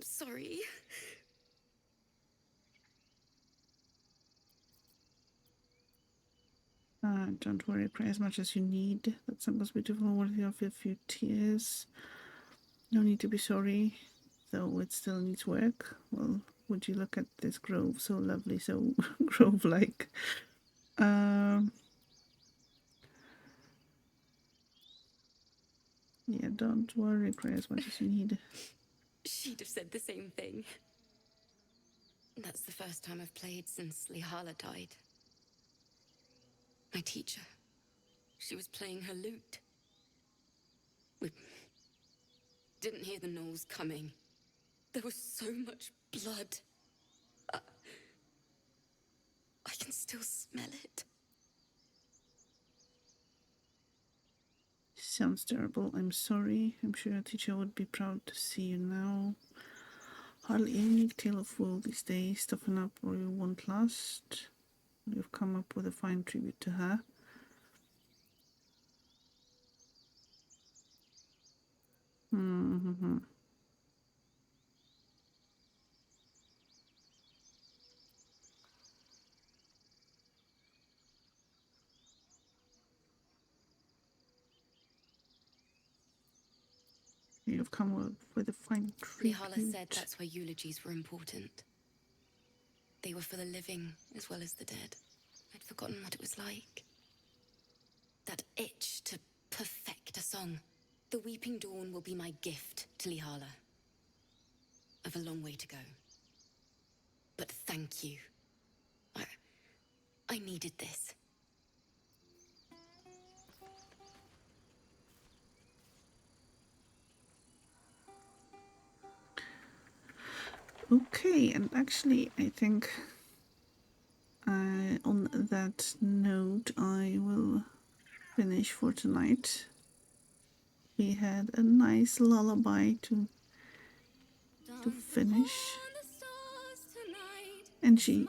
sorry. Don't worry, cry as much as you need. That song was beautiful, worthy of a few tears. No need to be sorry, though it still needs work. Well, would you look at this grove, so lovely, so grove-like. Yeah, don't worry, cry as much as you need. She'd have said the same thing. That's the first time I've played since Lihala died. My teacher. She was playing her lute. We didn't hear the gnolls coming. There was so much blood. I can still smell it. Sounds terrible. I'm sorry. I'm sure your teacher would be proud to see you now. Hardly any tale of woe these days. Toughen up or you won't last. You've come up with a fine tribute to her. Mm-hmm. You've come up with a fine tribute. Lihala said that's why eulogies were important. They were for the living as well as the dead. I'd forgotten what it was like. That itch to perfect a song. The Weeping Dawn will be my gift to Lihala. I've a long way to go. But thank you. I needed this. Okay, and actually I think on that note I will finish for tonight. We had a nice lullaby to finish, and she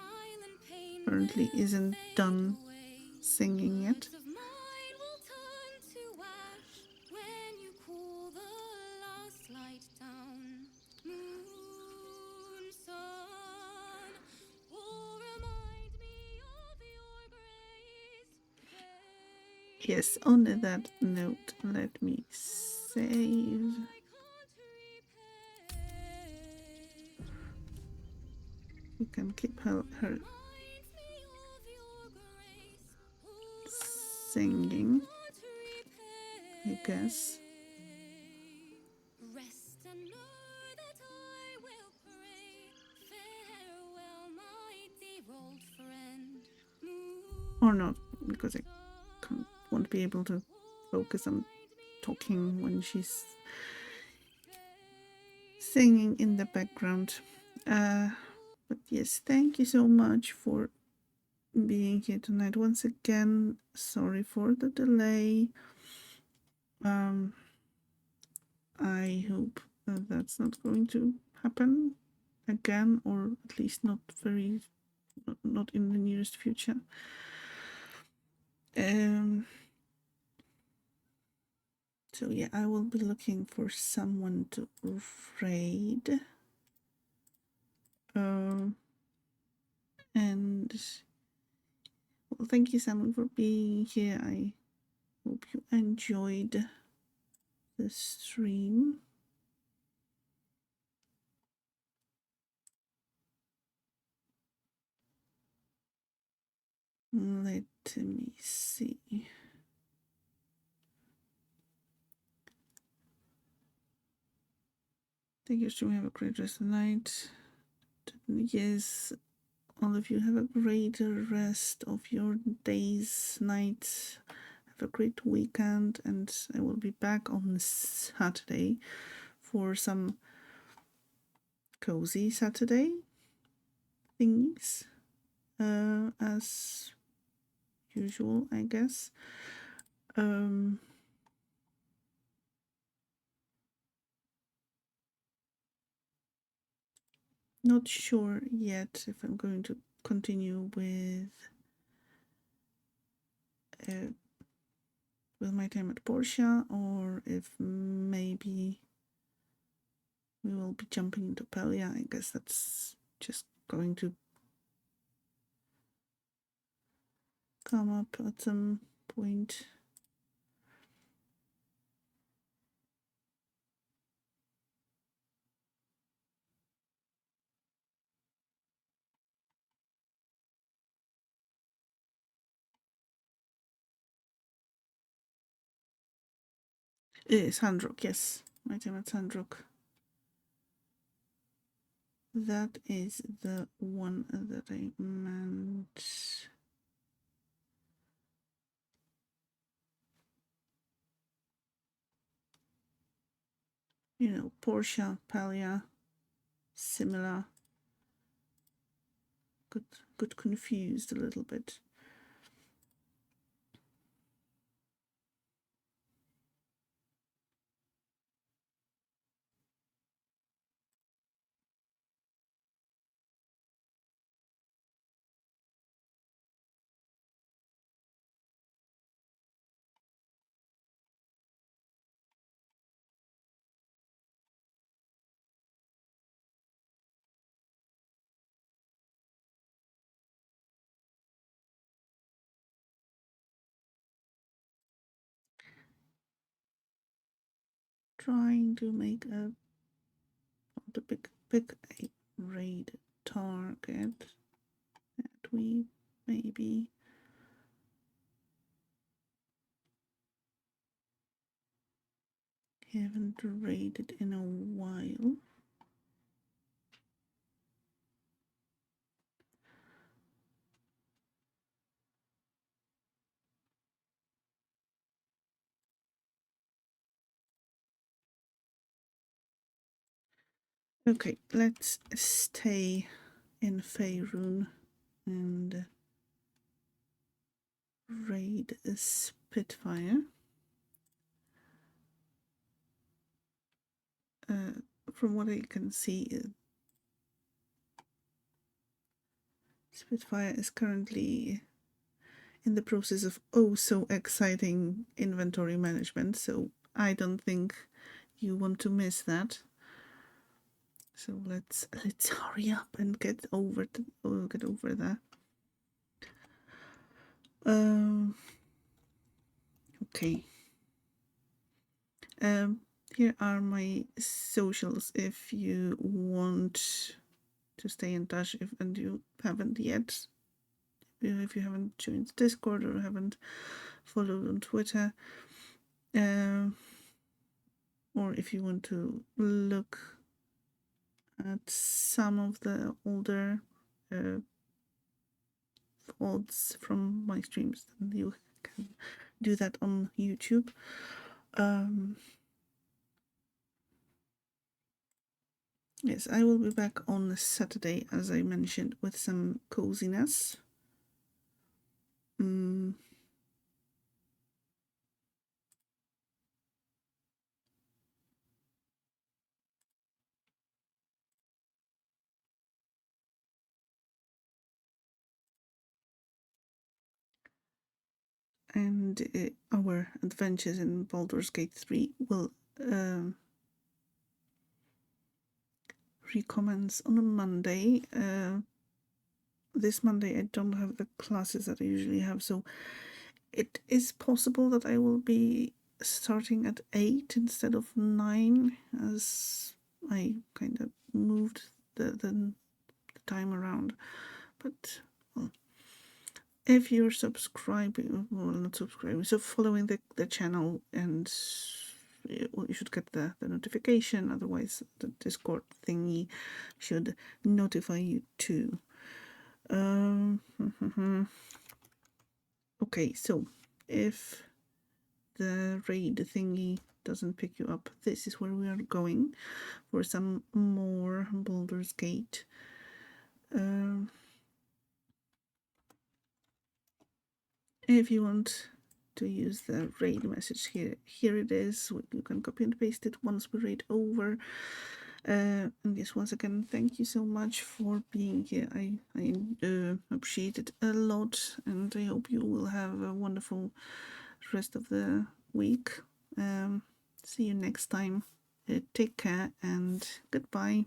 apparently isn't done singing yet. Yes, on that note, let me save. We can keep her singing, I guess. Or not, because I won't be able to focus on talking when she's singing in the background. But yes, thank you so much for being here tonight. Once again, sorry for the delay. I hope that's not going to happen again, or at least not in the nearest future. So yeah, I will be looking for someone to raid. And well, thank you, Simon, for being here. I hope you enjoyed the stream. Let me see. Thank you, stream. Have a great rest of the night. Yes, all of you have a great rest of your days, nights. Have a great weekend, and I will be back on Saturday for some cozy Saturday things, as usual, I guess. Not sure yet if I'm going to continue with my time at Portia, or if maybe we will be jumping into Pelia. I guess that's just going to come up at some point. Sandrock, yes. My time at Sandrock. That is the one that I meant. You know, Portia, Palia, similar. Got confused a little bit. Trying to make a pick a raid target that we maybe haven't raided in a while. Okay, let's stay in Faerun and raid a Spitfire. From what I can see, Spitfire is currently in the process of oh so exciting inventory management, so I don't think you want to miss that. So let's hurry up and get over there. Okay. Here are my socials if you want to stay in touch and you haven't yet. If you haven't joined Discord or haven't followed on Twitter, or if you want to look at some of the older VODs from my streams, then you can do that on YouTube. Yes, I will be back on Saturday, as I mentioned, with some coziness. And our adventures in Baldur's Gate 3 will recommence on a Monday. This Monday I don't have the classes that I usually have, so it is possible that I will be starting at 8 instead of 9, as I kind of moved the time around. But well, if you're subscribing, well, not subscribing, so following the channel, and you should get the notification, otherwise the Discord thingy should notify you too. Okay, so if the raid thingy doesn't pick you up, this is where we are going for some more Baldur's Gate. If you want to use the raid message here it is. You can copy and paste it once we raid over. And yes, once again, thank you so much for being here. I appreciate it a lot, and I hope you will have a wonderful rest of the week. See you next time. Take care and goodbye.